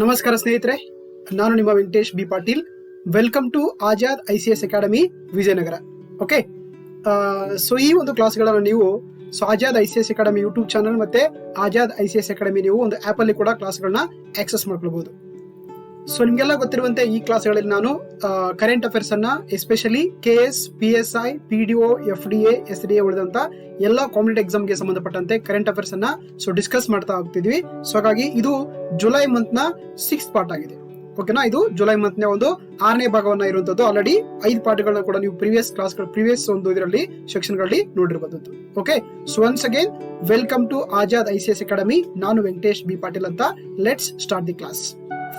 ನಮಸ್ಕಾರ ಸ್ನೇಹಿತರೆ, ನಾನು ನಿಮ್ಮ Venkatesh B Patil. Welcome to Azad ICS academy Vijayanagar. Okay, so ಈ ಒಂದು ಕ್ಲಾಸ್ಗಳನ್ನು ನೀವು Azad ICS academy YouTube channel ಮತ್ತೆ ಆಜಾದ್ ICS ಅಕಾಡೆಮಿ ನೀವು ಒಂದು ಆಪ್ ಅಲ್ಲಿ ಕೂಡ ಕ್ಲಾಸ್ಗಳನ್ನ ಆಕ್ಸೆಸ್ ಮಾಡ್ಕೊಳ್ಬಹುದು. ಸೊ ನಿಮ್ಗೆಲ್ಲ ಗೊತ್ತಿರುವಂತೆ ಈ ಕ್ಲಾಸ್ಗಳಲ್ಲಿ ನಾನು ಕರೆಂಟ್ ಅಫೇರ್ಸ್ ಅನ್ನ especially KS, PSI, PDO, FDA, SDA ಉಳಿದಂತ ಎಲ್ಲ ಕಾಂಪಿಟೇಟಿವ್ ಎಕ್ಸಾಮ್ಗೆ ಸಂಬಂಧಪಟ್ಟಂತೆ ಕರೆಂಟ್ ಅಫೇರ್ಸ್ ಅನ್ನ ಡಿಸ್ಕಸ್ ಮಾಡ್ತಾ ಹೋಗ್ತಿದ್ವಿ. ಸೊ ಹಾಗಾಗಿ ಇದು ಜುಲೈ ಮಂತ್ ನ 6th ಪಾರ್ಟ್ ಆಗಿದೆ. ಓಕೆನಾ, ಇದು ಜುಲೈ ಮಂತ್ ನ ಒಂದು 6ನೇ ಭಾಗವನ್ನ ಇರುವಂತದ್ದು. ಆಲ್ರೆಡಿ 5 ಪಾರ್ಟ್ಗಳನ್ನ ಕೂಡ ನೀವು ಪ್ರೀವಿಯಸ್ ಒಂದು ಇದರಲ್ಲಿ ಸೆಕ್ಷನ್ ಗಳಲ್ಲಿ ನೋಡಿರಬಹುದು. Okay, so once again welcome to Azad ICS academy. ನಾನು ವೆಂಕಟೇಶ್ ಬಿ ಪಾಟೀಲ್ ಅಂತ. Let's start the class.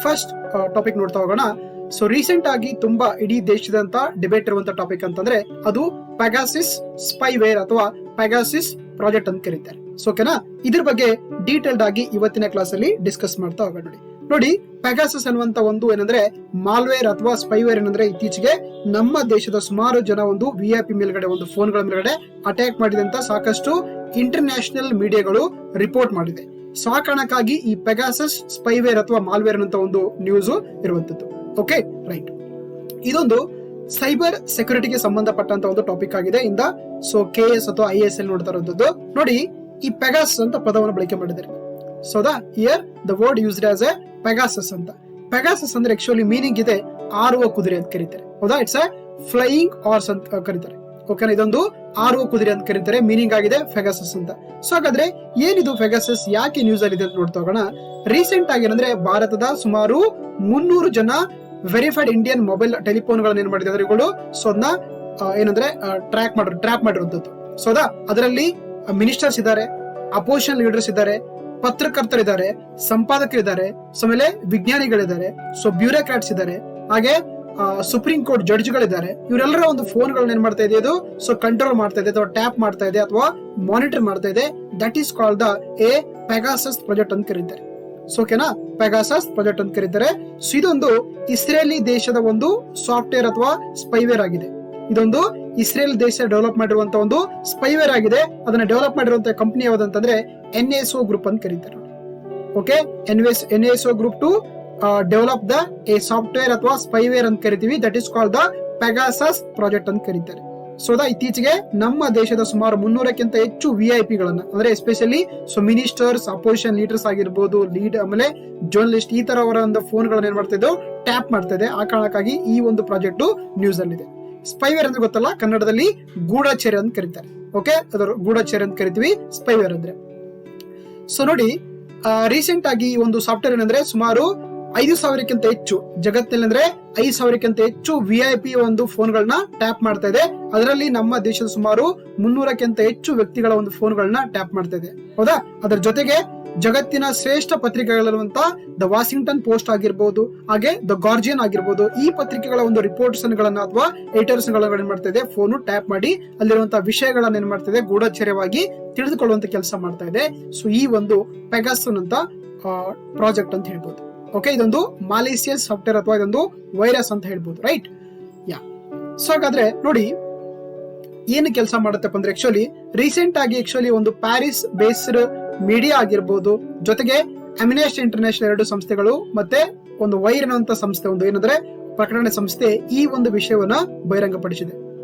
First topic ನೋಡ್ತಾ ಹೋಗೋಣ. ಸೊ ರೀಸೆಂಟ್ ಆಗಿ ತುಂಬಾ ಇಡೀ ದೇಶದಂತ ಡಿಬೇಟ್ ಇರುವಂತ ಟಾಪಿಕ್ ಅಂತಂದ್ರೆ ಅದು ಪೆಗಾಸಿಸ್ ಸ್ಪೈವೇರ್ ಅಥವಾ ಪೆಗಾಸಿಸ್ ಪ್ರಾಜೆಕ್ಟ್ ಅಂತ ಕರೀತಾರೆ. ಸೊ ಓಕೆನಾ, ಇದ್ರ ಬಗ್ಗೆ ಡೀಟೇಲ್ಡ್ ಆಗಿ ಇವತ್ತಿನ ಕ್ಲಾಸ್ ಅಲ್ಲಿ ಡಿಸ್ಕಸ್ ಮಾಡ್ತಾ ಹೋಗೋಣ. ನೋಡಿ, ಪೆಗಾಸಸ್ ಅನ್ನುವಂತ ಒಂದು ಏನಂದ್ರೆ ಮಾಲ್ವೇರ್ ಅಥವಾ ಸ್ಪೈವೇರ್ ಏನಂದ್ರೆ ಇತ್ತೀಚೆಗೆ ನಮ್ಮ ದೇಶದ ಸುಮಾರು ಜನ ಒಂದು VIP ಮೇಲ್ಗಡೆ ಒಂದು ಫೋನ್ಗಳ ಮೇಲ್ಗಡೆ ಅಟ್ಯಾಕ್ ಮಾಡಿದಂತ ಸಾಕಷ್ಟು ಇಂಟರ್ನ್ಯಾಷನಲ್ ಮೀಡಿಯಾಗಳು ರಿಪೋರ್ಟ್ ಮಾಡಿದೆ. ಸೊ ಆ ಕಾರಣಕ್ಕಾಗಿ ಈ ಪೆಗಾಸಸ್ ಸ್ಪೈವೇರ್ ಅಥವಾ ಮಾಲ್ವೇರ್ ಅಂತ ಒಂದು ನ್ಯೂಸ್ ಇರುವಂತದ್ದು. Okay, right. ಇದೊಂದು ಸೈಬರ್ ಸೆಕ್ಯೂರಿಟಿಗೆ ಸಂಬಂಧಪಟ್ಟಂತ ಒಂದು ಟಾಪಿಕ್ ಆಗಿದೆ. ಇಂದ ಸೊ KS ಅಥವಾ IS ಅಲ್ಲಿ ನೋಡ್ತಾ ಇರುವಂತದ್ದು. ನೋಡಿ, ಈ ಪೆಗಾಸಸ್ ಅಂತ ಪದವನ್ನು ಬಳಕೆ ಮಾಡಿದ್ದಾರೆ. So here the word used as A Pegasus ಅಂತ. ಪೆಗಾಸಸ್ ಅಂದ್ರೆ ಆಕ್ಚುಲಿ ಮೀನಿಂಗ್ ಇದೆ ಆರುವ ಕುದುರೆ ಅಂತ ಕರೀತಾರೆ. ಹೌದಾ, ಇಟ್ಸ್ ಎ ಫ್ಲೈಯಿಂಗ್ ಹಾರ್ಸ್ ಅಂತ ಕರೀತಾರೆ. ಓಕೆನಾ, ಇದೊಂದು ಆರುವ ಕುದುರೆ ಅಂತ ಕರೀತಾರೆ. ಮೀನಿಂಗ್ ಆಗಿದೆ ಫೆಗಾಸಸ್ ಅಂತ. ಸೊ ಹಾಗಾದ್ರೆ ಏನಿದು ಫೆಗಾಸಸ್, ಯಾಕೆ ನ್ಯೂಸ್ ಅಲ್ಲಿ ಇದೆ ಅಂತ ನೋಡ್ತಾ ಹೋಗೋಣ. ರೀಸೆಂಟ್ ಆಗಿ ಏನಂದ್ರೆ ಭಾರತದ ಸುಮಾರು 300 ಜನ ವೆರಿಫೈಡ್ ಇಂಡಿಯನ್ ಮೊಬೈಲ್ ಟೆಲಿಫೋನ್ ಗಳನ್ನ ಏನ್ ಮಾಡಿದ್ದಾರೆ ಇವುಗಳು. ಸೊ ಅದನ್ನ ಏನಂದ್ರೆ ಟ್ರ್ಯಾಪ್ ಮಾಡಿರುವಂತದ್ದು. ಸೊ ಅದರಲ್ಲಿ ಮಿನಿಸ್ಟರ್ಸ್ ಇದ್ದಾರೆ, ಅಪೋಸಿಷನ್ ಲೀಡರ್ಸ್ ಇದ್ದಾರೆ, ಪತ್ರಕರ್ತರಿದ್ದಾರೆ, ಸಂಪಾದಕರಿದ್ದಾರೆ, ಆಮೇಲೆ ವಿಜ್ಞಾನಿಗಳಿದ್ದಾರೆ, ಸೊ ಬ್ಯೂರೋಕ್ರಾಟ್ಸ್ ಇದ್ದಾರೆ, ಹಾಗೆ ಸುಪ್ರೀಂ ಕೋರ್ಟ್ ಜಡ್ಜ್ಗಳಿದ್ದಾರೆ. ಇವರೆಲ್ಲರ ಒಂದು ಫೋನ್ ಗಳನ್ನ ಏನ್ ಮಾಡ್ತಾ ಇದೆ ಇದು ಸೊ ಕಂಟ್ರೋಲ್ ಮಾಡ್ತಾ ಇದೆ ಅಥವಾ ಟ್ಯಾಪ್ ಮಾಡ್ತಾ ಇದೆ ಅಥವಾ ಮಾನಿಟರ್ ಮಾಡ್ತಾ ಇದೆ. That is called the A Pegasus project ಅಂತ ಕರೀತಾರೆ. ಸೊ ಓಕೆನಾ, ಪೆಗಾಸಸ್ ಪ್ರಾಜೆಕ್ಟ್ ಅಂತ ಕರೀತಾರೆ. ಸೊ ಇದೊಂದು ಇಸ್ರೇಲಿ ದೇಶದ ಒಂದು ಸಾಫ್ಟ್ವೇರ್ ಅಥವಾ ಸ್ಪೈವೇರ್ ಆಗಿದೆ. ಇದೊಂದು ಇಸ್ರೇಲ್ ದೇಶ ಡೆವಲಪ್ ಮಾಡಿರುವಂತ ಒಂದು ಸ್ಪೈವೇರ್ ಆಗಿದೆ. ಅದನ್ನ ಡೆವಲಪ್ ಮಾಡಿರುವಂತ ಕಂಪನಿ ಯಾವ್ದಂತಂದ್ರೆ NSO ಗ್ರೂಪ್ ಅಂತ ಕರೀತಾರೆ. Okay, NSO group to develop the a software ಅಥವಾ ಸ್ಪೈವೇರ್ ಅಂತ ಕರಿತೀವಿ. That is called the Pegasus project ಅಂತ ಕರೀತಾರೆ. ಸೊ ಇತ್ತೀಚೆಗೆ ನಮ್ಮ ದೇಶದ ಸುಮಾರು 300ಕ್ಕಿಂತ ಹೆಚ್ಚು VIP ಗಳನ್ನ ಅಂದ್ರೆ especially so ministers, opposition leaders ಆಗಿರ್ಬೋದು, ಆಮೇಲೆ ಜರ್ನಲಿಸ್ಟ್, ಈ ತರ ಅವರ ಒಂದು ಫೋನ್ ಗಳನ್ನ ಏನ್ ಮಾಡ್ತಾ ಇದ್ದು ಟ್ಯಾಪ್ ಮಾಡ್ತಾ ಇದೆ. ಆ ಕಾರಣಕ್ಕಾಗಿ ಈ ಒಂದು ಪ್ರಾಜೆಕ್ಟ್ ನ್ಯೂಸ್ ಅಲ್ಲಿ ಇದೆ. ಸ್ಪೈವೇರ್ ಅಂದ್ರೆ ಗೊತ್ತಲ್ಲ, ಕನ್ನಡದಲ್ಲಿ ಗೂಢಚರ್ಯ ಅಂತ ಕರೀತಾರೆ. ಓಕೆ, ಅದರ ಗೂಢಚರ್ಯ ಅಂತ ಕರಿತೀವಿ ಸ್ಪೈವೇರ್ ಅಂದ್ರೆ. ಸೊ ನೋಡಿ, ರೀಸೆಂಟ್ ಆಗಿ ಈ ಒಂದು ಸಾಫ್ಟ್ವೇರ್ ಏನಂದ್ರೆ ಸುಮಾರು 5,000ಕ್ಕಿಂತ ಹೆಚ್ಚು ಜಗತ್ತಿನಲ್ಲಿ ಅಂದ್ರೆ 5,000ಕ್ಕಿಂತ ಹೆಚ್ಚು VIP ಒಂದು ಫೋನ್ ಗಳನ್ನ ಟ್ಯಾಪ್ ಮಾಡ್ತಾ ಇದೆ. ಅದರಲ್ಲಿ ನಮ್ಮ ದೇಶದ ಸುಮಾರು 300ಕ್ಕಿಂತ ಹೆಚ್ಚು ವ್ಯಕ್ತಿಗಳ ಒಂದು ಫೋನ್ ಗಳನ್ನ ಟ್ಯಾಪ್ ಮಾಡ್ತಾ ಇದೆ. ಹೌದಾ, ಅದರ ಜೊತೆಗೆ ಜಗತ್ತಿನ ಶ್ರೇಷ್ಠ ಪತ್ರಿಕೆಗಳಿರುವಂತ ದ ವಾಷಿಂಗ್ಟನ್ ಪೋಸ್ಟ್ ಆಗಿರ್ಬೋದು, ಹಾಗೆ ದ ಗಾರ್ಜಿಯನ್ ಆಗಿರ್ಬೋದು, ಈ ಪತ್ರಿಕೆಗಳ ಒಂದು ರಿಪೋರ್ಟ್ಸ್ ಗಳನ್ನ ಅಥವಾ ಎಡಿಟರ್ಸ್ ಗಳನ್ನ ಏನ್ ಮಾಡ್ತಾ ಇದೆ ಫೋನ್ ಟ್ಯಾಪ್ ಮಾಡಿ ಅಲ್ಲಿರುವಂತಹ ವಿಷಯಗಳನ್ನ ಏನ್ ಮಾಡ್ತಾ ಇದೆ ಗೂಢಚರ್ಯವಾಗಿ ತಿಳಿದುಕೊಳ್ಳುವಂತ ಕೆಲಸ ಮಾಡ್ತಾ ಇದೆ. ಸೊ ಈ ಒಂದು ಪೆಗಾಸಸ್ ಅಂತ ಪ್ರಾಜೆಕ್ಟ್ ಅಂತ ಹೇಳ್ಬೋದು. ಓಕೆ, ಇದೊಂದು ಮಾಲಿಸಿಯಸ್ ಸಾಫ್ಟ್ವೇರ್ ಅಥವಾ ಇದೊಂದು ವೈರಸ್ ಅಂತ ಹೇಳ್ಬೋದು. ರೈಟ್, ಯಾ. ಸೊ ಹಾಗಾದ್ರೆ ನೋಡಿ ಏನು ಕೆಲಸ ಮಾಡುತ್ತಪ್ಪ ಅಂದ್ರೆ ರೀಸೆಂಟ್ ಆಗಿ ಒಂದು ಪ್ಯಾರಿಸ್ ಬೇಸ್ಡ್ ಮೀಡಿಯಾ ಆಗಿರ್ಬೋದು, ಜೊತೆಗೆ ಅಮ್ನೆಸ್ಟಿ ಇಂಟರ್ನ್ಯಾಷನಲ್ 2 ಸಂಸ್ಥೆಗಳು ಮತ್ತೆ ಒಂದು ವೈರ್ ಅನ್ನುವಂತ ಸಂಸ್ಥೆ, ಒಂದು ಏನಂದ್ರೆ ಪ್ರಕಟಣೆ ಸಂಸ್ಥೆ, ಈ ಒಂದು ವಿಷಯವನ್ನ ಬಹಿರಂಗಪಡಿಸಿದೆ.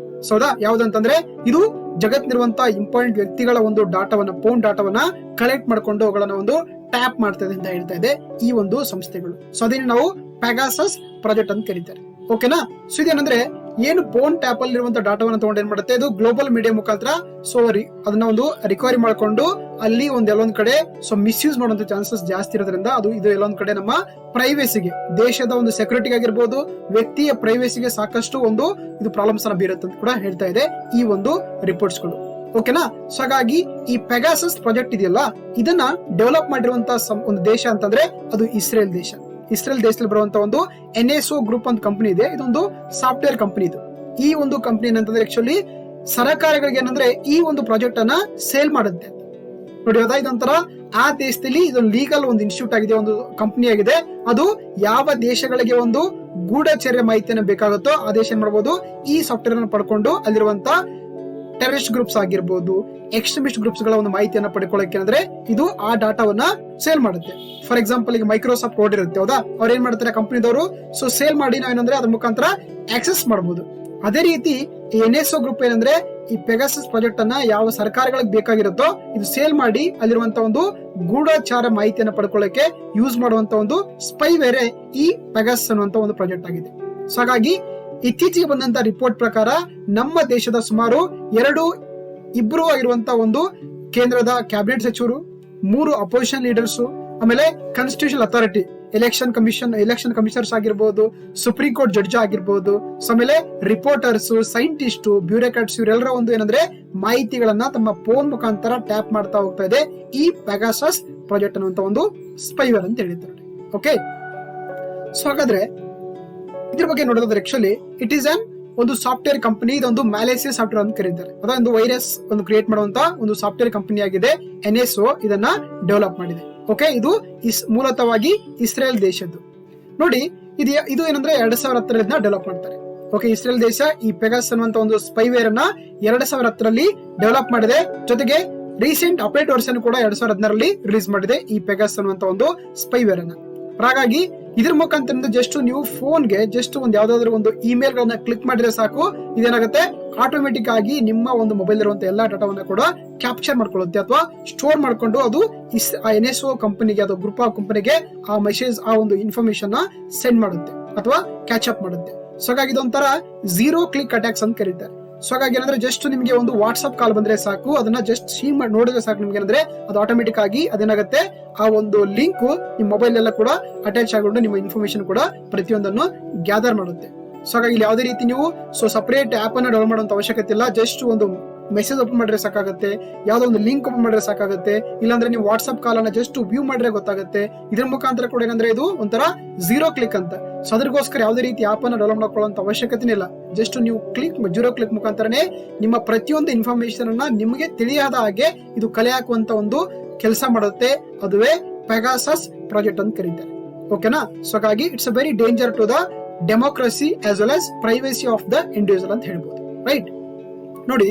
ಸೊ ಯಾವ್ದಂತಂದ್ರೆ ಇದು ಜಗತ್ತಿನಿರುವಂತ ಇಂಪಾರ್ಟೆಂಟ್ ವ್ಯಕ್ತಿಗಳ ಒಂದು ಡಾಟಾವನ್ನ, ಫೋನ್ ಡಾಟಾವನ್ನ ಕಲೆಕ್ಟ್ ಮಾಡ್ಕೊಂಡು ಅವುಗಳನ್ನ ಒಂದು ಟ್ಯಾಪ್ ಮಾಡ್ತದೆ ಅಂತ ಹೇಳ್ತಾ ಇದೆ ಈ ಒಂದು ಸಂಸ್ಥೆಗಳು. ಸೊ ಅದನ್ನ ನಾವು ಪೆಗಾಸಸ್ ಪ್ರಾಜೆಕ್ಟ್ ಅಂತ ಕರೀತಾರೆ. ಓಕೆನಾ, ಸೊ ಇದೇನಂದ್ರೆ ಏನು ಫೋನ್ ಟ್ಯಾಪ್ ಅಲ್ಲಿ ಇರುವಂತ ಡಾಟಾವನ್ನ ತಗೊಂಡು ಏನ್ ಮಾಡುತ್ತೆ ಇದು ಗ್ಲೋಬಲ್ ಮೀಡಿಯಾ ಮುಖಾಂತರ ಸೊ ಅದನ್ನ ಒಂದು ರಿಕವರಿ ಮಾಡ್ಕೊಂಡು ಅಲ್ಲಿ ಎಲ್ಲೊಂದ್ ಕಡೆ ಸೊ ಮಿಸ್ಯೂಸ್ ಮಾಡುವಂತ ಚಾನ್ಸಸ್ ಜಾಸ್ತಿ ಇರೋದ್ರಿಂದ ಇದು ಎಲ್ಲೊಂದ್ ಕಡೆ ನಮ್ಮ ಪ್ರೈವೇಸಿಗೆ, ದೇಶದ ಒಂದು ಸೆಕ್ಯೂರಿಟಿ ಆಗಿರ್ಬೋದು, ವ್ಯಕ್ತಿಯ ಪ್ರೈವೇಸಿಗೆ ಸಾಕಷ್ಟು ಒಂದು ಇದು ಪ್ರಾಬ್ಲಮ್ಸ್ ಅನ್ನ ಬೀರುತ್ತೆ ಅಂತ ಕೂಡ ಹೇಳ್ತಾ ಇದೆ ಈ ಒಂದು ರಿಪೋರ್ಟ್ಸ್ ಗಳು. ಓಕೆನಾ, ಸೊ ಹಾಗಾಗಿ ಈ ಪೆಗಾಸಸ್ ಪ್ರಾಜೆಕ್ಟ್ ಇದೆಯಲ್ಲ, ಇದನ್ನ ಡೆವಲಪ್ ಮಾಡಿರುವಂತ ಒಂದು ದೇಶ ಅಂತಂದ್ರೆ ಅದು ಇಸ್ರೇಲ್ ದೇಶ. ಇಸ್ರೇಲ್ ದೇಶದಲ್ಲಿ ಬರುವಂತ ಒಂದು NSO ಗ್ರೂಪ್ ಅಂತ ಕಂಪನಿ ಇದೆ. ಇದೊಂದು ಸಾಫ್ಟ್ವೇರ್ ಕಂಪನಿ. ಇದು ಈ ಒಂದು ಕಂಪನಿ ಏನಂತಂದ್ರೆ ಸರ್ಕಾರಗಳಿಗೆ ಏನಂದ್ರೆ ಈ ಒಂದು ಪ್ರಾಜೆಕ್ಟ್ ಅನ್ನ ಸೇಲ್ ಮಾಡುತ್ತೆ. ನೋಡಿ, ಇದೊಂಥರ ಆ ದೇಶದಲ್ಲಿ ಇದೊಂದು ಲೀಗಲ್ ಒಂದು ಇನ್ಸ್ಟಿಟ್ಯೂಟ್ ಆಗಿದೆ, ಒಂದು ಕಂಪನಿ ಆಗಿದೆ. ಅದು ಯಾವ ದೇಶಗಳಿಗೆ ಒಂದು ಗೂಢಚರ್ಯ ಮಾಹಿತಿಯನ್ನು ಬೇಕಾಗುತ್ತೋ ಆ ದೇಶ ಏನ್ ಮಾಡಬಹುದು ಈ ಸಾಫ್ಟ್ವೇರ್ ಅನ್ನು ಪಡ್ಕೊಂಡು ಅಲ್ಲಿರುವಂತ ಟೆರರಿಸ್ಟ್ ಗ್ರೂಪ್ಸ್ ಆಗಿರ್ಬೋದು, ಎಕ್ಸ್ಟ್ರೀಮಿಸ್ಟ್ ಗ್ರೂಪ್ಸ್ ಗಳ ಒಂದು ಮಾಹಿತಿಯನ್ನ ಪಡ್ಕೊಳ್ಳಕ್ಕೆ ಅಂದ್ರೆ ಇದು ಆ ಡಾಟಾವನ್ನ ಸೇಲ್ ಮಾಡುತ್ತೆ. ಫಾರ್ ಎಕ್ಸಾಂಪಲ್ ಈಗ ಮೈಕ್ರೋಸಾಫ್ಟ್ ಕೋಡ್ ಇರುತ್ತೆ, ಹೌದಾ, ಅವ್ರು ಏನ್ ಮಾಡ್ತಾರೆ ಕಂಪನಿದವರು, ಸೊ ಸೇಲ್ ಮಾಡಿ ನಾವೇನಂದ್ರೆ ಅದ್ರ ಮುಖಾಂತರ ಆಕ್ಸೆಸ್ ಮಾಡಬಹುದು. ಅದೇ ರೀತಿ ಈ NSO ಗ್ರೂಪ್ ಏನಂದ್ರೆ ಈ ಪೆಗಾಸಸ್ ಪ್ರಾಜೆಕ್ಟ್ ಅನ್ನ ಯಾವ ಸರ್ಕಾರಗಳಿಗೆ ಬೇಕಾಗಿರುತ್ತೋ ಇದು ಸೇಲ್ ಮಾಡಿ ಅಲ್ಲಿರುವಂತ ಒಂದು ಗೂಢಚಾರ ಮಾಹಿತಿಯನ್ನ ಪಡ್ಕೊಳ್ಳಕ್ಕೆ ಯೂಸ್ ಮಾಡುವಂತ ಒಂದು ಸ್ಪೈವೇರೆ ಈ ಪೆಗಾಸಸ್ ಅನ್ನುವಂತ ಒಂದು ಪ್ರಾಜೆಕ್ಟ್ ಆಗಿದೆ. ಸೊ ಹಾಗಾಗಿ ಇತ್ತೀಚೆಗೆ ಬಂದಂತ ರಿಪೋರ್ಟ್ ಪ್ರಕಾರ ನಮ್ಮ ದೇಶದ ಸುಮಾರು ಇಬ್ಬರು ಆಗಿರುವಂತ ಒಂದು ಕೇಂದ್ರದ ಕ್ಯಾಬಿನೆಟ್ ಸಚಿವರು, 3 ಅಪೋಸಿಷನ್ ಲೀಡರ್ಸ್, ಆಮೇಲೆ ಕಾನ್ಸ್ಟಿಟ್ಯೂಷನಲ್ ಅಥಾರಿಟಿ, ಎಲೆಕ್ಷನ್ ಕಮಿಷನರ್ಸ್ ಆಗಿರ್ಬೋದು, ಸುಪ್ರೀಂ ಕೋರ್ಟ್ ಜಡ್ಜ್ ಆಗಿರ್ಬೋದು, ಆಮೇಲೆ ರಿಪೋರ್ಟರ್ಸ್, ಸೈಂಟಿಸ್ಟ್, ಬ್ಯೂರೋಕ್ರಾಟ್ಸ್ ಇವರೆಲ್ಲರ ಒಂದು ಏನಂದ್ರೆ ಮಾಹಿತಿಗಳನ್ನ ತಮ್ಮ ಫೋನ್ ಮುಖಾಂತರ ಟ್ಯಾಪ್ ಮಾಡ್ತಾ ಹೋಗ್ತಾ ಇದೆ ಈ ಪೆಗಾಸಸ್ ಪ್ರಾಜೆಕ್ಟ್ ಅನ್ನುವಂತ ಒಂದು ಸ್ಪೈವೇರ್ ಅಂತ ಹೇಳಿದ್ದಾರೆ. ಓಕೆ, ಸೊ ಹಾಗಾದ್ರೆ ಇದ್ರ ಬಗ್ಗೆ ನೋಡೋದಾದ್ರೆ ಆಕ್ಚುಲಿ ಇಟ್ ಈಸ್ ಒಂದು ಸಾಫ್ಟ್ವೇರ್ ಕಂಪನಿ, ಇದೊಂದು ಮ್ಯಾಲೇಸಿಯಸ್ ಸಾಫ್ಟ್ವೇರ್ ಅಂತ ಕರೀತಾರೆ. ಅದೊಂದು ವೈರಸ್ ಒಂದು ಕ್ರಿಯೇಟ್ ಮಾಡುವಂತ ಒಂದು ಸಾಫ್ಟ್ವೇರ್ ಕಂಪನಿ ಆಗಿದೆ. NSO ಇದನ್ನ ಡೆವಲಪ್ ಮಾಡಿದೆ. ಓಕೆ, ಇದು ಮೂಲತಃವಾಗಿ ಇಸ್ರೇಲ್ ದೇಶದ್ದು. ನೋಡಿ ಇದು ಏನಂದ್ರೆ 2010 ಡೆವಲಪ್ ಮಾಡ್ತಾರೆ. ಓಕೆ, ಇಸ್ರೇಲ್ ದೇಶ ಈ ಪೆಗಾಸಸ್ ಅನ್ನುವಂತ ಒಂದು ಸ್ಪೈವೇರ್ ಅನ್ನ 2010 ಡೆವಲಪ್ ಮಾಡಿದೆ. ಜೊತೆಗೆ ರೀಸೆಂಟ್ ಅಪ್ಡೇಟ್ ವರ್ಷನ್ ಕೂಡ 2016 ರಿಲೀಸ್ ಮಾಡಿದೆ ಈ ಪೆಗಾಸಸ್ ಅನ್ನುವಂತ ಒಂದು ಸ್ಪೈವೇರ್ ಅನ್ನ. ಹಾಗಾಗಿ ಇದ್ರ ಮುಖಾಂತರ ಜಸ್ಟ್ ನೀವು ಫೋನ್ಗೆ ಜಸ್ಟ್ ಒಂದು ಯಾವ್ದಾದ್ರು ಒಂದು ಇಮೇಲ್ ಗಳನ್ನ ಕ್ಲಿಕ್ ಮಾಡಿದ್ರೆ ಸಾಕು, ಇದೇನಾಗುತ್ತೆ ಆಟೋಮೆಟಿಕ್ ಆಗಿ ನಿಮ್ಮ ಒಂದು ಮೊಬೈಲ್ ಇರುವಂತ ಎಲ್ಲಾ ಡಾಟಾವನ್ನ ಕೂಡ ಕ್ಯಾಪ್ಚರ್ ಮಾಡ್ಕೊಳ್ಳುತ್ತೆ ಅಥವಾ ಸ್ಟೋರ್ ಮಾಡ್ಕೊಂಡು ಅದು NSO ಕಂಪನಿಗೆ ಅಥವಾ ಗ್ರೂಪ್ ಆಫ್ ಕಂಪನಿಗೆ ಆ ಮೆಸೇಜ್ ಆ ಒಂದು ಇನ್ಫಾರ್ಮೇಶನ್ ಸೆಂಡ್ ಮಾಡುತ್ತೆ ಅಥವಾ ಕ್ಯಾಚ್ ಅಪ್ ಮಾಡುತ್ತೆ. ಸೊ ಹಾಗಾಗಿ ಇದೊಂಥರ 0 ಕ್ಲಿಕ್ ಅಟ್ಯಾಕ್ಸ್ ಅಂತ ಕರೀತಾರೆ. ಸೊ ಹಾಗಾಗಿ ಏನಂದ್ರೆ ಜಸ್ಟ್ ನಿಮಗೆ ಒಂದು ವಾಟ್ಸ್ಆಪ್ ಕಾಲ್ ಬಂದ್ರೆ ಸಾಕು, ಅದನ್ನ ಜಸ್ಟ್ ಸೀನ್ ಮಾಡಿ ನೋಡಿದ್ರೆ ಸಾಕು, ನಿಮ್ಗೆ ಏನಂದ್ರೆ ಅದು ಆಟೋಮೆಟಿಕ್ ಆಗಿ ಅದೇನಾಗುತ್ತೆ ಆ ಒಂದು ಲಿಂಕ್ ನಿಮ್ಮ ಮೊಬೈಲ್ ಎಲ್ಲ ಕೂಡ ಅಟ್ಯಾಚ್ ಆಗಿಕೊಂಡು ನಿಮ್ಮ ಇನ್ಫಾರ್ಮೇಶನ್ ಕೂಡ ಪ್ರತಿಯೊಂದನ್ನು ಗ್ಯಾದರ್ ಮಾಡುತ್ತೆ. ಸೊ ಹಾಗಾಗಿ ಯಾವುದೇ ರೀತಿ ನೀವು ಸಪರೇಟ್ ಆಪ್ ಅನ್ನ ಡೌನ್ಲೋಡ್ ಮಾಡುವಂತ ಅವಶ್ಯಕತೆ ಇಲ್ಲ. ಜಸ್ಟ್ ಒಂದು ಮೆಸೇಜ್ ಓಪನ್ ಮಾಡಿದ್ರೆ ಸಾಕಾಗುತ್ತೆ, ಯಾವ್ದೋ ಒಂದು ಲಿಂಕ್ ಓಪನ್ ಮಾಡಿದ್ರೆ ಸಾಕಾಗುತ್ತೆ, ಇಲ್ಲಾಂದ್ರೆ ನೀವು ವಾಟ್ಸ್ಆಪ್ ಕಾಲ್ ಅನ್ನ ಜಸ್ಟ್ ವ್ಯೂ ಮಾಡಿದ್ರೆ ಗೊತ್ತಾಗುತ್ತೆ. ಇದ್ರ ಮುಖಾಂತರ ಕೂಡ ಏನಂದ್ರೆ ಇದು ಒಂಥರ 0 ಕ್ಲಿಕ್ ಅಂತ. ಸೊ ಅದ್ರಗೋಸ್ಕರ ಯಾವುದೇ ರೀತಿ ಆಪ್ ಅನ್ನ ಡೌನ್ಲೋಡ್ ಮಾಡ್ಕೊಳ್ಳುವಂತ ಅವಶ್ಯಕತೆ ಇಲ್ಲ. ಜಸ್ಟ್ ನೀವು 0 ಕ್ಲಿಕ್ ಮುಖಾಂತರನೇ ನಿಮ್ಮ ಪ್ರತಿಯೊಂದು ಇನ್ಫಾರ್ಮೇಶನ್ ಅನ್ನ ನಿಮಗೆ ತಿಳಿಯಾದ ಹಾಗೆ ಇದು ಕಲೆ ಹಾಕುವಂತ ಒಂದು ಕೆಲಸ ಮಾಡುತ್ತೆ. ಅದುವೇ ಪೆಗಾಸಸ್ ಪ್ರಾಜೆಕ್ಟ್ ಅಂತ ಕರೀತಾರೆ. ಓಕೆನಾ? ಸೊ ಹಾಗಾಗಿ it's a very danger to the democracy as well as privacy of the individual ಅಂತ ಹೇಳ್ಬೋದು. ರೈಟ್, ನೋಡಿ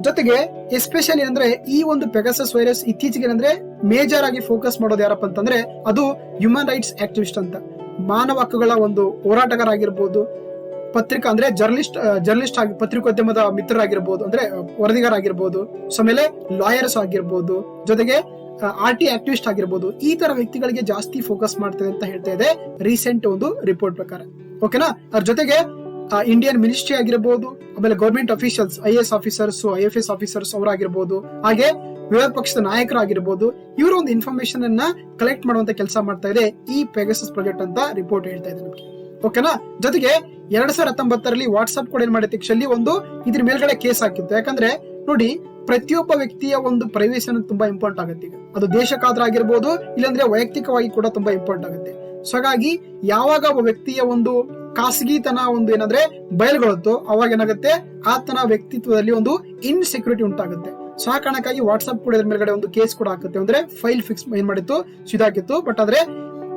ಜೊತೆಗೆ ಎಸ್ಪೆಷಲಿ ಅಂದ್ರೆ ಈ ಒಂದು ಪೆಗಾಸಸ್ ವೈರಸ್ ಇತ್ತೀಚೆಗೆ ಅಂದ್ರೆ ಮೇಜರ್ ಆಗಿ ಫೋಕಸ್ ಮಾಡೋದು ಯಾರಪ್ಪ ಅಂತಂದ್ರೆ ಅದು ಹ್ಯೂಮನ್ ರೈಟ್ಸ್ ಆಕ್ಟಿವಿಸ್ಟ್ ಅಂತ, ಮಾನವ ಹಕ್ಕುಗಳ ಒಂದು ಹೋರಾಟಗಾರ ಆಗಿರ್ಬೋದು, ಪತ್ರಿಕಾ ಅಂದ್ರೆ ಜರ್ನಲಿಸ್ಟ್ ಆಗಿ ಪತ್ರಿಕೋದ್ಯಮದ ಮಿತ್ರರಾಗಿರ್ಬೋದು, ಅಂದ್ರೆ ವರದಿಗಾರ ಆಗಿರ್ಬೋದು, ಆಮೇಲೆ ಲಾಯರ್ಸ್ ಆಗಿರ್ಬೋದು, ಜೊತೆಗೆ RT ಆಕ್ಟಿವಿಸ್ಟ್ ಆಗಿರ್ಬೋದು, ಈ ತರ ವ್ಯಕ್ತಿಗಳಿಗೆ ಜಾಸ್ತಿ ಫೋಕಸ್ ಮಾಡ್ತದೆ ಅಂತ ಹೇಳ್ತಾ ಇದೆ ರೀಸೆಂಟ್ ಒಂದು ರಿಪೋರ್ಟ್ ಪ್ರಕಾರ. ಓಕೆನಾ? ಅದ್ರ ಜೊತೆಗೆ ಇಂಡಿಯನ್ ಮಿನಿಸ್ಟ್ರಿ ಆಗಿರ್ಬೋದು, ಆಮೇಲೆ government officials, IAS officers, IFS officers ಅವರಾಗಿರ್ಬೋದು, ಹಾಗೆ ವಿರೋಧ ಪಕ್ಷದ ನಾಯಕರಾಗಿರ್ಬೋದು, ಇವರ ಒಂದು ಇನ್ಫಾರ್ಮೇಶನ್ ಅನ್ನ ಕಲೆಕ್ಟ್ ಮಾಡುವಂತ ಕೆಲಸ ಮಾಡ್ತಾ ಇದೆ ಈ ಪೆಗಾಸಸ್ ಪ್ರಾಜೆಕ್ಟ್ ಅಂತ ರಿಪೋರ್ಟ್ ಹೇಳ್ತಾ ಇದೆ ನಮಗೆ. ಓಕೆನಾ? ಜೊತೆಗೆ 2019 ವಾಟ್ಸ್ಆಪ್ ಕೂಡ ಏನ್ ಮಾಡಿತ್ತು ಆಕ್ಚುಲಿ ಒಂದು ಇದ್ರ ಮೇಲ್ಗಡೆ ಕೇಸ್ ಹಾಕಿತ್ತು. ಯಾಕಂದ್ರೆ ನೋಡಿ ಪ್ರತಿಯೊಬ್ಬ ವ್ಯಕ್ತಿಯ ಒಂದು ಪ್ರೈವೇಸಿ ಅನ್ನೋದು ತುಂಬಾ ಇಂಪಾರ್ಟೆಂಟ್ ಆಗುತ್ತೆ. ಈಗ ಅದು ದೇಶಕ್ಕಾದ್ರೂ ಆಗಿರ್ಬೋದು, ಇಲ್ಲಾಂದ್ರೆ ವೈಯಕ್ತಿಕವಾಗಿ ಕೂಡ ತುಂಬಾ ಇಂಪಾರ್ಟೆಂಟ್ ಆಗುತ್ತೆ. ಸೊ ಹಾಗಾಗಿ ಯಾವಾಗ ಒಬ್ಬ ವ್ಯಕ್ತಿಯ ಒಂದು ಖಾಸಗಿತನ ಒಂದು ಏನಂದ್ರೆ ಬಯಲ್ಗೊಳ್ಳುತ್ತೋ ಅವಾಗ ಏನಾಗುತ್ತೆ ಆತನ ವ್ಯಕ್ತಿತ್ವದಲ್ಲಿ ಒಂದು ಇನ್ಸೆಕ್ಯೂರಿಟಿ ಉಂಟಾಗುತ್ತೆ. ಸೊ ಆ ಕಾರಣಕ್ಕಾಗಿ ವಾಟ್ಸ್ಆಪ್ ಕೂಡ ಇದ್ರ ಮೇಲ್ಗಡೆ ಒಂದು ಕೇಸ್ ಕೂಡ ಹಾಕುತ್ತೆ, ಅಂದ್ರೆ ಫೈಲ್ ಫಿಕ್ಸ್ ಏನ್ ಮಾಡಿತ್ತು ಇದಾಕಿತ್ತು. ಬಟ್ ಆದ್ರೆ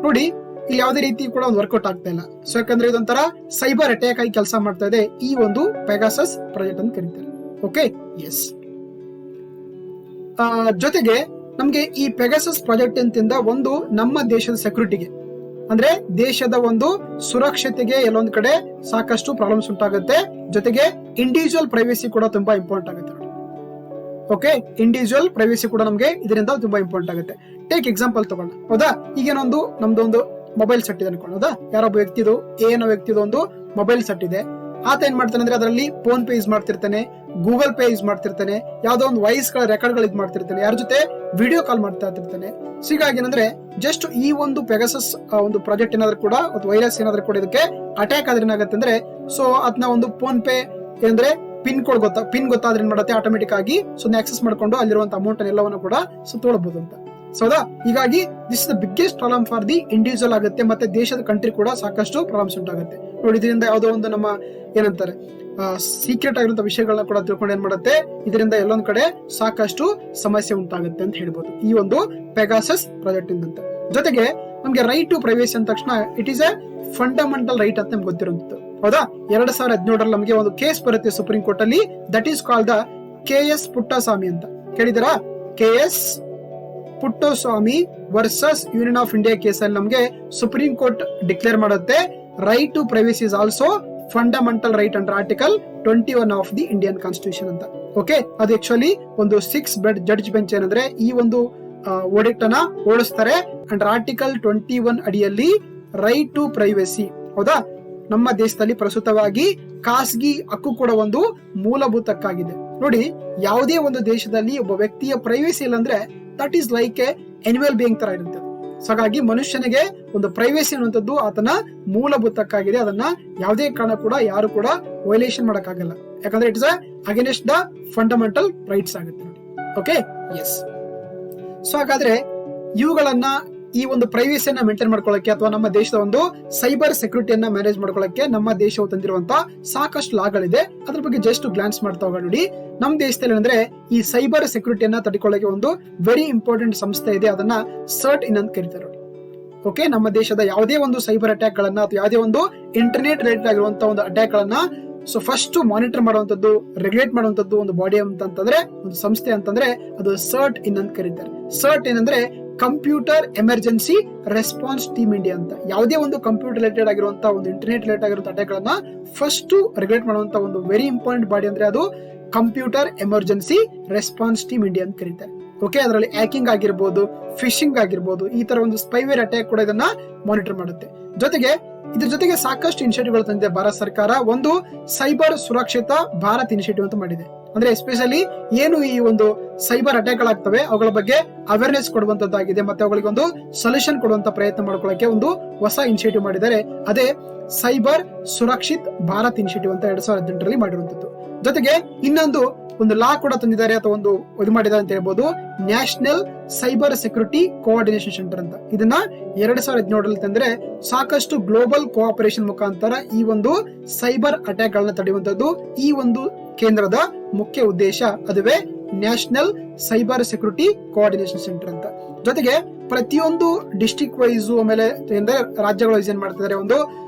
ನೋಡಿ ಇಲ್ಲಿ ಯಾವುದೇ ರೀತಿ ಕೂಡ ಒಂದು ವರ್ಕೌಟ್ ಆಗ್ತಾ ಇಲ್ಲ. ಸೊ ಯಾಕಂದ್ರೆ ಇದೊಂಥರ ಸೈಬರ್ ಅಟ್ಯಾಕ್ ಆಗಿ ಕೆಲಸ ಮಾಡ್ತಾ ಇದೆ ಈ ಒಂದು ಪೆಗಾಸಸ್ ಪ್ರಾಜೆಕ್ಟ್ ಅಂತ ಕರೀತಾರೆ. Okay, yes. ಜೊತೆಗೆ ನಮ್ಗೆ ಈ ಪೆಗಾಸಸ್ ಪ್ರಾಜೆಕ್ಟ್ ಅಂತಿಂದ ಒಂದು ನಮ್ಮ ದೇಶದ ಸೆಕ್ಯೂರಿಟಿಗೆ ಅಂದ್ರೆ ದೇಶದ ಒಂದು ಸುರಕ್ಷತೆಗೆ ಎಲ್ಲೊಂದ್ ಕಡೆ ಸಾಕಷ್ಟು ಪ್ರಾಬ್ಲಮ್ಸ್ ಉಂಟಾಗುತ್ತೆ. ಜೊತೆಗೆ ಇಂಡಿವಿಜುವಲ್ ಪ್ರೈವೇಸಿ ಕೂಡ ತುಂಬಾ ಇಂಪಾರ್ಟೆಂಟ್ ಆಗುತ್ತೆ. ಓಕೆ, ಇಂಡಿವಿಜುವಲ್ ಪ್ರೈವೇಸಿ ಕೂಡ ನಮ್ಗೆ ಇದರಿಂದ ತುಂಬಾ ಇಂಪಾರ್ಟೆಂಟ್ ಆಗುತ್ತೆ. ಟೇಕ್ ಎಕ್ಸಾಂಪಲ್ ತಗೋಣ, ಹೌದಾ? ಈಗೇನೊಂದು ನಮ್ದೊಂದು ಮೊಬೈಲ್ ಸೆಟ್ ಇದೆ ಅನ್ಕೊಳ್ಳೋದಾ, ಯಾರೊಬ್ಬ ವ್ಯಕ್ತಿದು ಒಂದು ಮೊಬೈಲ್ ಸೆಟ್ ಇದೆ. ಆತ ಏನ್ ಮಾಡ್ತಾನೆ ಅಂದ್ರೆ ಅದರಲ್ಲಿ ಫೋನ್ ಪೇ ಯೂಸ್ ಮಾಡ್ತಿರ್ತಾನೆ, ಗೂಗಲ್ ಪೇ ಯೂಸ್ ಮಾಡ್ತಿರ್ತಾನೆ, ಯಾವ್ದೋ ಒಂದು ವಾಯ್ಸ್ ಗಳ ರೆಕಾರ್ಡ್ ಗಳು ಮಾಡ್ತಿರ್ತಾನೆ, ಯಾರ ಜೊತೆ ವಿಡಿಯೋ ಕಾಲ್ ಮಾಡ್ತಾ ಇರ್ತಾನೆ. ಹೀಗಾಗಿ ಏನಂದ್ರೆ ಜಸ್ಟ್ ಈ ಒಂದು ಪೆಗಾಸಸ್ ಒಂದು ಪ್ರಾಜೆಕ್ಟ್ ಏನಾದ್ರು ಕೂಡ ವೈರಸ್ ಏನಾದ್ರು ಕೂಡ ಇದಕ್ಕೆ ಅಟ್ಯಾಕ್ ಆದ್ರೆ ಏನಾಗುತ್ತೆ ಅಂದ್ರೆ ಸೊ ಅದನ್ನ ಒಂದು ಫೋನ್ ಪೇ ಅಂದ್ರೆ ಪಿನ್ ಗೊತ್ತಾದ್ರೆ ಏನ್ ಮಾಡುತ್ತೆ ಆಟೋಮೆಟಿಕ್ ಆಗಿ ಆಕ್ಸೆಸ್ ಮಾಡ್ಕೊಂಡು ಅಲ್ಲಿರುವಂತ ಅಮೌಂಟ್ ಎಲ್ಲವನ್ನು ಕೂಡ ತೊಗೊಳ್ಬಹುದು ಅಂತ. ಸೌದಾ? ಹೀಗಾಗಿ this is the biggest problem for the individual ಆಗುತ್ತೆ, ಮತ್ತೆ ದೇಶದ ಕಂಟ್ರಿ ಕೂಡ ಸಾಕಷ್ಟು ಪ್ರಾಬ್ಲಮ್ಸ್ ಉಂಟಾಗುತ್ತೆ. ನೋಡಿ, ಇದರಿಂದ ಯಾವುದೋ ಒಂದು ನಮ್ಮ ಏನಂತಾರೆ ಸೀಕ್ರೆಟ್ ಆಗಿರುವಂತ ವಿಷಯಗಳನ್ನ ಕೂಡ ತಿಳ್ಕೊಂಡು ಏನ್ ಮಾಡುತ್ತೆ ಇದರಿಂದ ಎಲ್ಲೊಂದ್ ಕಡೆ ಸಾಕಷ್ಟು ಸಮಸ್ಯೆ ಉಂಟಾಗುತ್ತೆ ಅಂತ ಹೇಳ್ಬೋದು ಈ ಒಂದು ಪೆಗಾಸಸ್ ಪ್ರಾಜೆಕ್ಟ್ ಇಂದ. ಜೊತೆಗೆ ನಮ್ಗೆ ರೈಟ್ ಟು ಪ್ರೈವೇಸಿ ಅಂದ ತಕ್ಷಣ it is a fundamental right ಅಂತ ನಮ್ಗೆ ಗೊತ್ತಿರುವಂತದ್ದು, ಹೌದಾ. 2017 ನಮಗೆ ಒಂದು ಕೇಸ್ ಬರುತ್ತೆ ಸುಪ್ರೀಂ ಕೋರ್ಟ್ ಅಲ್ಲಿ, that is called the KS Puttaswamy ಅಂತ. ಕೇಳಿದಿರಾ? KS Puttaswamy versus union of India ಕೇಸಲ್ಲಿ ನಮಗೆ ಸುಪ್ರೀಂ ಕೋರ್ಟ್ ಡಿಕ್ಲೇರ್ ಮಾಡುತ್ತೆ right to privacy is also fundamental right under article 21 of the Indian constitution ಅಂತ. ಓಕೆ, ಅದು ಆಕ್ಚುಲಿ ಒಂದು 6 ಬೆಡ್ ಜಡ್ಜ್ ಬೆಂಚ್ ಏನಂದ್ರೆ ಈ ಒಂದು ಓಡಿಟ್ ಅನ್ನ ಓಡಿಸ್ತಾರೆ ಅಂಡರ್ ಆರ್ಟಿಕಲ್ 21 ಅಡಿಯಲ್ಲಿ ರೈಟ್ ಟು ಪ್ರೈವಸಿ. ಹೌದಾ, ನಮ್ಮ ದೇಶದಲ್ಲಿ ಪ್ರಸ್ತುತವಾಗಿ ಖಾಸಗಿ ಹಕ್ಕು ಕೂಡ ಒಂದು ಮೂಲಭೂತ ಹಕ್ಕಾಗಿದೆ. ನೋಡಿ, ಯಾವುದೇ ಒಂದು ದೇಶದಲ್ಲಿ ಒಬ್ಬ ವ್ಯಕ್ತಿಯ ಪ್ರೈವಸಿ ಇಲ್ಲ ಅಂದ್ರೆ that is like A animal being ತರ ಇರುತ್ತೆ. ಸೊ ಹಾಗಾಗಿ ಮನುಷ್ಯನಿಗೆ ಒಂದು ಪ್ರೈವಸಿ ಅನ್ನುವಂಥದ್ದು ಆತನ ಮೂಲಭೂತ ಹಕ್ಕಾಗಿದೆ. ಅದನ್ನ ಯಾವುದೇ ಕಾರಣ ಕೂಡ ಯಾರು ಕೂಡ ವೈಲೇಷನ್ ಮಾಡಕ್ಕಾಗಲ್ಲ, ಯಾಕಂದ್ರೆ it's against the fundamental rights ಆಗುತ್ತೆ ನೋಡಿ. Okay, S. ಸೊ ಹಾಗಾದ್ರೆ ಇವುಗಳನ್ನ ಈ ಒಂದು ಪ್ರೈವಸಿಯನ್ನ ಮೇಂಟೈನ್ ಮಾಡ್ಕೊಳ್ಳಕ್ಕೆ ಅಥವಾ ನಮ್ಮ ದೇಶದ ಒಂದು ಸೈಬರ್ ಸೆಕ್ಯೂರಿಟಿಯನ್ನ ಮ್ಯಾನೇಜ್ ಮಾಡ್ಕೊಳ್ಳಕ್ಕೆ ನಮ್ಮ ದೇಶವು ತಂದಿರುವಂತಹ ಸಾಕಷ್ಟು ಲಾಗಳಿದೆ. ಅದ್ರ ಬಗ್ಗೆ ಜಸ್ಟ್ ಗ್ಲಾನ್ಸ್ ಮಾಡ್ತಾ ಹೋಗೋಣ. ನೋಡಿ, ನಮ್ಮ ದೇಶದಲ್ಲಿ ಅಂದ್ರೆ ಈ ಸೈಬರ್ ಸೆಕ್ಯೂರಿಟಿಯನ್ನ ತಡೆಕೊಳ್ಳಕ್ಕೆ ಒಂದು ವೆರಿ ಇಂಪಾರ್ಟೆಂಟ್ ಸಂಸ್ಥೆ ಇದೆ, ಅದನ್ನ CERT in ಅಂತ ಕರೀತಾರೆ. ಓಕೆ, ನಮ್ಮ ದೇಶದ ಯಾವುದೇ ಒಂದು ಸೈಬರ್ ಅಟ್ಯಾಕ್ ಗಳನ್ನ ಅಥವಾ ಯಾವುದೇ ಒಂದು ಇಂಟರ್ನೆಟ್ ರಿಲೇಟೆಡ್ ಆಗಿರುವಂತಹ ಒಂದು ಅಟ್ಯಾಕ್ ಗಳನ್ನ ಸೊ ಫಸ್ಟ್ ಮಾನಿಟರ್ ಮಾಡುವಂತದ್ದು, ರೆಗ್ಯುಲೇಟ್ ಮಾಡುವಂತದ್ದು ಒಂದು ಬಾಡಿ ಅಂತಂದ್ರೆ, ಒಂದು ಸಂಸ್ಥೆ ಅಂತಂದ್ರೆ ಅದು CERT in ಅಂತ ಕರೀತಾರೆ. CERT ಏನಂದ್ರೆ computer emergency response team India ಅಂತ. ಯಾವುದೇ ಒಂದು ಕಂಪ್ಯೂಟರ್ ರಿಲೇಟೆಡ್ ಆಗಿರುವಂತಹ ಒಂದು ಇಂಟರ್ನೆಟ್ ರಿಲೇಟೆಡ್ ಆಗಿರುವಂತಹ ಅಟ್ಯಾಕ್ ಗಳನ್ನ ಫಸ್ಟ್ ರೆಗ್ಯುಲೇಟ್ ಮಾಡುವಂತಹ ಒಂದು ವೆರಿ ಇಂಪಾರ್ಟೆಂಟ್ ಬಾಡಿ ಅಂದ್ರೆ ಅದು computer emergency response team India ಅಂತ ಕರೀತಾರೆ. ಓಕೆ, ಅದರಲ್ಲಿ ಹ್ಯಾಕಿಂಗ್ ಆಗಿರ್ಬೋದು, ಫಿಶಿಂಗ್ ಆಗಿರ್ಬೋದು, ಈ ತರ ಒಂದು ಸ್ಪೈವೇರ್ ಅಟ್ಯಾಕ್ ಕೂಡ ಇದನ್ನ ಮಾನಿಟರ್ ಮಾಡುತ್ತೆ. ಇದ್ರ ಜೊತೆಗೆ ಸಾಕಷ್ಟು ಇನಿಷಿಯೇಟಿವ್ ಗಳು ತಂದಿದೆ ಭಾರತ ಸರ್ಕಾರ. ಒಂದು ಸೈಬರ್ ಸುರಕ್ಷಿತ ಭಾರತ್ ಇನಿಷಿಯೇಟಿವ್ ಅಂತ ಮಾಡಿದೆ. ಅಂದ್ರೆ ಎಸ್ಪೆಷಲಿ ಏನು ಈ ಒಂದು ಸೈಬರ್ ಅಟ್ಯಾಕ್ ಗಳಾಗ್ತವೆ ಅವುಗಳ ಬಗ್ಗೆ ಅವೇರ್ನೆಸ್ ಕೊಡುವಂತದ್ದಾಗಿದೆ, ಮತ್ತೆ ಅವುಗಳಿಗೆ ಒಂದು ಸೊಲ್ಯೂಷನ್ ಕೊಡುವಂತ ಪ್ರಯತ್ನ ಮಾಡ್ಕೊಳ್ಳಕ್ಕೆ ಒಂದು ಹೊಸ ಇನಿಷಿಯೇಟಿವ್ ಮಾಡಿದ್ದಾರೆ. ಅದೇ ಸೈಬರ್ ಸುರಕ್ಷಿತ್ ಭಾರತ್ ಇನಿಷಿಯೇಟಿವ್ ಅಂತ 2018 ಮಾಡಿರುವಂತದ್ದು. ಜೊತೆಗೆ ಇನ್ನೊಂದು ಲಾ ಕೂಡ ತಂದಿದ್ದಾರೆ ಅಥವಾ ಒಂದು ಇದು ಮಾಡಿದ್ದಾರೆ ಅಂತ ಹೇಳ್ಬೋದು, national cyber security coordination centre ಅಂತ. ಇದನ್ನ 2017 ತಂದ್ರೆ ಸಾಕಷ್ಟು ಗ್ಲೋಬಲ್ ಕೋಆಪರೇಷನ್ ಮುಖಾಂತರ ಈ ಒಂದು ಸೈಬರ್ ಅಟ್ಯಾಕ್ ಗಳನ್ನ ತಡೆಯುವಂತದ್ದು ಈ ಒಂದು ಕೇಂದ್ರದ ಮುಖ್ಯ ಉದ್ದೇಶ. ಅದುವೇ national cyber security coordination centre ಅಂತ. ಜೊತೆಗೆ ಪ್ರತಿಯೊಂದು ಡಿಸ್ಟ್ರಿಕ್ಟ್ ವೈಸ್ ಆಮೇಲೆ ರಾಜ್ಯಗಳ ವೈಸ್ ಏನ್ ಮಾಡ್ತಿದ್ದಾರೆ, ಒಂದು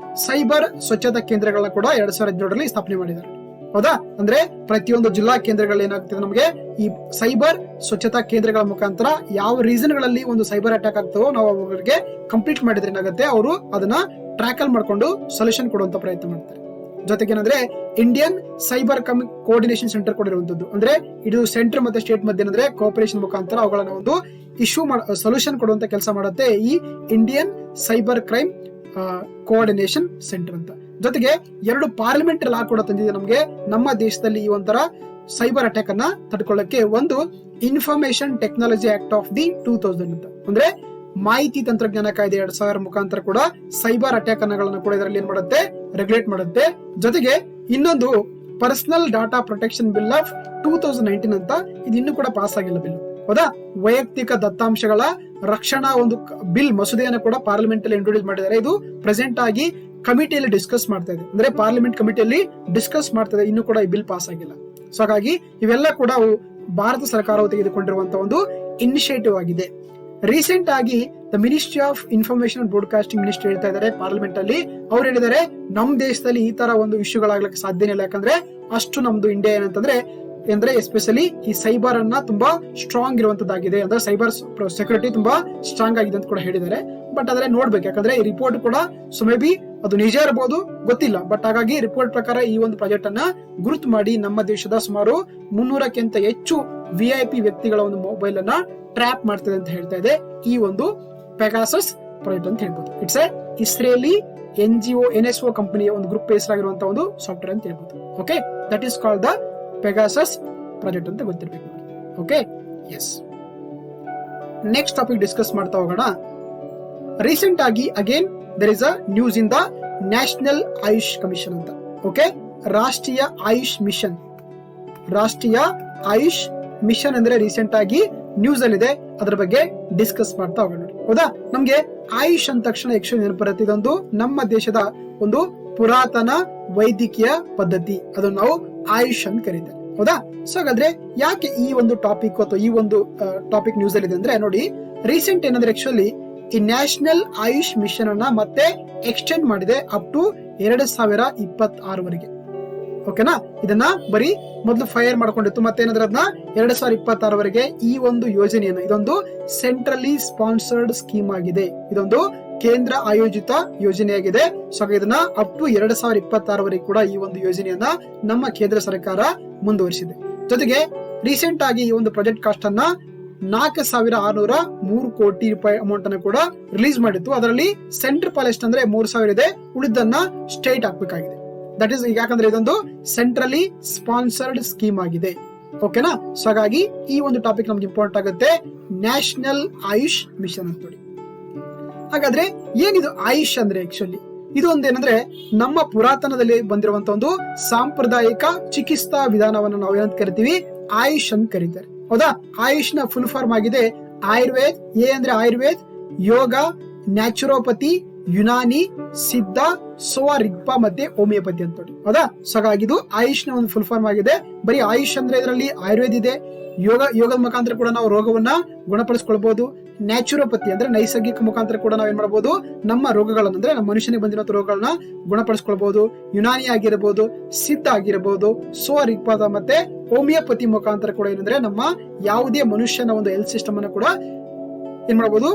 ಸೈಬರ್ ಸ್ವಚ್ಛತಾ ಕೇಂದ್ರಗಳನ್ನ ಕೂಡ 2017 ಸ್ಥಾಪನೆ ಮಾಡಿದ್ದಾರೆ. ಹೌದಾ, ಅಂದ್ರೆ ಪ್ರತಿಯೊಂದು ಜಿಲ್ಲಾ ಕೇಂದ್ರಗಳಲ್ಲಿ ಏನಾಗ್ತದೆ, ನಮಗೆ ಈ ಸೈಬರ್ ಸ್ವಚ್ಛತಾ ಕೇಂದ್ರಗಳ ಮುಖಾಂತರ ಯಾವ ರೀಸನ್ ಗಳಲ್ಲಿ ಒಂದು ಸೈಬರ್ ಅಟ್ಯಾಕ್ ಆಗ್ತವೋ ನಾವು ಅವರಿಗೆ ಕಂಪ್ಲೀಟ್ ಮಾಡಿದ್ರೆ ಏನಾಗುತ್ತೆ, ಅವರು ಅದನ್ನ ಟ್ರ್ಯಾಕಲ್ ಮಾಡ್ಕೊಂಡು ಸೊಲ್ಯೂಷನ್ ಕೊಡುವಂತ ಪ್ರಯತ್ನ ಮಾಡ್ತಾರೆ. ಜೊತೆಗೆ ಏನಂದ್ರೆ ಇಂಡಿಯನ್ ಸೈಬರ್ ಕೋಆರ್ಡಿನೇಷನ್ ಸೆಂಟರ್ ಕೂಡ ಇರುವಂತದ್ದು. ಅಂದ್ರೆ ಇದು ಸೆಂಟರ್ ಮತ್ತೆ ಸ್ಟೇಟ್ ಮಧ್ಯೆ ಏನಂದ್ರೆ ಕೋಆಪರೇಷನ್ ಮುಖಾಂತರ ಅವುಗಳನ್ನ ಒಂದು ಸೊಲ್ಯೂಷನ್ ಕೊಡುವಂತ ಕೆಲಸ ಮಾಡುತ್ತೆ ಈ Indian cyber crime coordination centre ಅಂತ. ಜೊತೆಗೆ 2 ಪಾರ್ಲಿಮೆಂಟ್ ಲಾ ಕೂಡ ತಂದಿದೆ ನಮಗೆ ನಮ್ಮ ದೇಶದಲ್ಲಿ ಈ ಒಂಥರ ಸೈಬರ್ ಅಟ್ಯಾಕ್ ಅನ್ನ ತಡ್ಕೊಳ್ಳಕ್ಕೆ. ಒಂದು information technology act of the 2000 ಅಂತ, ಅಂದ್ರೆ ಮಾಹಿತಿ ತಂತ್ರಜ್ಞಾನ ಕಾಯ್ದೆ 2000 ಮುಖಾಂತರ ಕೂಡ ಸೈಬರ್ ಅಟ್ಯಾಕ್ ಅನ್ನಗಳನ್ನ ಕೂಡ ಇದರಲ್ಲಿ ಏನ್ ಮಾಡುತ್ತೆ, ರೆಗ್ಯುಲೇಟ್ ಮಾಡುತ್ತೆ. ಜೊತೆಗೆ ಇನ್ನೊಂದು personal data protection bill of 2019 ಅಂತ, ಇದು ಇನ್ನೂ ಕೂಡ ಪಾಸ್ ಆಗಿಲ್ಲ ಬಿಲ್. ಹೌದಾ, ವೈಯಕ್ತಿಕ ದತ್ತಾಂಶಗಳ ರಕ್ಷಣಾ ಒಂದು ಬಿಲ್ ಮಸೂದೆಯನ್ನು ಕೂಡ ಪಾರ್ಲಿಮೆಂಟ್ ಅಲ್ಲಿ ಇಂಟ್ರೊಡ್ಯೂಸ್ ಮಾಡಿದ್ದಾರೆ. ಇದು ಪ್ರೆಸೆಂಟ್ ಆಗಿ ಕಮಿಟಿಯಲ್ಲಿ ಡಿಸ್ಕಸ್ ಮಾಡ್ತಾ ಇದೆ, ಅಂದ್ರೆ ಪಾರ್ಲಿಮೆಂಟ್ ಕಮಿಟಿಯಲ್ಲಿ ಡಿಸ್ಕಸ್ ಮಾಡ್ತಾ ಇದೆ, ಇನ್ನೂ ಕೂಡ ಈ ಬಿಲ್ ಪಾಸ್ ಆಗಿಲ್ಲ. ಸೊ ಹಾಗಾಗಿ ಇವೆಲ್ಲ ಕೂಡ ಭಾರತ ಸರ್ಕಾರವು ತೆಗೆದುಕೊಂಡಿರುವಂತಹ ಒಂದು ಇನಿಷಿಯೇಟಿವ್ ಆಗಿದೆ. ರೀಸೆಂಟ್ ಆಗಿ the ministry of information and broadcasting ministry ಹೇಳ್ತಾ ಇದ್ದಾರೆ ಪಾರ್ಲಿಮೆಂಟ್ ಅಲ್ಲಿ, ಅವ್ರು ಹೇಳಿದ್ದಾರೆ ನಮ್ಮ ದೇಶದಲ್ಲಿ ಈ ತರ ಒಂದು ಇಶ್ಯೂಗಳಾಗ್ಲಿಕ್ಕೆ ಸಾಧ್ಯನೇ ಇಲ್ಲ, ಯಾಕಂದ್ರೆ ಅಷ್ಟು ನಮ್ದು ಇಂಡಿಯಾ ಏನಂತಂದ್ರೆ ಎಸ್ಪೆಷಲಿ ಈ ಸೈಬರ್ ಅನ್ನ ತುಂಬಾ ಸ್ಟ್ರಾಂಗ್ ಇರುವಂತದ್ದಾಗಿದೆ, ಅಂದ್ರೆ ಸೈಬರ್ ಸೆಕ್ಯೂರಿಟಿ ತುಂಬಾ ಸ್ಟ್ರಾಂಗ್ ಆಗಿದೆ ಅಂತ ಕೂಡ ಹೇಳಿದ್ದಾರೆ. ಬಟ್ ಆದ್ರೆ ನೋಡ್ಬೇಕು, ಯಾಕಂದ್ರೆ ಈ ರಿಪೋರ್ಟ್ ಕೂಡ ಸೊ ಮೇ ಬಿ ಅದು ನಿಜ ಇರಬಹುದು, ಗೊತ್ತಿಲ್ಲ. ಬಟ್ ಹಾಗಾಗಿ ರಿಪೋರ್ಟ್ ಪ್ರಕಾರ ಈ ಒಂದು ಪ್ರಾಜೆಕ್ಟ್ ಅನ್ನ ಗುರುತು ಮಾಡಿ ನಮ್ಮ ದೇಶದ ಸುಮಾರು 300ಕ್ಕಿಂತ ಹೆಚ್ಚು VIP ವ್ಯಕ್ತಿಗಳ ಒಂದು ಮೊಬೈಲ್ ಅನ್ನ ಟ್ರ್ಯಾಪ್ ಮಾಡ್ತಿದೆ ಅಂತ ಹೇಳ್ತಾ ಇದೆ ಈ ಒಂದು ಪೆಗಾಸಸ್ ಪ್ರಾಜೆಕ್ಟ್ ಅಂತ ಹೇಳ್ಬೋದು. ಇಟ್ಸ್ ಎ ಇಸ್ರೇಲಿ NSO ಕಂಪನಿಯ ಒಂದು ಗ್ರೂಪ್ ಹೆಸರಾಗಿರುವಂತಹ ಒಂದು ಸಾಫ್ಟ್ವೇರ್ ಅಂತ ಹೇಳ್ಬೋದು. Okay, that is called the Pegasus project ಅಂತ ಗೊತ್ತಿರಬೇಕು. Okay, yes. Next topic discuss ಮಾಡ್ತಾ ಹೋಗೋಣ. ರೀಸೆಂಟ್ ಆಗಿ again there is a news in the national AYUSH commission ಅಂತ. Okay, Rashtriya Ayush mission. Rashtriya Ayush mission ಅಂದ್ರೆ ರೀಸೆಂಟ್ ಆಗಿ ನ್ಯೂಸ್ ಅಲ್ಲಿ ಇದೆ, ಅದರ ಬಗ್ಗೆ ಡಿಸ್ಕಸ್ ಮಾಡ್ತಾ ಹೋಗೋಣ. ಹೌದಾ, ನಮ್ಗೆ ಆಯುಷ್ ಅಂದ ತಕ್ಷಣ ಯಕ್ಷ ನೆನಪರುತ್ತೆ, ಇದೊಂದು ನಮ್ಮ ದೇಶದ ಒಂದು ಪುರಾತನ ವೈದ್ಯಕೀಯ ಪದ್ಧತಿ, ಅದನ್ನು ನಾವು ಆಯುಷ್ ಅಂತ ಕರೀತಾರೆ. ಹೌದಾ, ಸೊ ಹಾಗಾದ್ರೆ ಯಾಕೆ ಈ ಒಂದು ಟಾಪಿಕ್ ಅಥವಾ ಈ ಒಂದು ಟಾಪಿಕ್ ನ್ಯೂಸ್ ಅಲ್ಲಿ ಇದೆ ಅಂದ್ರೆ, ನೋಡಿ ರೀಸೆಂಟ್ ಏನಂದ್ರೆ ಆಕ್ಚುಲಿ ಈ ನ್ಯಾಷನಲ್ ಆಯುಷ್ ಮಿಷನ್ ಅನ್ನ ಮತ್ತೆ ಎಕ್ಸ್ಟೆಂಡ್ ಮಾಡಿದೆ ಅಪ್ ಟು 2026ವರೆಗೆ. ಓಕೆನಾ, ಇದನ್ನ ಬರೀ ಮೊದಲು ಫೈರ್ ಮಾಡ್ಕೊಂಡಿತ್ತು, ಮತ್ತೆ ಏನಂದ್ರೆ ಅದನ್ನ 2026ವರೆಗೆ ಈ ಒಂದು ಯೋಜನೆಯನ್ನು, ಇದೊಂದು ಸೆಂಟ್ರಲಿ ಸ್ಪಾನ್ಸರ್ಡ್ ಸ್ಕೀಮ್ ಆಗಿದೆ, ಇದೊಂದು ಕೇಂದ್ರ ಆಯೋಜಿತ ಯೋಜನೆಯಾಗಿದೆ. ಸೊ ಇದನ್ನ ಅಪ್ ಟು 2026ವರೆಗೆ ಕೂಡ ಈ ಒಂದು ಯೋಜನೆಯನ್ನ ನಮ್ಮ ಕೇಂದ್ರ ಸರ್ಕಾರ ಮುಂದುವರಿಸಿದೆ. ಜೊತೆಗೆ ರೀಸೆಂಟ್ ಆಗಿ ಈ ಒಂದು ಪ್ರಾಜೆಕ್ಟ್ ಕಾಸ್ಟ್ ಅನ್ನ 4,603 ಕೋಟಿ ರೂಪಾಯಿ ಅಮೌಂಟ್ ಅನ್ನು ಕೂಡ ರಿಲೀಸ್ ಮಾಡಿತ್ತು. ಅದರಲ್ಲಿ ಸೆಂಟ್ರಲ್ ಪಾಲಿಸ್ಟ್ ಅಂದ್ರೆ 3,000 ಇದೆ, ಉಳಿದನ್ನ ಸ್ಟೇಟ್ ಹಾಕ್ಬೇಕಾಗಿದೆ. ದಟ್ ಈಸ್ ಯಾಕಂದ್ರೆ ಇದೊಂದು ಸೆಂಟ್ರಲಿ ಸ್ಪಾನ್ಸರ್ಡ್ ಸ್ಕೀಮ್ ಆಗಿದೆ. ಓಕೆನಾ, ಸೊ ಹಾಗಾಗಿ ಈ ಒಂದು ಟಾಪಿಕ್ ನಮ್ಗೆ ಇಂಪಾರ್ಟೆಂಟ್ ಆಗುತ್ತೆ, ನ್ಯಾಷನಲ್ ಆಯುಷ್ ಮಿಷನ್ ಅಂತ ನೋಡಿ. ಹಾಗಾದ್ರೆ ಏನಿದು ಆಯುಷ್ ಅಂದ್ರೆ ಆಕ್ಚುಲಿ ಇದು ಒಂದೇನಂದ್ರೆ ನಮ್ಮ ಪುರಾತನದಲ್ಲಿ ಬಂದಿರುವಂತಹ ಒಂದು ಸಾಂಪ್ರದಾಯಿಕ ಚಿಕಿತ್ಸಾ ವಿಧಾನವನ್ನು ನಾವು ಏನಂತ ಕರಿತೀವಿ, ಆಯುಷ್ ಅಂತ ಕರೀತಾರೆ. ಹೌದಾ, ಆಯುಷ್ ನ ಫುಲ್ ಫಾರ್ಮ್ ಆಗಿದೆ ಆಯುರ್ವೇದ್. ಎ ಅಂದ್ರೆ ಆಯುರ್ವೇದ್, ಯೋಗ, ನ್ಯಾಚುರೋಪತಿ, ಯುನಾನಿ, ಸಿದ್ಧ, ಸೋವಾ ರಿಗ್ಪಾ ಮತ್ತೆ ಹೋಮಿಯೋಪತಿ ಅಂತ ನೋಡಿ. ಹೌದಾ, ಸೊ ಹಾಗಾಗಿ ಇದು ಆಯುಷ್ ನ ಒಂದು ಫುಲ್ ಫಾರ್ಮ್ ಆಗಿದೆ. ಬರೀ ಆಯುಷ್ ಅಂದ್ರೆ ಇದರಲ್ಲಿ ಆಯುರ್ವೇದ ಇದೆ, ಯೋಗದ ಮುಖಾಂತರ ಕೂಡ ನಾವು ರೋಗವನ್ನ ಗುಣಪಡಿಸ್ಕೊಳ್ಬಹುದು. ನ್ಯಾಚುರೋಪತಿ ಅಂದ್ರೆ ನೈಸರ್ಗಿಕ ಮುಖಾಂತರ ಕೂಡ ನಾವ್ ಏನ್ ಮಾಡಬಹುದು, ನಮ್ಮ ರೋಗಗಳನ್ನ ಅಂದ್ರೆ ನಮ್ಮ ಮನುಷ್ಯನಿಗೆ ಬಂದಿರೋ ರೋಗಗಳನ್ನ ಗುಣಪಡಿಸ್ಕೊಳ್ಬಹುದು. ಯುನಾನಿ ಆಗಿರಬಹುದು, ಸಿದ್ಧ ಆಗಿರಬಹುದು, ಸೋವಾ ರಿಗ್ಪಾದ ಮತ್ತೆ ಹೋಮಿಯೋಪತಿ ಮುಖಾಂತರ ಕೂಡ ಏನಂದ್ರೆ ನಮ್ಮ ಯಾವುದೇ ಮನುಷ್ಯನ ಒಂದು ಹೆಲ್ತ್ ಸಿಸ್ಟಮ್ ಅನ್ನು ಕೂಡ ಏನ್ ಮಾಡಬಹುದು,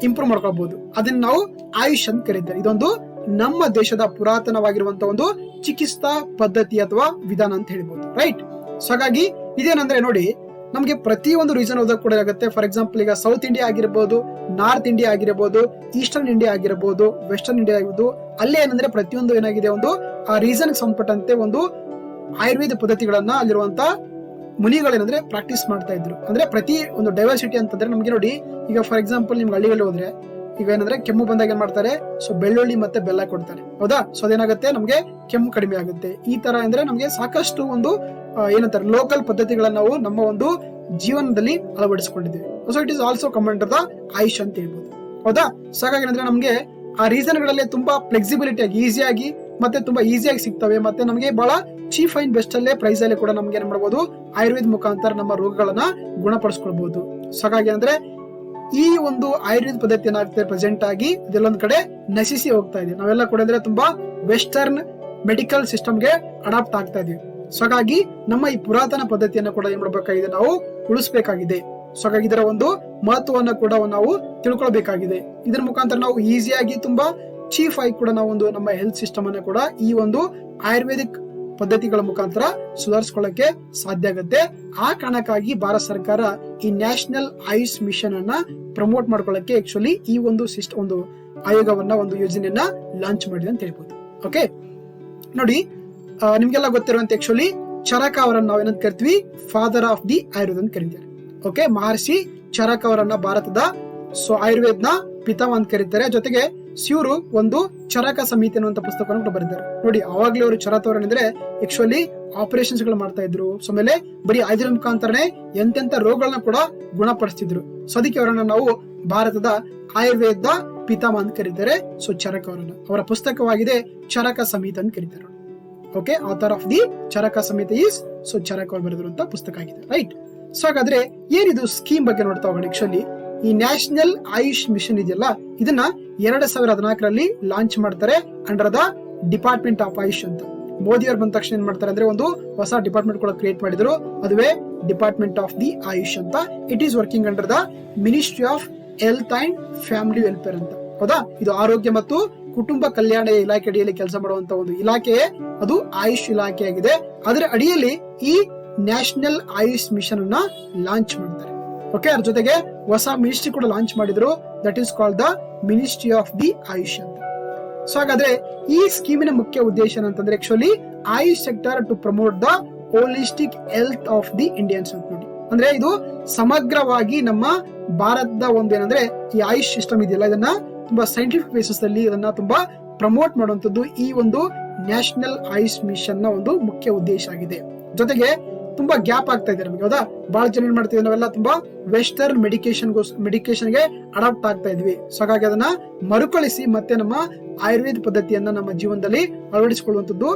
ಇಂಪ್ರೂವ್ ಮಾಡ್ಕೊಳ್ಬಹುದು. ಅದನ್ನ ನಾವು ಆಯುಷ್ ಅಂತ ಕರೀತಾರೆ. ಇದೊಂದು ನಮ್ಮ ದೇಶದ ಪುರಾತನವಾಗಿರುವಂತಹ ಒಂದು ಚಿಕಿತ್ಸಾ ಪದ್ಧತಿ ಅಥವಾ ವಿಧಾನ ಅಂತ ಹೇಳ್ಬಹುದು, ರೈಟ್. ಸೊ ಹಾಗಾಗಿ ಇದೇನಂದ್ರೆ ನೋಡಿ, ನಮಗೆ ಪ್ರತಿಯೊಂದು ರೀಸನ್ ಓದಕ್ ಕೂಡ ಆಗುತ್ತೆ. ಫಾರ್ ಎಕ್ಸಾಂಪಲ್ ಈಗ ಸೌತ್ ಇಂಡಿಯಾ ಆಗಿರಬಹುದು, ನಾರ್ತ್ ಇಂಡಿಯಾ ಆಗಿರಬಹುದು, ಈಸ್ಟರ್ನ್ ಇಂಡಿಯಾ ಆಗಿರಬಹುದು, ವೆಸ್ಟರ್ನ್ ಇಂಡಿಯಾ ಆಗಿರ್ಬೋದು, ಅಲ್ಲೇ ಏನಂದ್ರೆ ಪ್ರತಿಯೊಂದು ಏನಾಗಿದೆ, ಒಂದು ಆ ರೀಸನ್ ಸಂಬಂಧಪಟ್ಟಂತೆ ಒಂದು ಆಯುರ್ವೇದ ಪದ್ಧತಿಗಳನ್ನ ಅಲ್ಲಿರುವಂತ ಮುನಿಗಳೇನಂದ್ರೆ ಪ್ರಾಕ್ಟೀಸ್ ಮಾಡ್ತಾ ಇದ್ರು. ಅಂದ್ರೆ ಪ್ರತಿ ಒಂದು ಡೈವರ್ಸಿಟಿ ಅಂತಂದ್ರೆ ನಮ್ಗೆ ನೋಡಿ, ಈಗ ಫಾರ್ ಎಕ್ಸಾಂಪಲ್ ನಿಮ್ಗೆ ಹಳ್ಳಿಗಳಲ್ಲಿ ಹೋದ್ರೆ ಈಗ ಏನಂದ್ರೆ ಕೆಮ್ಮು ಬಂದಾಗ ಏನ್ ಮಾಡ್ತಾರೆ, ಸೊ ಬೆಳ್ಳುಳ್ಳಿ ಮತ್ತೆ ಬೆಲ್ಲ ಕೊಡ್ತಾರೆ. ಹೌದಾ, ಸೊ ಅದೇನಾಗುತ್ತೆ, ನಮ್ಗೆ ಕೆಮ್ಮು ಕಡಿಮೆ ಆಗುತ್ತೆ. ಈ ತರ ಅಂದ್ರೆ ನಮ್ಗೆ ಸಾಕಷ್ಟು ಒಂದು ಏನಂತಾರೆ ಲೋಕಲ್ ಪದ್ಧತಿಗಳನ್ನ ನಾವು ನಮ್ಮ ಒಂದು ಜೀವನದಲ್ಲಿ ಅಳವಡಿಸಿಕೊಂಡಿದ್ದೀವಿ. So it is also commenter the AYUSH ಅಂತ ಹೇಳ್ಬೋದು. ಹೌದಾ, ಸೊ ಹಾಗಾಗಿ ಏನಂದ್ರೆ ನಮ್ಗೆ ಆ ರೀಸನ್ ಗಳಲ್ಲಿ ತುಂಬಾ ಫ್ಲೆಕ್ಸಿಬಿಲಿಟಿ ಆಗಿ ಈಸಿಯಾಗಿ ಮತ್ತೆ ತುಂಬಾ ಈಸಿಯಾಗಿ ಸಿಗ್ತವೆ. ಮತ್ತೆ ನಮಗೆ ಬಹಳ ಚೀಪ್ ಅಂಡ್ ಬೆಸ್ಟ್ ಅಲ್ಲೇ ಪ್ರೈಸ್ ಅಲ್ಲಿ ಕೂಡ ನಮ್ಗೆ ಏನ್ ಮಾಡಬಹುದು, ಆಯುರ್ವೇದ ಮುಖಾಂತರ ನಮ್ಮ ರೋಗಗಳನ್ನ ಗುಣಪಡಿಸ್ಕೊಳ್ಬಹುದು. ಸೊ ಹಾಗಾಗಿ ಅಂದ್ರೆ ಈ ಒಂದು ಆಯುರ್ವೇದ ಪದ್ಧತಿ ಏನಾಗುತ್ತೆ ಪ್ರೆಸೆಂಟ್ ಆಗಿ ಇದೆಲ್ಲೊಂದ್ ಕಡೆ ನಶಿಸಿ ಹೋಗ್ತಾ ಇದೆ. ನಾವೆಲ್ಲ ಕೂಡ ಅಂದ್ರೆ ತುಂಬಾ ವೆಸ್ಟರ್ನ್ ಮೆಡಿಕಲ್ ಸಿಸ್ಟಮ್ಗೆ ಅಡಾಪ್ಟ್ ಆಗ್ತಾ ಇದೀವಿ. ಸೊ ಹಾಗಾಗಿ ನಮ್ಮ ಈ ಪುರಾತನ ಪದ್ಧತಿಯನ್ನ ಕೂಡ ಏನ್ ಮಾಡಬೇಕಾಗಿದೆ, ನಾವು ಉಳಿಸಬೇಕಾಗಿದೆ. ಸೊ ಹಾಗಾಗಿ ಇದರ ಒಂದು ಮಹತ್ವವನ್ನು ಕೂಡ ನಾವು ತಿಳ್ಕೊಳ್ಬೇಕಾಗಿದೆ. ಇದರ ಮುಖಾಂತರ ನಾವು ಈಸಿಯಾಗಿ ತುಂಬಾ ಚೀಫ್ ಆಗಿ ಕೂಡ ನಾವು ಒಂದು ನಮ್ಮ ಹೆಲ್ತ್ ಸಿಸ್ಟಮ್ ಅನ್ನ ಕೂಡ ಈ ಒಂದು ಆಯುರ್ವೇದಿಕ್ ಪದ್ಧತಿಗಳ ಮುಖಾಂತರ ಸುಧಾರಿಸಿಕೊಳ್ಳಕ್ಕೆ ಸಾಧ್ಯ ಆಗುತ್ತೆ. ಆ ಕಾರಣಕ್ಕಾಗಿ ಭಾರತ ಸರ್ಕಾರ ಈ ನ್ಯಾಷನಲ್ ಆಯುಷ್ ಮಿಷನ್ ಅನ್ನ ಪ್ರಮೋಟ್ ಮಾಡ್ಕೊಳ್ಳಕ್ಕೆ ಆಕ್ಚುಲಿ ಈ ಒಂದು ಒಂದು ಆಯೋಗವನ್ನ, ಒಂದು ಯೋಜನೆಯನ್ನ ಲಾಂಚ್ ಮಾಡಿದೆ ಅಂತ ಹೇಳ್ಬೋದು. ಓಕೆ ನೋಡಿ, ನಿಮ್ಗೆಲ್ಲ ಗೊತ್ತಿರುವಂತೆ ಆಕ್ಚುಲಿ ಚರಕ ಅವರನ್ನ ನಾವೇನಂತ ಕರಿತೀವಿ, ಫಾದರ್ ಆಫ್ ದಿ ಆಯುರ್ವೇದ ಅಂತ ಕರೀತಾರೆ. ಓಕೆ, ಮಹರ್ಷಿ ಚರಕ ಅವರನ್ನ ಭಾರತದ ಆಯುರ್ವೇದನ ಪಿತಾಮಹ ಅಂತ ಕರೀತಾರೆ. ಜೊತೆಗೆ ಇವರು ಒಂದು ಚರಕ ಸಮಿತಿ ಅನ್ನುವಂತ ಪುಸ್ತಕವನ್ನು ಬರೆದಿದ್ದಾರೆ. ನೋಡಿ, ಅವಾಗ್ಲೇ ಅವರು ಚರಕ ಅವರೇನಿದ್ರೆ ಆಕ್ಚುಲಿ ಆಪರೇಷನ್ಸ್ ಗಳು ಮಾಡ್ತಾ ಇದ್ರು. ಸೊ ಆಮೇಲೆ ಬರೀ ಆಯುರ್ವೇದ ಮುಖಾಂತರನೇ ಎಂತೆಂತ ರೋಗಗಳನ್ನ ಕೂಡ ಗುಣಪಡಿಸ್ತಿದ್ರು. ಸೊ ಅದಕ್ಕೆ ಅವರನ್ನ ನಾವು ಭಾರತದ ಆಯುರ್ವೇದ ಪಿತಾಮಹ ಅಂತ ಕರೀತಾರೆ. ಸೊ ಚರಕ ಅವರನ್ನ, ಅವರ ಪುಸ್ತಕವಾಗಿದೆ ಚರಕ ಸಮಿತಿ ಅಂತ ಕರೀತಾರೆ. ಓಕೆ, ಆಥರ್ ಆಫ್ ದಿ ಚರಕ ಸಮಿತಿ ಈಸ್ ಚರಕ ಅವರು ಬರೆದಿರುವಂತ ಪುಸ್ತಕ ಆಗಿದೆ, ರೈಟ್. ಸೊ ಹಾಗಾದ್ರೆ ಏನಿದು ಸ್ಕೀಮ್ ಬಗ್ಗೆ ನೋಡ್ತಾ ಹೋಗೋಣ. ಆಕ್ಚುಲಿ ಈ ನ್ಯಾಷನಲ್ ಆಯುಷ್ ಮಿಷನ್ ಇದೆಯಲ್ಲ, ಇದನ್ನ 2014ರಲ್ಲಿ ಲಾಂಚ್ ಮಾಡ್ತಾರೆ under the department of AYUSH ಅಂತ. ಮೋದಿ ಅವರು ಬಂದ ತಕ್ಷಣ ಏನ್ ಮಾಡ್ತಾರೆ ಅಂದ್ರೆ ಒಂದು ಹೊಸ ಡಿಪಾರ್ಟ್ಮೆಂಟ್ ಕೂಡ ಕ್ರಿಯೇಟ್ ಮಾಡಿದ್ರು, ಅದುವೇ ಡಿಪಾರ್ಟ್ಮೆಂಟ್ ಆಫ್ ದಿ ಆಯುಷ್ ಅಂತ. It is working under the ministry of health and family welfare ಅಂತ. ಹೌದಾ, ಇದು ಆರೋಗ್ಯ ಮತ್ತು ಕುಟುಂಬ ಕಲ್ಯಾಣ ಇಲಾಖೆ ಅಡಿಯಲ್ಲಿ ಕೆಲಸ ಮಾಡುವಂತ ಒಂದು ಇಲಾಖೆ, ಅದು ಆಯುಷ್ ಇಲಾಖೆ ಆಗಿದೆ. ಅದರ ಅಡಿಯಲ್ಲಿ ಈ ನ್ಯಾಷನಲ್ ಆಯುಷ್ ಮಿಷನ್ ಅನ್ನ ಲಾಂಚ್ ಮಾಡ್ತಾರೆ. ಓಕೆ, ಅದ್ರ ಜೊತೆಗೆ ಹೊಸ ಮಿನಿಸ್ಟ್ರಿ ಕೂಡ ಲಾಂಚ್ ಮಾಡಿದ್ರು, that is called the ministry of the Ayush ಅಂತ. ಸೊ ಹಾಗಾದ್ರೆ ಈ ಸ್ಕೀಮಿನ ಮುಖ್ಯ ಉದ್ದೇಶ ಏನಂತಂದ್ರೆ actually Ayush sector to promote the holistic health of the Indians ಅಂತ ನೋಡಿ. ಅಂದ್ರೆ ಇದು ಸಮಗ್ರವಾಗಿ ನಮ್ಮ ಭಾರತದ ಒಂದು ಏನಂದ್ರೆ ಈ ಆಯುಷ್ ಸಿಸ್ಟಮ್ ಇದೆಯಲ್ಲ, ಇದನ್ನ ತುಂಬಾ ಸೈಂಟಿಫಿಕ್ ಬೇಸಿಸ್ ಅಲ್ಲಿ ಇದನ್ನ ತುಂಬಾ ಪ್ರಮೋಟ್ ಮಾಡುವಂತದ್ದು ಈ ಒಂದು ನ್ಯಾಷನಲ್ ಆಯುಷ್ ಮಿಷನ್ ನ ಒಂದು ಮುಖ್ಯ ಉದ್ದೇಶ ಆಗಿದೆ. ಜೊತೆಗೆ ತುಂಬಾ ಗ್ಯಾಪ್ ಆಗ್ತಾ ಇದೆ ನಮಗೆ. ಹೌದಾ, ಬಹಳ ಜನ ಏನ್ ಮಾಡ್ತೀವಿ, ನಾವೆಲ್ಲ ತುಂಬಾ ವೆಸ್ಟರ್ನ್ ಮೆಡಿಕೇಶನ್ಗೆ ಅಡಾಪ್ಟ್ ಆಗ್ತಾ ಇದ್ವಿ. ಸೊ ಹಾಗಾಗಿ ಅದನ್ನ ಮರುಕಳಿಸಿ ಮತ್ತೆ ನಮ್ಮ ಆಯುರ್ವೇದ ಪದ್ಧತಿಯನ್ನ ನಮ್ಮ ಜೀವನದಲ್ಲಿ ಅಳವಡಿಸಿಕೊಳ್ಳುವಂತದ್ದು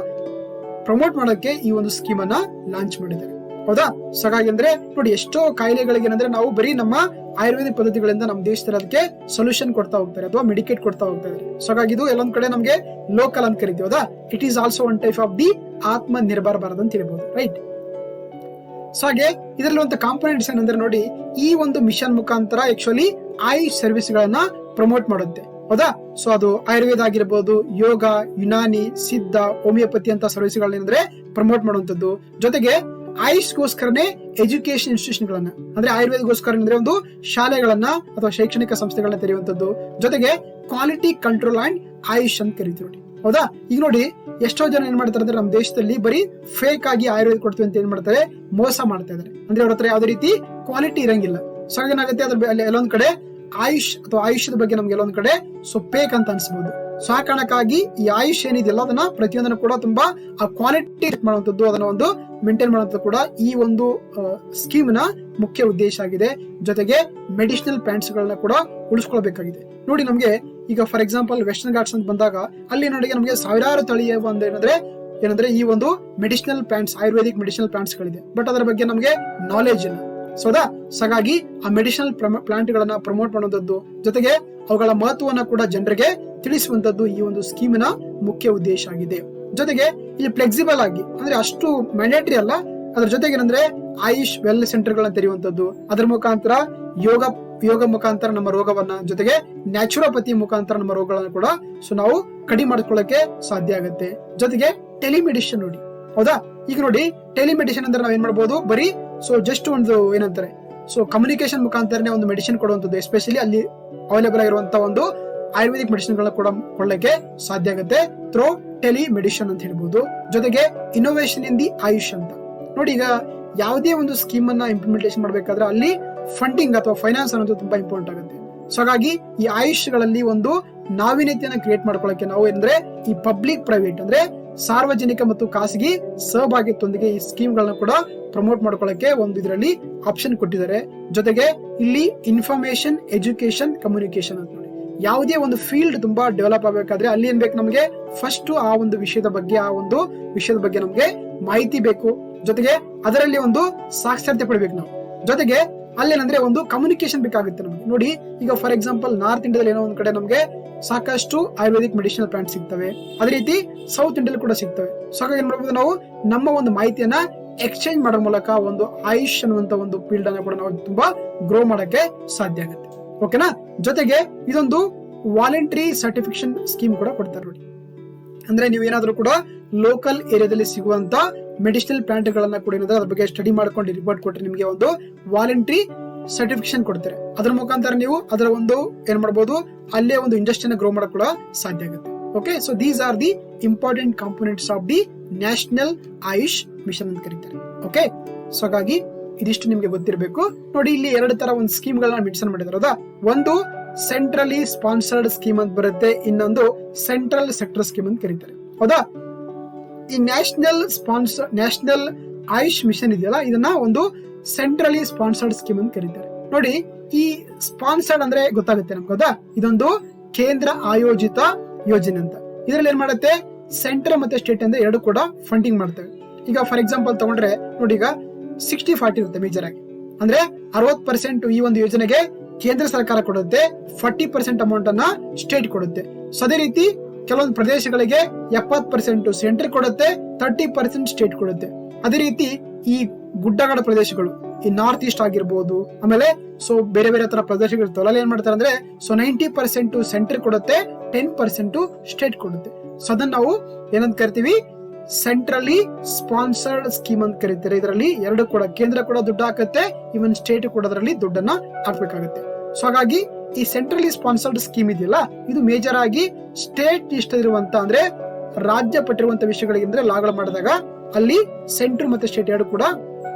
ಪ್ರಮೋಟ್ ಮಾಡೋಕೆ ಈ ಒಂದು ಸ್ಕೀಮ್ ಅನ್ನ ಲಾಂಚ್ ಮಾಡಿದ್ದಾರೆ. ಹೌದಾ? ಸೊ ಹಾಗಾಗಿ ಅಂದ್ರೆ ನೋಡಿ, ಎಷ್ಟೋ ಕಾಯಿಲೆಗಳಿಗೆ ಏನಂದ್ರೆ ನಾವು ಬರೀ ನಮ್ಮ ಆಯುರ್ವೇದಿಕ್ ಪದ್ಧತಿಗಳಿಂದ ನಮ್ಮ ದೇಶದಲ್ಲಿ ಅದಕ್ಕೆ ಸೊಲ್ಯೂಷನ್ ಕೊಡ್ತಾ ಹೋಗ್ತಾರೆ ಅಥವಾ ಮೆಡಿಕೇಟ್ ಕೊಡ್ತಾ ಹೋಗ್ತಾ ಇದ್ದಾರೆ. ಸೊ ಹಾಗಾಗಿ ಇದು ಎಲ್ಲೊಂದ್ ಕಡೆ ನಮಗೆ ಲೋಕಲ್ ಅಂತ ಕರಿತೀವಿ. ಹೌದಾ? It is also one type of the Atma Nirbhar Bharat ಅಂತ ಹೇಳ್ಬೋದು, ರೈಟ್? ಸೊ ಹಾಗೆ ಇದರಲ್ಲಿ ಒಂದು ಕಾಂಪೋನೆಂಟ್ಸ್ ಏನಂದ್ರೆ ನೋಡಿ, ಈ ಒಂದು ಮಿಷನ್ ಮುಖಾಂತರ ಆಕ್ಚುಲಿ ಆಯುಷ್ ಸರ್ವಿಸ್ ಗಳನ್ನ ಪ್ರಮೋಟ್ ಮಾಡುತ್ತೆ. ಹೌದಾ? ಸೊ ಅದು ಆಯುರ್ವೇದ ಆಗಿರ್ಬೋದು, ಯೋಗ, ಯುನಾನಿ, ಸಿದ್ಧ, ಹೋಮಿಯೋಪತಿ ಅಂತ ಸರ್ವಿಸ್ ಗಳೇನಂದ್ರೆ ಪ್ರಮೋಟ್ ಮಾಡುವಂತದ್ದು. ಜೊತೆಗೆ ಆಯುಷ್ಗೋಸ್ಕರನೇ ಎಜುಕೇಶನ್ ಇನ್ಸ್ಟಿಟ್ಯೂಷನ್ ಗಳನ್ನ, ಅಂದ್ರೆ ಆಯುರ್ವೇದಗೋಸ್ಕರ ಅಂದ್ರೆ ಒಂದು ಶಾಲೆಗಳನ್ನ ಅಥವಾ ಶೈಕ್ಷಣಿಕ ಸಂಸ್ಥೆಗಳನ್ನ ತೆರೆಯುವಂತದ್ದು. ಜೊತೆಗೆ ಕ್ವಾಲಿಟಿ ಕಂಟ್ರೋಲ್ ಅಂಡ್ ಆಯುಷ್ ಅಂತ ಕರಿತೀವಿ ನೋಡಿ. ಹೌದಾ? ಈಗ ನೋಡಿ, ಎಷ್ಟೋ ಜನ ಏನ್ ಮಾಡ್ತಾರೆ ಅಂದ್ರೆ ನಮ್ಮ ದೇಶದಲ್ಲಿ ಬರೀ ಫೇಕ್ ಆಗಿ ಆಯುರ್ವೇದ ಕೊಡ್ತೀವಿ ಅಂತ ಏನ್ ಮಾಡ್ತಾರೆ, ಮೋಸ ಮಾಡ್ತಾ ಇದಾರೆ. ಅಂದ್ರೆ ಅವ್ರ ಹತ್ರ ಯಾವ್ದೇ ರೀತಿ ಕ್ವಾಲಿಟಿ ಇರಂಗಿಲ್ಲ. ಸೊ ಏನಾಗುತ್ತೆ, ಅದ್ರ ಎಲ್ಲೊಂದ್ ಕಡೆ ಆಯುಷ್ ಅಥವಾ ಆಯುಷ್ಯದ ಬಗ್ಗೆ ನಮ್ಗೆ ಎಲ್ಲೊಂದ್ ಕಡೆ ಸೊ ಫೇಕ್ ಅಂತ ಅನ್ಸ್ಬಹುದು. ಸೊ ಆ ಕಾರಣಕ್ಕಾಗಿ ಈ ಆಯುಷ್ ಏನಿದೆಯಲ್ಲ ಅದನ್ನ ಪ್ರತಿಯೊಂದನ್ನು ಕೂಡ ತುಂಬಾ ಆ ಕ್ವಾಲಿಟಿ ಮಾಡುವಂತದ್ದು, ಅದನ್ನ ಒಂದು ಮೇಂಟೈನ್ ಮಾಡುವಂತದ್ದು ಕೂಡ ಈ ಒಂದು ಸ್ಕೀಮ್ ನ ಮುಖ್ಯ ಉದ್ದೇಶ ಆಗಿದೆ. ಜೊತೆಗೆ ಮೆಡಿಸಿನಲ್ ಪ್ಲಾಂಟ್ಸ್ ಗಳನ್ನ ಕೂಡ ಉಳಿಸ್ಕೊಳ್ಬೇಕಾಗಿದೆ. ನೋಡಿ, ನಮ್ಗೆ ಈಗ ಫಾರ್ ಎಕ್ಸಾಂಪಲ್ ವೆಸ್ಟರ್ನ್ ಘಾಟ್ಸ್ ಅಂತ ಬಂದಾಗ ಅಲ್ಲಿ ನೋಡಿ ನಮಗೆ ಸಾವಿರಾರು ತಳಿಯ ಒಂದು ಏನಂದ್ರೆ ಈ ಒಂದು medicinal plants, Ayurvedic medicinal plants ಗಳಿದೆ. ಬಟ್ ಅದರ ಬಗ್ಗೆ ನಮಗೆ ನಾಲೆಜ್ ಇಲ್ಲ. ಸೋದಾ ಹಾಗಾಗಿ ಆ ಮೆಡಿಸಿನಲ್ ಪ್ಲಾಂಟ್ ಗಳನ್ನ ಪ್ರಮೋಟ್ ಮಾಡುವಂತದ್ದು, ಜೊತೆಗೆ ಅವುಗಳ ಮಹತ್ವವನ್ನ ಕೂಡ ಜನರಿಗೆ ತಿಳಿಸುವಂತದ್ದು ಈ ಒಂದು ಸ್ಕೀಮಿನ ಮುಖ್ಯ ಉದ್ದೇಶ ಆಗಿದೆ. ಜೊತೆಗೆ ಇಲ್ಲಿ ಫ್ಲೆಕ್ಸಿಬಲ್ ಆಗಿ, ಅಂದ್ರೆ ಅಷ್ಟು ಮ್ಯಾಂಡೇಟರಿ ಅಲ್ಲ, ಅದ್ರ ಜೊತೆಗೆ ಏನಂದ್ರೆ ಆಯುಷ್ ವೆಲ್ ಸೆಂಟರ್ ಗಳನ್ನ ತೆರೆಯುವಂತದ್ದು, ಅದರ ಮುಖಾಂತರ ಯೋಗ ಮುಖಾಂತರ ನಮ್ಮ ರೋಗವನ್ನ, ಜೊತೆಗೆ ನ್ಯಾಚುರೋಪತಿ ಮುಖಾಂತರ ನಮ್ಮ ರೋಗಗಳನ್ನ ಕೂಡ ಸೊ ನಾವು ಕಡಿಮೆ ಮಾಡ್ಕೊಳ್ಳಕ್ಕೆ ಸಾಧ್ಯ ಆಗುತ್ತೆ. ಜೊತೆಗೆ ಟೆಲಿಮೆಡಿಸಿನ್ ನೋಡಿ. ಹೌದಾ? ಈಗ ನೋಡಿ, ಟೆಲಿಮೆಡಿಸಿನ್ ಅಂದ್ರೆ ನಾವ್ ಏನ್ ಮಾಡ್ಬೋದು, ಬರೀ ಸೊ ಜಸ್ಟ್ ಒಂದು ಏನಂತಾರೆ, ಸೊ ಕಮ್ಯುನಿಕೇಶನ್ ಮುಖಾಂತರನೇ ಒಂದು ಮೆಡಿಸಿನ್ ಕೊಡುವಂತದ್ದು, ಎಸ್ಪೆಷಲಿ ಅಲ್ಲಿ ಅವೈಲೇಬಲ್ ಆಗಿರುವಂತಹ ಒಂದು ಆಯುರ್ವೇದಿಕ್ ಮೆಡಿಸಿನ್ ಗಳನ್ನ ಕೂಡ ಕೊಳ್ಳಕ್ಕೆ ಸಾಧ್ಯ ಆಗುತ್ತೆ ಥ್ರೂ ಟೆಲಿಮೆಡಿಸಿನ್ ಅಂತ ಹೇಳ್ಬೋದು. ಜೊತೆಗೆ ಇನ್ನೋವೇಷನ್ ಇನ್ ದಿ ಆಯುಷ್ ಅಂತ ನೋಡಿ, ಈಗ ಯಾವುದೇ ಒಂದು ಸ್ಕೀಮ್ ಅನ್ನ ಇಂಪ್ಲಿಮೆಂಟೇಷನ್ ಮಾಡ್ಬೇಕಾದ್ರೆ ಅಲ್ಲಿ ಫಂಡಿಂಗ್ ಅಥವಾ ಫೈನಾನ್ಸ್ ಅನ್ನೋದು ತುಂಬಾ ಇಂಪಾರ್ಟೆಂಟ್ ಆಗುತ್ತೆ. ಸೊ ಹಾಗಾಗಿ ಈ ಆಯುಷ್ಗಳಲ್ಲಿ ಒಂದು ನಾವೀನ್ಯತೆಯನ್ನು ಕ್ರಿಯೇಟ್ ಮಾಡ್ಕೊಳ್ಳಕ್ಕೆ ನಾವು ಅಂದ್ರೆ ಈ ಪಬ್ಲಿಕ್ ಪ್ರೈವೇಟ್ ಅಂದ್ರೆ ಸಾರ್ವಜನಿಕ ಮತ್ತು ಖಾಸಗಿ ಸಹಭಾಗಿತ್ವದೊಂದಿಗೆ ಈ ಸ್ಕೀಮ್ ಗಳನ್ನ ಕೂಡ ಪ್ರಮೋಟ್ ಮಾಡ್ಕೊಳ್ಳಕ್ಕೆ ಒಂದು ಇದರಲ್ಲಿ ಆಪ್ಷನ್ ಕೊಟ್ಟಿದ್ದಾರೆ. ಜೊತೆಗೆ ಇಲ್ಲಿ ಇನ್ಫಾರ್ಮೇಶನ್, ಎಜುಕೇಶನ್, ಕಮ್ಯುನಿಕೇಶನ್ ಅಂತ ನೋಡಿ, ಯಾವುದೇ ಒಂದು ಫೀಲ್ಡ್ ತುಂಬಾ ಡೆವಲಪ್ ಆಗಬೇಕಾದ್ರೆ ಅಲ್ಲಿ ಏನ್ ಬೇಕು, ನಮಗೆ ಫಸ್ಟ್ ಆ ಒಂದು ವಿಷಯದ ಬಗ್ಗೆ ನಮ್ಗೆ ಮಾಹಿತಿ ಬೇಕು. ಜೊತೆಗೆ ಅದರಲ್ಲಿ ಒಂದು ಸಾಕ್ಷರತೆ ಪಡಿಬೇಕು ನಾವು. ಜೊತೆಗೆ ಅಲ್ಲೇನಂದ್ರೆ ಒಂದು ಕಮ್ಯುನಿಕೇಶನ್ ಬೇಕಾಗುತ್ತೆ ನಮಗೆ. ನೋಡಿ, ಈಗ ಫಾರ್ ಎಕ್ಸಾಂಪಲ್ ನಾರ್ತ್ ಇಂಡಿಯಾದಲ್ಲಿ ಏನೋ ಒಂದ್ ಕಡೆ ನಮಗೆ ಸಾಕಷ್ಟು ಆಯುರ್ವೇದಿಕ್ ಮೆಡಿಸಿನಲ್ ಪ್ಲಾಂಟ್ ಸಿಗ್ತವೆ, ಅದೇ ರೀತಿ ಸೌತ್ ಇಂಡಿಯಾದಲ್ಲಿ ಕೂಡ ಸಿಗ್ತವೆ. ಸೊ ಹಾಗಾಗಿ ಏನ್ ಮಾಡ್ಬೋದು, ನಾವು ನಮ್ಮ ಒಂದು ಮಾಹಿತಿಯನ್ನ ಎಕ್ಸ್ಚೇಂಜ್ ಮಾಡೋ ಮೂಲಕ ಒಂದು ಆಯುಷ್ ಅನ್ನುವಂತ ಒಂದು ಫೀಲ್ಡ್ ಅನ್ನ ಕೂಡ ನಾವು ತುಂಬಾ ಗ್ರೋ ಮಾಡಕ್ಕೆ ಸಾಧ್ಯ ಆಗುತ್ತೆ. ಓಕೆನಾ? ಜೊತೆಗೆ ಇದೊಂದು ವಾಲಂಟರಿ ಸರ್ಟಿಫಿಕೇಶನ್ ಸ್ಕೀಮ್ ಕೂಡ ಕೊಡ್ತಾರೆ ನೋಡಿ. ಅಂದ್ರೆ ನೀವು ಏನಾದ್ರೂ ಕೂಡ ಲೋಕಲ್ ಏರಿಯಾದಲ್ಲಿ ಸಿಗುವಂತ ಮೆಡಿಸಿನಲ್ ಪ್ಲಾಂಟ್ ಗಳನ್ನ ಕೂಡ ಏನಾದ್ರೆ ಅದ್ರ ಬಗ್ಗೆ ಸ್ಟಡಿ ಮಾಡ್ಕೊಂಡು ರಿಪೋರ್ಟ್ ಕೊಟ್ಟರೆ ನಿಮಗೆ ಒಂದು ವಾಲಂಟರಿ ಸರ್ಟಿಫಿಕೇಶನ್ ಕೊಡ್ತಾರೆ. ಅದ್ರ ಮುಖಾಂತರ ನೀವು ಅದರ ಒಂದು ಏನ್ ಮಾಡಬಹುದು, ಅಲ್ಲೇ ಒಂದು ಇಂಡಸ್ಟ್ರಿನ ಗ್ರೋ ಮಾಡಕ್ ಕೂಡ ಸಾಧ್ಯ ಆಗುತ್ತೆ. Okay, so these are the important components of the national Ayush mission ಅಂತ ಕರೀತಾರೆ. ಓಕೆ, ಸೊ ಹಾಗಾಗಿ ಇದಿಷ್ಟು ನಿಮ್ಗೆ ಗೊತ್ತಿರಬೇಕು. ನೋಡಿ, ಇಲ್ಲಿ ಎರಡು ತರ ಒಂದು ಸ್ಕೀಮ್ ಗಳನ್ನ ಮೆನ್ಷನ್ ಮಾಡಿದಾರೆ. ಹೌದಾ? ಒಂದು ಸೆಂಟ್ರಲಿ ಸ್ಪಾನ್ಸರ್ಡ್ ಸ್ಕೀಮ್ ಅಂತ ಬರುತ್ತೆ, ಇನ್ನೊಂದು ಸೆಂಟ್ರಲ್ ಸೆಕ್ಟರ್ ಸ್ಕೀಮ್ ಅಂತ ಕರೀತಾರೆ. ಹೌದಾ? ಈ ನ್ಯಾಷನಲ್ ಆಯುಷ್ ಮಿಷನ್ ಇದೆಯಲ್ಲ, ಇದನ್ನ ಒಂದು ಸೆಂಟ್ರಲಿ ಸ್ಪಾನ್ಸರ್ಡ್ ಸ್ಕೀಮ್ ಅಂತ ಕರೀತಾರೆ. ನೋಡಿ, ಈ ಸ್ಪಾನ್ಸರ್ಡ್ ಅಂದ್ರೆ ಗೊತ್ತಾಗುತ್ತೆ ನಮ್ಗೆ. ಹೌದಾ? ಇದೊಂದು ಕೇಂದ್ರ ಆಯೋಜಿತ ಯೋಜನೆ ಅಂತ. ಇದರಲ್ಲಿ ಏನ್ ಮಾಡುತ್ತೆ, ಸೆಂಟರ್ ಮತ್ತೆ ಸ್ಟೇಟ್ ಅಂದ್ರೆ ಎರಡು ಕೂಡ ಫಂಡಿಂಗ್ ಮಾಡ್ತೇವೆ. ಈಗ ಫಾರ್ ಎಕ್ಸಾಂಪಲ್ ತಗೊಂಡ್ರೆ ನೋಡಿ, ಈಗ 60-40 ಇರುತ್ತೆ ಮೇಜರ್ ಆಗಿ. ಅಂದ್ರೆ 60% ಈ ಒಂದು ಯೋಜನೆಗೆ ಕೇಂದ್ರ ಸರ್ಕಾರ ಕೊಡುತ್ತೆ, 40% ಅಮೌಂಟ್ ಅನ್ನ ಸ್ಟೇಟ್ ಕೊಡುತ್ತೆ. ಸೊ ಅದೇ ರೀತಿ ಕೆಲವೊಂದು ಪ್ರದೇಶಗಳಿಗೆ 70% ಸೆಂಟರ್ ಕೊಡುತ್ತೆ, 30% ಸ್ಟೇಟ್ ಕೊಡುತ್ತೆ. ಅದೇ ರೀತಿ ಈ ಗುಡ್ಡಗಾಡ ಪ್ರದೇಶಗಳು, ಈ ನಾರ್ತ್ ಈಸ್ಟ್ ಆಗಿರ್ಬೋದು, ಆಮೇಲೆ ಸೊ ಬೇರೆ ಬೇರೆ ತರ ಪ್ರದೇಶಗಳು ಇರ್ತವೆ, ಅಲ್ಲಿ ಏನ್ ಮಾಡ್ತಾರೆ ಅಂದ್ರೆ ಸೊ 90% ಸೆಂಟರ್ ಕೊಡುತ್ತೆ, 10% ಸ್ಟೇಟ್ ಕೊಡುತ್ತೆ. ಸೊ ಅದನ್ನ ನಾವು ಏನಂತ ಕರಿತೀವಿ, ಸೆಂಟ್ರಲಿ ಸ್ಪಾನ್ಸರ್ಡ್ ಸ್ಕೀಮ್ ಅಂತ ಕರೀತಾರೆ. ಇದರಲ್ಲಿ ಎರಡು ಕೂಡ ಕೇಂದ್ರ ಕೂಡ ದುಡ್ಡು ಹಾಕುತ್ತೆ, ಇವನ್ ಸ್ಟೇಟ್ ಕೂಡ ಅದರಲ್ಲಿ ದುಡ್ಡನ್ನ ಹಾಕ್ಬೇಕಾಗುತ್ತೆ. ಸೊ ಹಾಗಾಗಿ ಈ ಸೆಂಟ್ರಲಿ ಸ್ಪಾನ್ಸರ್ಡ್ ಸ್ಕೀಮ್ ಇದೆಯಲ್ಲ, ಇದು ಮೇಜರ್ ಆಗಿ ಸ್ಟೇಟ್ ಇಷ್ಟ ಇರುವಂತ ಅಂದ್ರೆ ರಾಜ್ಯ ಪಟ್ಟಿರುವಂತ ವಿಷಯಗಳಿಗೆ ಅಂದ್ರೆ ಲಾಗಳು ಮಾಡಿದಾಗ ಅಲ್ಲಿ ಸೆಂಟ್ರ್ ಮತ್ತೆ ಸ್ಟೇಟ್ ಎರಡು ಕೂಡ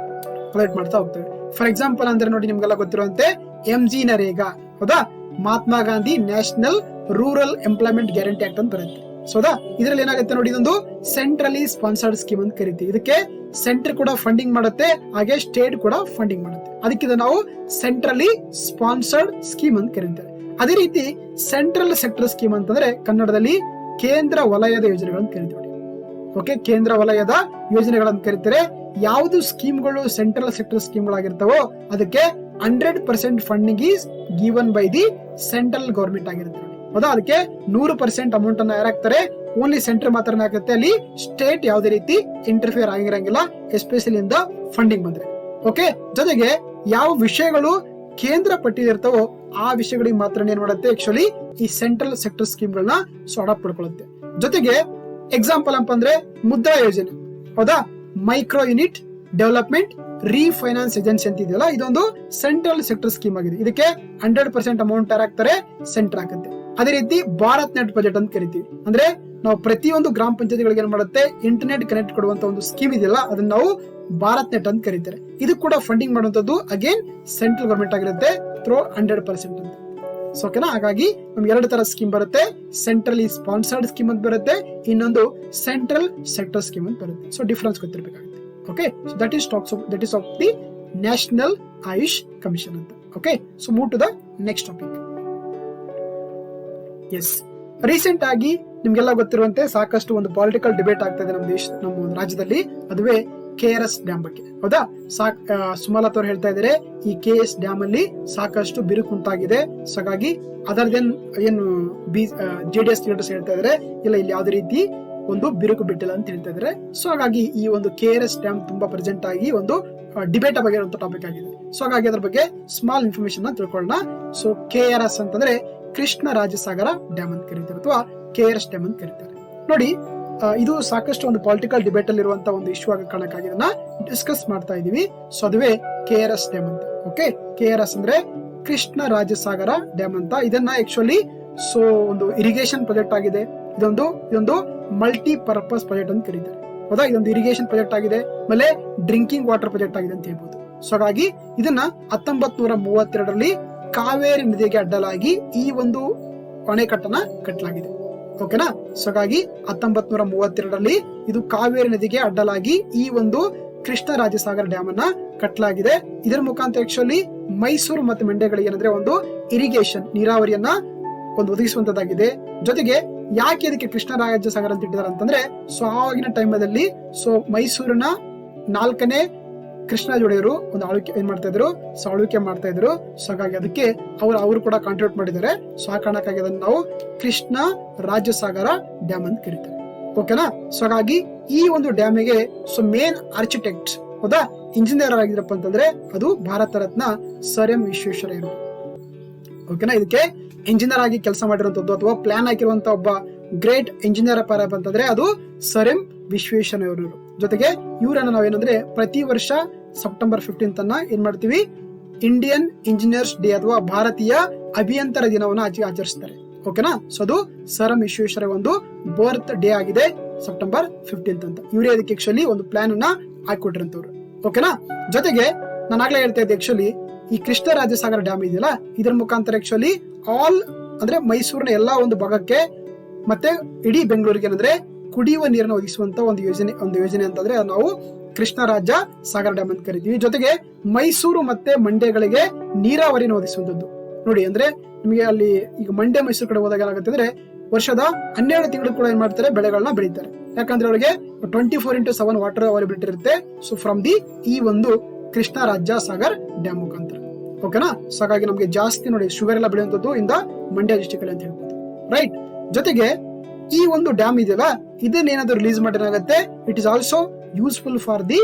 ಪ್ರೊವೈಡ್ ಮಾಡ್ತಾ ಹೋಗ್ತವೆ. ಫಾರ್ ಎಕ್ಸಾಂಪಲ್ ಅಂದ್ರೆ ನೋಡಿ, ನಿಮ್ಗೆಲ್ಲ ಗೊತ್ತಿರುವಂತೆ MG ನರೇಗಾ, ಹೌದಾ? Mahatma Gandhi national rural employment guarantee act ಅಂತ ಬರುತ್ತೆ. ಸೋದಾ ಇದರಲ್ಲಿ ಏನಾಗುತ್ತೆ ನೋಡಿ, ಇದೊಂದು ಸೆಂಟ್ರಲಿ ಸ್ಪಾನ್ಸರ್ಡ್ ಸ್ಕೀಮ್ ಅಂತ ಕರಿತೀವಿ. ಇದಕ್ಕೆ ಸೆಂಟರ್ ಕೂಡ ಫಂಡಿಂಗ್ ಮಾಡುತ್ತೆ, ಹಾಗೆ ಸ್ಟೇಟ್ ಕೂಡ ಫಂಡಿಂಗ್ ಮಾಡುತ್ತೆ. ಅದಕ್ಕೆ ನಾವು ಸೆಂಟ್ರಲಿ ಸ್ಪಾನ್ಸರ್ಡ್ ಸ್ಕೀಮ್ ಅಂತ ಕರೀತಾರೆ. ಅದೇ ರೀತಿ ಸೆಂಟ್ರಲ್ ಸೆಕ್ಟರ್ ಸ್ಕೀಮ್ ಅಂತಂದ್ರೆ ಕನ್ನಡದಲ್ಲಿ ಕೇಂದ್ರ ವಲಯದ ಯೋಜನೆಗಳನ್ನು ಕರಿತೀವಿ. ಓಕೆ, ಕೇಂದ್ರ ವಲಯದ ಯೋಜನೆಗಳನ್ನು ಕರೀತಾರೆ. ಯಾವುದು ಸ್ಕೀಮ್ಗಳು ಸೆಂಟ್ರಲ್ ಸೆಕ್ಟರ್ ಸ್ಕೀಮ್ಗಳಾಗಿರ್ತಾವೋ ಅದಕ್ಕೆ 100% funding is given by the central government ಆಗಿರುತ್ತೆ. ಹೌದಾ, ಅದಕ್ಕೆ 100% ಅಮೌಂಟ್ ಅನ್ನ ಯಾರಾಗ್ತಾರೆ, ಓನ್ಲಿ ಸೆಂಟರ್ ಮಾತ್ರ ಆಗುತ್ತೆ. ಅಲ್ಲಿ ಸ್ಟೇಟ್ ಯಾವುದೇ ರೀತಿ ಇಂಟರ್ಫಿಯರ್ ಆಗಿರಂಗಿಲ್ಲ, ಎಸ್ಪೆಷಲಿ ಇಂದ ಫಂಡಿಂಗ್ ಬಂದ್ರೆ. ಓಕೆ, ಜೊತೆಗೆ ಯಾವ ವಿಷಯಗಳು ಕೇಂದ್ರ ಪಟ್ಟಿಲಿರ್ತಾವೋ ಆ ವಿಷಯಗಳಿಗೆ ಮಾತ್ರ ಏನ್ ಮಾಡುತ್ತೆ, ಆಕ್ಚುಲಿ ಈ ಸೆಂಟ್ರಲ್ ಸೆಕ್ಟರ್ ಸ್ಕೀಮ್ ಗಳನ್ನ ಅಡಾಪ್ಟ್ ಮಾಡ್ಕೊಳ್ಳುತ್ತೆ. ಜೊತೆಗೆ ಎಕ್ಸಾಂಪಲ್ ಅಂದ್ರೆ ಮುದ್ರಾ ಯೋಜನೆ, ಹೌದಾ, micro unit development refinance agency ಅಂತ ಇದೆಯಲ್ಲ, ಇದೊಂದು ಸೆಂಟ್ರಲ್ ಸೆಕ್ಟರ್ ಸ್ಕೀಮ್ ಆಗಿದೆ. ಇದಕ್ಕೆ 100% ಅಮೌಂಟ್ ಯಾರಾಗ್ತಾರೆ, ಸೆಂಟರ್ ಆಗುತ್ತೆ. ಅದೇ ರೀತಿ ಭಾರತ್ ನೆಟ್ ಬಜೆಟ್ ಅಂತ ಕರಿತೀವಿ. ಅಂದ್ರೆ ನಾವು ಪ್ರತಿಯೊಂದು ಗ್ರಾಮ ಪಂಚಾಯತ್ಗಳಿಗೆ ಏನ್ ಮಾಡುತ್ತೆ, ಇಂಟರ್ನೆಟ್ ಕನೆಕ್ಟ್ ಕೊಡುವಂತ ಒಂದು ಸ್ಕೀಮ್ ಇದೆಯಲ್ಲ, ಅದನ್ನ ನಾವು ಭಾರತ್ ನೆಟ್ ಅಂತ ಕರೀತಾರೆ. ಇದು ಕೂಡ ಫಂಡಿಂಗ್ ಮಾಡುವಂತದ್ದು ಅಗೇನ್ ಸೆಂಟ್ರಲ್ ಗವರ್ಮೆಂಟ್ ಆಗಿರುತ್ತೆ ಥ್ರೂ 100% ಅಂತ. ಸೊ ಓಕೆನಾ, ಹಾಗಾಗಿ ನಮ್ಗೆ 2 ತರ ಸ್ಕೀಮ್ ಬರುತ್ತೆ. ಸೆಂಟ್ರಲಿ ಸ್ಪಾನ್ಸರ್ಡ್ ಸ್ಕೀಮ್ ಅಂತ ಬರುತ್ತೆ, ಇನ್ನೊಂದು ಸೆಂಟ್ರಲ್ ಸೆಕ್ಟರ್ ಸ್ಕೀಮ್ ಅಂತ ಬರುತ್ತೆ. ಸೊ ಡಿಫರೆನ್ಸ್ ಗೊತ್ತಿರಬೇಕಾಗುತ್ತೆ. Okay, so that is of the national AYUSH commission ಅಂತ. Okay, so move to the next topic. Yes, recent ಆಗಿ ನಿಮ್ಗೆಲ್ಲ ಗೊತ್ತಿರುವಂತೆ ಸಾಕಷ್ಟು ಒಂದು ಪೊಲಿಟಿಕಲ್ ಡಿಬೇಟ್ ಆಗ್ತಾ ಇದೆ ನಮ್ಮ ಒಂದು ರಾಜ್ಯದಲ್ಲಿ. ಅದುವೇ KRS ಡ್ಯಾಮ್ ಬಗ್ಗೆ. ಹೌದಾ, ಸುಮಲತಾ ಅವರು ಹೇಳ್ತಾ ಇದ್ದಾರೆ ಈ KS ಡ್ಯಾಮ್ ಅಲ್ಲಿ ಸಾಕಷ್ಟು ಬಿರುಕು ಉಂಟಾಗಿದೆ. ಸೊ ಹಾಗಾಗಿ ಅದರದೇನ್ ಏನು JDS ಲೀಡರ್ಸ್ ಹೇಳ್ತಾ ಇದಾರೆ, ಇಲ್ಲ ಇಲ್ಲಿ ಯಾವುದೇ ರೀತಿ ಒಂದು ಬಿರುಕು ಬಿಟ್ಟಿಲ್ಲ ಅಂತ ಹೇಳ್ತಾ ಇದಾರೆ. ಸೊ ಹಾಗಾಗಿ ಈ ಒಂದು KRS ಡ್ಯಾಮ್ ತುಂಬಾ ಪ್ರೆಸೆಂಟ್ ಆಗಿ ಒಂದು ಡಿಬೇಟ್ ಆಗಿರುವಂತ ಟಾಪಿಕ್ ಆಗಿದೆ. ಸೊ ಹಾಗಾಗಿ ಅದ್ರ ಬಗ್ಗೆ ಸ್ಮಾಲ್ ಇನ್ಫಾರ್ಮೇಶನ್ ತಿಳ್ಕೊಳ್ಳೋಣ. ಸೊ KRS ಅಂತಂದ್ರೆ ಕೃಷ್ಣ ರಾಜಸಾಗರ ಡ್ಯಾಮ್ ಅಂತ ಕರೀತಾರೆ, ಅಥವಾ KRS ಡ್ಯಾಮ್ ಅಂತ ಕರೀತಾರೆ. ನೋಡಿ, ಇದು ಸಾಕಷ್ಟು ಒಂದು ಪೊಲಿಟಿಕಲ್ ಡಿಬೇಟ್ ಅಲ್ಲಿ ಇರುವಂತಹ ಒಂದು ಇಶ್ಯೂ ಆಗ ಕಾರಣಕ್ಕಾಗಿ ಇದನ್ನ ಡಿಸ್ಕಸ್ ಮಾಡ್ತಾ ಇದೀವಿ. ಸೊ ಅದುವೇ KRS ಡ್ಯಾಮ್ ಅಂತ. ಓಕೆ, KRS ಅಂದ್ರೆ ಕೃಷ್ಣ ರಾಜಸಾಗರ ಡ್ಯಾಮ್ ಅಂತ. ಇದನ್ನ ಆಕ್ಚುಲಿ ಸೊ ಒಂದು ಇರಿಗೇಷನ್ ಪ್ರಾಜೆಕ್ಟ್ ಆಗಿದೆ. ಇದೊಂದು ಮಲ್ಟಿ ಪರ್ಪಸ್ ಪ್ರಾಜೆಕ್ಟ್ ಅಂತ ಕರೀತಾರೆ. ಹೌದಾ, ಇದೊಂದು ಇರಿಗೇಷನ್ ಪ್ರಾಜೆಕ್ಟ್ ಆಗಿದೆ, ಆಮೇಲೆ ಡ್ರಿಂಕಿಂಗ್ ವಾಟರ್ ಪ್ರಾಜೆಕ್ಟ್ ಆಗಿದೆ ಅಂತ ಹೇಳ್ಬೋದು. ಸೊ ಹಾಗಾಗಿ ಇದನ್ನ 1932ರಲ್ಲಿ ಕಾವೇರಿ ನದಿಗೆ ಅಡ್ಡಲಾಗಿ ಈ ಒಂದು ಅಣೆಕಟ್ಟನ್ನ ಕಟ್ಟಲಾಗಿದೆ. ಓಕೆನಾ, ಸೊ ಹಾಗಾಗಿ 1932ರಲ್ಲಿ ಇದು ಕಾವೇರಿ ನದಿಗೆ ಅಡ್ಡಲಾಗಿ ಈ ಒಂದು ಕೃಷ್ಣ ರಾಜಸಾಗರ ಡ್ಯಾಮ್ ಅನ್ನ ಕಟ್ಟಲಾಗಿದೆ. ಇದರ ಮುಖಾಂತರ ಆಕ್ಚುಲಿ ಮೈಸೂರು ಮತ್ತು ಮಂಡ್ಯಗಳಿಗೆ ಏನಂದ್ರೆ ಒಂದು ಇರಿಗೇಷನ್ ನೀರಾವರಿಯನ್ನ ಒಂದು ಒದಗಿಸುವಂತದ್ದಾಗಿದೆ. ಜೊತೆಗೆ ಯಾಕೆ ಇದಕ್ಕೆ ಕೃಷ್ಣ ರಾಜಸಾಗರ ಅಂತ ಇಟ್ಟಿದ್ದಾರೆ ಅಂತಂದ್ರೆ, ಸೊ ಆವಾಗಿನ ಟೈಮಲ್ಲಿ ಸೊ ಮೈಸೂರಿನ 4ನೇ ಕೃಷ್ಣರಾಜೊಡೆಯರು ಒಂದು ಏನ್ ಮಾಡ್ತಾ ಇದ್ರು, ಆಳ್ವಿಕೆ ಮಾಡ್ತಾ ಇದ್ರು. ಸೊ ಹಾಗಾಗಿ ಅದಕ್ಕೆ ಅವರು ಕೂಡ ಕಾಂಟ್ರಿಬ್ಯೂಟ್ ಮಾಡಿದ್ದಾರೆ. ಸೊ ಆ ಕಾರಣಕ್ಕಾಗಿ ಅದನ್ನು ನಾವು ಕೃಷ್ಣ ರಾಜಸಾಗರ ಡ್ಯಾಮ್ ಅಂತ ಕರೀತಾರೆ. ಓಕೆನಾ, ಸೊ ಹಾಗಾಗಿ ಈ ಒಂದು ಡ್ಯಾಮಿಗೆ ಸೊ ಮೇನ್ ಆರ್ಕಿಟೆಕ್ಟ್, ಹೌದಾ, ಇಂಜಿನಿಯರ್ ಆಗಿದ್ರಪ್ಪ ಅಂತಂದ್ರೆ ಅದು ಭಾರತ ರತ್ನ ಸರ್ ಎಂ ವಿಶ್ವೇಶ್ವರಯ್ಯ. ಓಕೆನಾ, ಇದಕ್ಕೆ ಇಂಜಿನಿಯರ್ ಆಗಿ ಕೆಲಸ ಮಾಡಿರುವಂತದ್ದು ಅಥವಾ ಪ್ಲಾನ್ ಹಾಕಿರುವಂತ ಒಬ್ಬ ಗ್ರೇಟ್ ಇಂಜಿನಿಯರ್ ಅಪ್ಪ ಅಂತಂದ್ರೆ ಅದು ಸರ್ ಎಂ ವಿಶ್ವೇಶ್ವರಯ್ಯ. ಜೊತೆಗೆ ಇವರನ್ನ ನಾವೇನಂದ್ರೆ ಪ್ರತಿ ವರ್ಷ ಸೆಪ್ಟೆಂಬರ್ 15 ಅನ್ನ ಏನ್ ಮಾಡ್ತೀವಿ, ಇಂಡಿಯನ್ ಇಂಜಿನಿಯರ್ಸ್ ಡೇ ಅಥವಾ ಭಾರತೀಯ ಅಭಿಯಂತರ ದಿನವನ್ನ ಆಚರಿಸ್ತಾರೆ. ಓಕೆನಾ, ಸೊ ಅದು ಸರ್ ಎಂ ವಿಶ್ವೇಶ್ವರಯ್ಯ ಒಂದು ಬರ್ತ್ ಡೇ ಆಗಿದೆ, ಸೆಪ್ಟೆಂಬರ್ 15 ಅಂತ. ಇವರೇ ಅದಕ್ಕೆ ಆಕ್ಚುಲಿ ಒಂದು ಪ್ಲಾನ್ ಅನ್ನ ಹಾಕೊಟ್ಟಿರಂತವ್ರು. ಓಕೆನಾ, ಜೊತೆಗೆ ನಾನು ಆಗ್ಲೇ ಹೇಳ್ತಾ ಇದ್ದೆ, ಆಕ್ಚುಲಿ ಈ ಕೃಷ್ಣ ರಾಜಸಾಗರ ಡ್ಯಾಮ್ ಇದೆಯಲ್ಲ, ಇದರ ಮುಖಾಂತರ ಆಕ್ಚುಲಿ ಅಂದ್ರೆ ಮೈಸೂರಿನ ಎಲ್ಲಾ ಒಂದು ಭಾಗಕ್ಕೆ ಮತ್ತೆ ಇಡೀ ಬೆಂಗಳೂರಿಗೆ ಏನಂದ್ರೆ ಕುಡಿಯುವ ನೀರನ್ನು ಒದಗಿಸುವಂತ ಒಂದು ಯೋಜನೆ ಅಂತಂದ್ರೆ ನಾವು ಕೃಷ್ಣ ರಾಜ ಸಾಗರ ಡ್ಯಾಮ್ ಅಂತ ಕರಿತೀವಿ. ಜೊತೆಗೆ ಮೈಸೂರು ಮತ್ತೆ ಮಂಡ್ಯಗಳಿಗೆ ನೀರಾವರಿಯನ್ನು ಒದಗಿಸುವಂತದ್ದು. ನೋಡಿ, ಅಂದ್ರೆ ನಿಮಗೆ ಅಲ್ಲಿ ಈಗ ಮಂಡ್ಯ ಮೈಸೂರು ಕಡೆ ಹೋದಾಗ ಏನಾಗುತ್ತೆ ಅಂದ್ರೆ ವರ್ಷದ 12 ತಿಂಗಳು ಕೂಡ ಏನ್ ಮಾಡ್ತಾರೆ, ಬೆಳೆಗಳನ್ನ ಬೆಳೀತಾರೆ. ಯಾಕಂದ್ರೆ ಅವರಿಗೆ 24/7 ವಾಟರ್ ಅವೈಲಬಿಲಿಟಿ ಇರುತ್ತೆ. ಸೊ ಫ್ರಮ್ ದಿ ಈ ಒಂದು ಕೃಷ್ಣ ರಾಜ ಸಾಗರ್ ಡ್ಯಾಮ್ ಮುಖಾಂತರ. ಓಕೆನಾ, ಸೊ ಹಾಗಾಗಿ ನಮಗೆ ಜಾಸ್ತಿ ನೋಡಿ ಶುಗರ್ ಎಲ್ಲ ಬೆಳೆಯುವಂತದ್ದು ಇಂದ ಮಂಡ್ಯ ಡಿಸ್ಟ್ರಿಕ್ಟ್ ಅಲ್ಲಿ ಅಂತ ಹೇಳ್ಬೋದು. ರೈಟ್, ಜೊತೆಗೆ ಈ ಒಂದು ಡ್ಯಾಮ್ ಇದೆಯಲ್ಲ, ಇದನ್ನೇನಾದ್ರೂ ರಿಲೀಸ್ ಮಾಡಿರಾಗುತ್ತೆ, it is also useful for the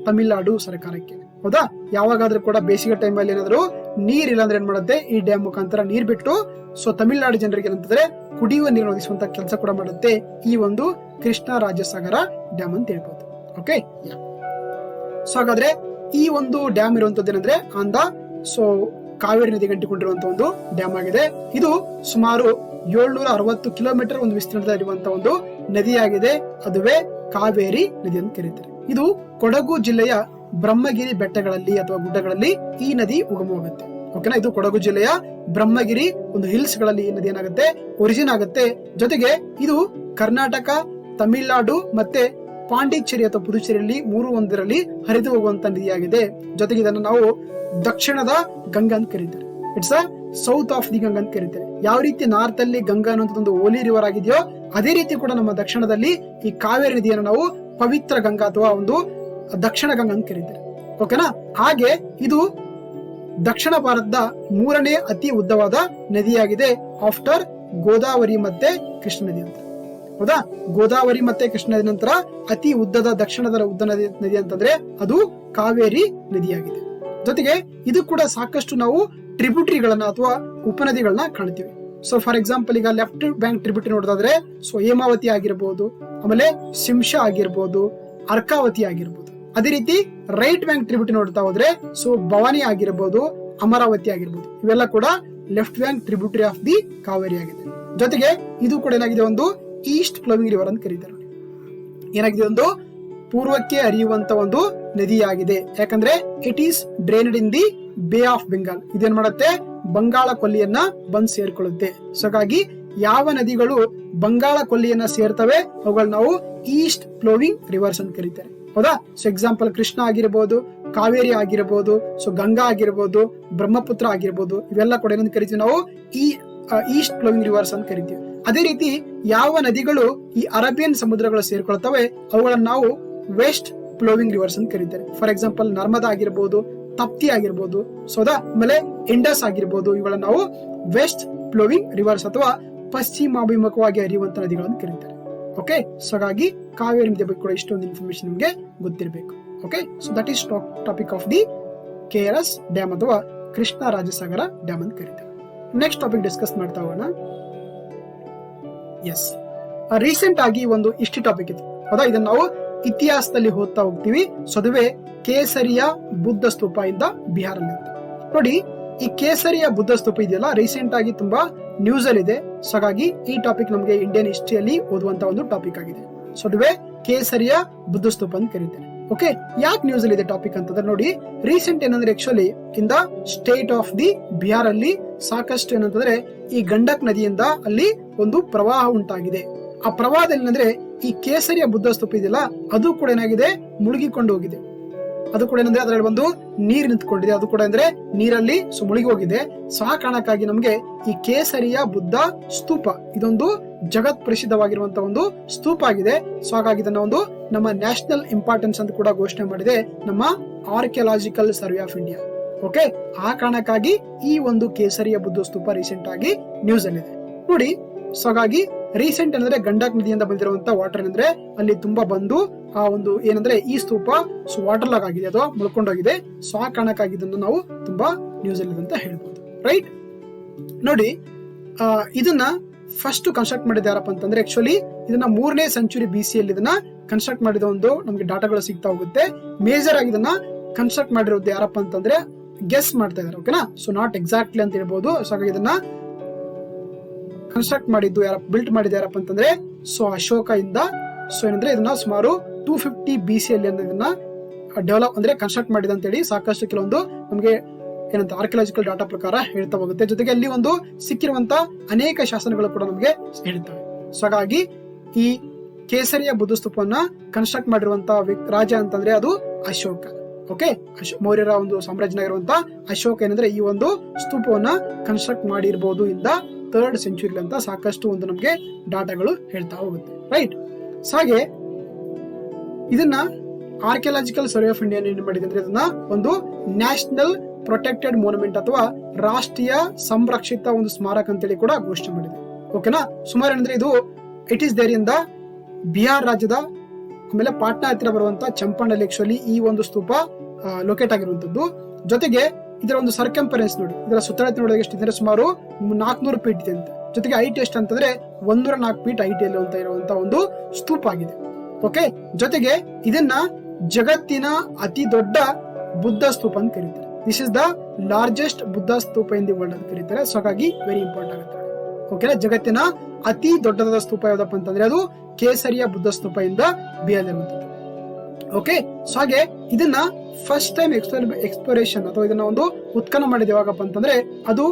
Tamil Nadu ಸರ್ಕಾರಕ್ಕೆ. ಹೌದಾ, ಯಾವಾಗಾದ್ರೂ ಕೂಡ ಬೇಸಿಗೆ ಟೈಮ್ ಅಲ್ಲಿ ಏನಾದ್ರು ನೀರ್ ಇಲ್ಲ ಅಂದ್ರೆ ಏನ್ ಮಾಡುತ್ತೆ, ಈ ಡ್ಯಾಮ್ ಮುಖಾಂತರ ನೀರ್ ಬಿಟ್ಟು ಸೊ ತಮಿಳುನಾಡು ಜನರಿಗೆ ಏನಂತಂದ್ರೆ ಕುಡಿಯುವ ನೀರು ಒದಗಿಸುವಂತ ಕೆಲಸ ಕೂಡ ಮಾಡುತ್ತೆ ಈ ಒಂದು ಕೃಷ್ಣ ರಾಜಸಾಗರ ಡ್ಯಾಮ್ ಅಂತ ಹೇಳ್ಬೋದು. ಓಕೆ, ಸೊ ಹಾಗಾದ್ರೆ ಈ ಒಂದು ಡ್ಯಾಮ್ ಇರುವಂತದ್ದು ಏನಂದ್ರೆ ಸೊ ಕಾವೇರಿ ನದಿ ಗಂಟಿಕೊಂಡಿರುವಂತಹ ಒಂದು ಡ್ಯಾಮ್ ಆಗಿದೆ. ಇದು ಸುಮಾರು 760 ಕಿಲೋಮೀಟರ್ ಒಂದು ವಿಸ್ತೀರ್ಣದಲ್ಲಿರುವಂತಹ ಒಂದು ನದಿಯಾಗಿದೆ. ಅದುವೇ ಕಾವೇರಿ ನದಿ ಅಂತ ಕರೀತಾರೆ. ಇದು ಕೊಡಗು ಜಿಲ್ಲೆಯ ಬ್ರಹ್ಮಗಿರಿ ಬೆಟ್ಟಗಳಲ್ಲಿ ಅಥವಾ ಗುಡ್ಡಗಳಲ್ಲಿ ಈ ನದಿ ಉಗಮವಾಗುತ್ತೆ. ಓಕೆನಾ, ಇದು ಕೊಡಗು ಜಿಲ್ಲೆಯ ಬ್ರಹ್ಮಗಿರಿ ಒಂದು ಹಿಲ್ಸ್ ಗಳಲ್ಲಿ ಈ ನದಿ ಏನಾಗುತ್ತೆ, ಒರಿಜಿನ್ ಆಗುತ್ತೆ. ಜೊತೆಗೆ ಇದು ಕರ್ನಾಟಕ, ತಮಿಳುನಾಡು ಮತ್ತೆ ಪಾಂಡಿಚೇರಿ ಅಥವಾ ಪುದುಚೇರಿಯಲ್ಲಿ 3 ಹರಿದು ಹೋಗುವಂತ ನದಿಯಾಗಿದೆ. ಜೊತೆಗೆ ಇದನ್ನು ನಾವು ದಕ್ಷಿಣದ ಗಂಗಾ ಅಂತ ಕರೀತಾರೆ. It's a south of the Ganga ಅಂತ ಕರೀತಾರೆ. ಯಾವ ರೀತಿ ನಾರ್ತ್ ಅಲ್ಲಿ ಗಂಗಾ ಅನ್ನುವಂಥದ್ದು ಒಂದು ಓಲಿ ರಿವರ್ ಆಗಿದೆಯೋ, ಅದೇ ರೀತಿ ಕೂಡ ನಮ್ಮ ದಕ್ಷಿಣದಲ್ಲಿ ಈ ಕಾವೇರಿ ನದಿಯನ್ನು ನಾವು ಪವಿತ್ರ ಗಂಗಾ ಅಥವಾ ಒಂದು ದಕ್ಷಿಣ ಗಂಗಾ ಅಂತ ಕರೀತಾರೆ. ಓಕೆನಾ. ಹಾಗೆ ಇದು ದಕ್ಷಿಣ ಭಾರತದ 3ನೇ ಅತಿ ಉದ್ದವಾದ ನದಿಯಾಗಿದೆ ಆಫ್ಟರ್ ಗೋದಾವರಿ ಮತ್ತೆ ಕೃಷ್ಣ ನದಿ ಅಂತ. ಹೌದಾ. ಗೋದಾವರಿ ಮತ್ತೆ ಕೃಷ್ಣ ನದಿ ನಂತರ ಅತಿ ಉದ್ದದ ದಕ್ಷಿಣದ ಉದ್ದ ನದಿ ಅಂತಂದ್ರೆ ಅದು ಕಾವೇರಿ ನದಿಯಾಗಿದೆ. ಜೊತೆಗೆ ಇದು ಕೂಡ ಸಾಕಷ್ಟು ನಾವು ಟ್ರಿಬ್ಯೂಟರಿಗಳನ್ನ ಅಥವಾ ಉಪನದಿಗಳನ್ನ ಕಾಣ್ತೀವಿ. ಸೊ ಫಾರ್ ಎಕ್ಸಾಂಪಲ್ ಈಗ ಲೆಫ್ಟ್ ಬ್ಯಾಂಕ್ ಟ್ರಿಬ್ಯೂಟರಿ ನೋಡೋದಾದ್ರೆ ಸೊ ಹೇಮಾವತಿ ಆಗಿರ್ಬೋದು, ಆಮೇಲೆ ಶಿಂಷಾ ಆಗಿರ್ಬೋದು, ಅರ್ಕಾವತಿ ಆಗಿರ್ಬೋದು. ಅದೇ ರೀತಿ ರೈಟ್ ಬ್ಯಾಂಕ್ ಟ್ರಿಬ್ಯೂಟರಿ ನೋಡ್ತಾ ಹೋದ್ರೆ ಸೊ ಭವಾನಿ ಆಗಿರ್ಬೋದು, ಅಮರಾವತಿ ಆಗಿರ್ಬೋದು. ಇವೆಲ್ಲ ಕೂಡ left bank tributary of the Kaveri ಆಗಿದೆ. ಜೊತೆಗೆ ಇದು ಕೂಡ ಏನಾಗಿದೆ, ಒಂದು ಈಸ್ಟ್ ಫ್ಲೋವಿಂಗ್ ರಿವರ್ ಅಂತ ಕರೀತಾರೆ. ಏನಾಗಿದೆ, ಒಂದು ಪೂರ್ವಕ್ಕೆ ಹರಿಯುವಂತ ಒಂದು ನದಿಯಾಗಿದೆ. ಯಾಕಂದ್ರೆ it is drained in the bay of Bengal. ಇದೇನ್ ಮಾಡುತ್ತೆ, ಬಂಗಾಳ ಕೊಲ್ಲಿಯನ್ನ ಬಂದ್ ಸೇರ್ಕೊಳ್ಳುತ್ತೆ. ಸೊ ಹಾಗಾಗಿ ಯಾವ ನದಿಗಳು ಬಂಗಾಳ ಕೊಲ್ಲಿಯನ್ನ ಸೇರ್ತವೆ ಅವುಗಳು ನಾವು ಈಸ್ಟ್ ಫ್ಲೋವಿಂಗ್ ರಿವರ್ಸ್ ಅಂತ ಕರೀತಾರೆ. ಹೌದಾ. ಸೊ ಎಕ್ಸಾಂಪಲ್ ಕೃಷ್ಣ ಆಗಿರ್ಬೋದು, ಕಾವೇರಿ ಆಗಿರ್ಬೋದು, ಸೊ ಗಂಗಾ ಆಗಿರ್ಬೋದು, ಬ್ರಹ್ಮಪುತ್ರ ಆಗಿರ್ಬೋದು. ಇವೆಲ್ಲ ಕೂಡ ಏನಂತ ಕರಿತೀವಿ ನಾವು, ಈ ಈಸ್ಟ್ ಫ್ಲೋವಿಂಗ್ ರಿವರ್ಸ್ ಅಂತ ಕರಿತೀವಿ. ಅದೇ ರೀತಿ ಯಾವ ನದಿಗಳು ಈ ಅರೇಬಿಯನ್ ಸಮುದ್ರಗಳು ಸೇರ್ಕೊಳ್ತವೆ ಅವುಗಳನ್ನ ನಾವು ವೆಸ್ಟ್ ಫ್ಲೋವಿಂಗ್ ರಿವರ್ಸ್ ಅಂತ ಕರೀತಾರೆ. ಫಾರ್ ಎಕ್ಸಾಂಪಲ್ ನರ್ಮದಾ ಆಗಿರ್ಬೋದು, ತಪ್ತಿ ಆಗಿರ್ಬೋದು, ಸೋದಾ, ಆಮೇಲೆ ಇಂಡಸ್ ಆಗಿರ್ಬೋದು. ಇವುಗಳನ್ನ ನಾವು ವೆಸ್ಟ್ ಫ್ಲೋವಿಂಗ್ ರಿವರ್ಸ್ ಅಥವಾ ಪಶ್ಚಿಮಾಭಿಮುಖವಾಗಿ ಹರಿಯುವಂತ ನದಿಗಳನ್ನು ಕರೀತಾರೆ. ಓಕೆ. ಸೊ ಹಾಗಾಗಿ ಕಾವೇರಿ ನದಿಯ ಬಗ್ಗೆ ಕೂಡ ಇಷ್ಟೊಂದು ಇನ್ಫಾರ್ಮೇಶನ್ ನಿಮಗೆ ಗೊತ್ತಿರಬೇಕು. Okay. So that is topic of the KRS dam ಅಥವಾ ಕೃಷ್ಣ ರಾಜಸಾಗರ ಡ್ಯಾಮ್ ಅಂತ ಕರೀತಾರೆ. ನೆಕ್ಸ್ಟ್ ಟಾಪಿಕ್ ಡಿಸ್ಕಸ್ ಮಾಡ್ತಾ ಹೋಗೋಣ. ಎಸ್, ರೀಸೆಂಟ್ ಆಗಿ ಒಂದು ಹಿಸ್ಟ್ರಿ ಟಾಪಿಕ್ ಇತ್ತು. ಹೌದಾ. ಇದನ್ನ ನಾವು ಇತಿಹಾಸದಲ್ಲಿ ಓದ್ತಾ ಹೋಗ್ತೀವಿ. ಸೊ ಅದುವೇ ಕೇಸರಿಯ ಬುದ್ಧ ಸ್ತೂಪ ಇಂದ ಬಿಹಾರಲ್ಲಿ. ನೋಡಿ, ಈ ಕೇಸರಿಯ ಬುದ್ಧ ಸ್ತೂಪ ಇದೆಯಲ್ಲ, ರೀಸೆಂಟ್ ಆಗಿ ತುಂಬಾ ನ್ಯೂಸ್ ಅಲ್ಲಿ ಇದೆ. ಸೊ ಹಾಗಾಗಿ ಈ ಟಾಪಿಕ್ ನಮಗೆ ಇಂಡಿಯನ್ ಹಿಸ್ಟ್ರಿಯಲ್ಲಿ ಓದುವಂತ ಒಂದು ಟಾಪಿಕ್ ಆಗಿದೆ. ಸೊ ಅದುವೇ ಕೇಸರಿಯ ಬುದ್ಧ ಸ್ತೂಪ ಅಂತ ಕರೀತಾರೆ. ಓಕೆ. ಯಾಕೆ ನ್ಯೂಸ್ ಅಲ್ಲಿ ಇದೆ ಟಾಪಿಕ್ ಅಂತಂದ್ರೆ, ನೋಡಿ, ರೀಸೆಂಟ್ ಏನಂದ್ರೆ actually in the state of the Bihar ಅಲ್ಲಿ ಸಾಕಷ್ಟು ಏನಂತಂದ್ರೆ ಈ ಗಂಡಕ್ ನದಿಯಿಂದ ಅಲ್ಲಿ ಒಂದು ಪ್ರವಾಹ ಉಂಟಾಗಿದೆ. ಆ ಪ್ರವಾಹದಲ್ಲಿ ಅಂದ್ರೆ ಈ ಕೇಸರಿಯ ಬುದ್ಧ ಸ್ತೂಪ ಇದೆಯಲ್ಲ ಅದು ಕೂಡ ಏನಾಗಿದೆ, ಮುಳುಗಿಕೊಂಡು ಹೋಗಿದೆ. ಅದು ಕೂಡ ಏನಂದ್ರೆ ಅದರಲ್ಲಿ ಒಂದು ನೀರು ನಿಂತ್ಕೊಂಡಿದೆ. ಅದು ಕೂಡ ಅಂದ್ರೆ ನೀರಲ್ಲಿ ಮುಳುಗಿ ಹೋಗಿದೆ. ಸೊ ಆ ಕಾರಣಕ್ಕಾಗಿ ನಮ್ಗೆ ಈ ಕೇಸರಿಯ ಬುದ್ಧ ಸ್ತೂಪ ಇದೊಂದು ಜಗತ್ ಪ್ರಸಿದ್ಧವಾಗಿರುವಂತಹ ಒಂದು ಸ್ತೂಪ ಆಗಿದೆ. ಸೊ ಹಾಗಾಗಿ ಇದನ್ನ ಒಂದು ನಮ್ಮ ನ್ಯಾಷನಲ್ ಇಂಪಾರ್ಟೆನ್ಸ್ ಅಂತ ಕೂಡ ಘೋಷಣೆ ಮಾಡಿದೆ ನಮ್ಮ archaeological survey of India. Okay. ಆ ಕಾರಣಕ್ಕಾಗಿ ಈ ಒಂದು ಕೇಸರಿಯ ಬುದ್ಧ ಸ್ತೂಪ ರೀಸೆಂಟ್ ಆಗಿ ನ್ಯೂಸ್ ಅಲ್ಲಿದೆ ನೋಡಿ. ಸೊ ಹಾಗಾಗಿ ರೀಸೆಂಟ್ ಏನಂದ್ರೆ ಗಂಡಕ್ ನದಿಯಿಂದ ಬಂದಿರುವಂತ ವಾಟರ್ ಏನಂದ್ರೆ ಅಲ್ಲಿ ತುಂಬಾ ಬಂದು ಆ ಒಂದು ಏನಂದ್ರೆ ಈ ಸ್ತೂಪ ವಾಟರ್ ಲಾಗ್ ಆಗಿದೆ ಅಥವಾ ಮುಳ್ಕೊಂಡೋಗಿದೆ. ಸೊ ಆ ಕಾರಣಕ್ಕಾಗಿ ಇದನ್ನು ನಾವು ತುಂಬಾ ನ್ಯೂಸ್ ಅಲ್ಲಿ ಅಂತ ಹೇಳ್ಬೋದು. ರೈಟ್. ನೋಡಿ, ಇದನ್ನ ಫಸ್ಟ್ ಕನ್ಸ್ಟ್ರಕ್ಟ್ ಮಾಡಿದ ಯಾರಪ್ಪ ಅಂತಂದ್ರೆ ಆಕ್ಚುಲಿ ಇದನ್ನ 3ನೇ ಸೆಂಚುರಿ BC ಅಲ್ಲಿ ಇದನ್ನ ಕನ್ಸ್ಟ್ರಕ್ಟ್ ಮಾಡಿದ ಒಂದು ನಮ್ಗೆ ಡಾಟಾಗಳು ಸಿಗ್ತಾ ಹೋಗುತ್ತೆ. ಮೇಜರ್ ಆಗಿ ಇದನ್ನ ಕನ್ಸ್ಟ್ರಕ್ಟ್ ಮಾಡಿರೋದು ಯಾರಪ್ಪ ಅಂತಂದ್ರೆ ಗೆಸ್ ಮಾಡ್ತಾ ಇದಾರೆ. ಓಕೆನಾ. ಸೊ ನಾಟ್ ಎಕ್ಸಾಕ್ಟ್ಲಿ ಅಂತ ಹೇಳ್ಬೋದು. ಸೊ ಹಾಗಾಗಿ ಇದನ್ನ ಕನ್ಸ್ಟ್ರಕ್ಟ್ ಮಾಡಿದ್ದು ಬಿಲ್ಟ್ ಮಾಡಿದ ಯಾರಪ್ಪ ಅಂತಂದ್ರೆ ಸೊ ಅಶೋಕ ಇಂದ. ಸೊ ಏನಂದ್ರೆ ಇದನ್ನ ಸುಮಾರು 250 BC ಅಲ್ಲಿ ಇದನ್ನ ಡೆವಲಪ್ ಅಂದ್ರೆ ಕನ್ಸ್ಟ್ರಕ್ಟ್ ಮಾಡಿದ ಅಂತ ಹೇಳಿ ಸಾಕಷ್ಟು ಕೆಲವೊಂದು ನಮಗೆ ಏನಂತ ಆರ್ಕಿಯಾಲಜಿಕಲ್ ಡಾಟಾ ಪ್ರಕಾರ ಹೇಳ್ತಾ ಹೋಗುತ್ತೆ. ಜೊತೆಗೆ ಅಲ್ಲಿ ಒಂದು ಸಿಕ್ಕಿರುವಂತ ಅನೇಕ ಶಾಸನಗಳು ಕೂಡ ನಮಗೆ ಹೇಳ್ತವೆ. ಸೊ ಹಾಗಾಗಿ ಈ ಕೇಸರಿಯ ಬುದ್ಧ ಸ್ತೂಪವನ್ನ ಕನ್ಸ್ಟ್ರಕ್ಟ್ ಮಾಡಿರುವಂತ ರಾಜ ಅಂತಂದ್ರೆ ಅದು ಅಶೋಕ. ಓಕೆ. ಮೌರ್ಯರ ಒಂದು ಸಾಮ್ರಾಜ್ಯನಾಗಿರುವಂತ ಅಶೋಕ ಏನಂದ್ರೆ ಈ ಒಂದು ಸ್ತೂಪವನ್ನ ಕನ್ಸ್ಟ್ರಕ್ಟ್ ಮಾಡಿರ್ಬೋದು ಇಂದ 3rd ಸೆಂಚುರಿ ಅಂತ ಸಾಕಷ್ಟು ಒಂದು ನಮ್ಗೆ ಡಾಟಾಗಳು ಹೇಳ್ತಾ ಹೋಗುತ್ತೆ. ರೈಟ್. ಹಾಗೆ ಇದನ್ನ ಆರ್ಕಿಯಾಲಜಿಕಲ್ ಸರ್ವೆ ಆಫ್ ಇಂಡಿಯಾ ಏನ್ ಮಾಡಿದೆ ಅಂದ್ರೆ ಇದನ್ನ ಒಂದು ನ್ಯಾಷನಲ್ ಪ್ರೊಟೆಕ್ಟೆಡ್ ಮೋನ್ಯುಮೆಂಟ್ ಅಥವಾ ರಾಷ್ಟ್ರೀಯ ಸಂರಕ್ಷಿತ ಒಂದು ಸ್ಮಾರಕ ಅಂತೇಳಿ ಕೂಡ ಘೋಷಣೆ ಮಾಡಿದೆ. ಓಕೆನಾ. ಸುಮಾರು ಏನಂದ್ರೆ ಇದು it is there in the Bihar ರಾಜ್ಯದ ಆಮೇಲೆ ಪಾಟ್ನಾ ಹತ್ತಿರ ಬರುವಂತ ಚಂಪಾಂಡಲ್ಲಿ ಆಕ್ಚುಲಿ ಈ ಒಂದು ಸ್ತೂಪ ಲೊಕೇಟ್ ಆಗಿರುವಂತದ್ದು. ಜೊತೆಗೆ ಇದರ ಒಂದು ಸರ್ಕಂಫರೆನ್ಸ್ ನೋಡಿ, ಇದರ ಸುತ್ತಳತೆ ನೋಡಿದಾಗ ಎಷ್ಟಿದೆ, ಸುಮಾರು 400 ಫೀಟ್ ಇದೆ ಅಂತ. ಜೊತೆಗೆ ಹೈಟ್ ಎಷ್ಟು ಅಂತಂದ್ರೆ 104 ಫೀಟ್ ಹೈಟ್ ಅಂತ ಇರುವಂತ ಒಂದು ಸ್ತೂಪ ಆಗಿದೆ. ಓಕೆ. ಜೊತೆಗೆ ಇದನ್ನ ಜಗತ್ತಿನ ಅತಿ ದೊಡ್ಡ ಬುದ್ಧ ಸ್ತೂಪ ಅಂತ ಕರೀತಾರೆ. This is the largest Buddha stupa in the world ಅಂತ ಕರೀತಾರೆ. ಸೊ ಹಾಗಾಗಿ ವೆರಿ ಇಂಪಾರ್ಟೆಂಟ್ ಆಗುತ್ತೆ. ಓಕೆನಾ. ಜಗತ್ತಿನ ಅತಿ ದೊಡ್ಡದಾದ ಸ್ತೂಪ ಯಾವ್ದಪ್ಪ ಅಂತಂದ್ರೆ ಅದು ಕೇಸರಿಯ ಬುದ್ಧ ಸ್ತೂಪ ಇಂದ ಬಿಹಾರಲ್ಲಿರುವಂತದ್ದು. ಓಕೆ. ಸೊ ಹಾಗೆ ಇದನ್ನ ಫಸ್ಟ್ ಟೈಮ್ ಎಕ್ಸ್ಪ್ಲೋರೇಷನ್ ಅಥವಾ ಇದನ್ನ ಒಂದು ಉತ್ಖನನ ಮಾಡಿದ ಯಾವಾಗಪ್ಪ ಅಂತಂದ್ರೆ ಅದು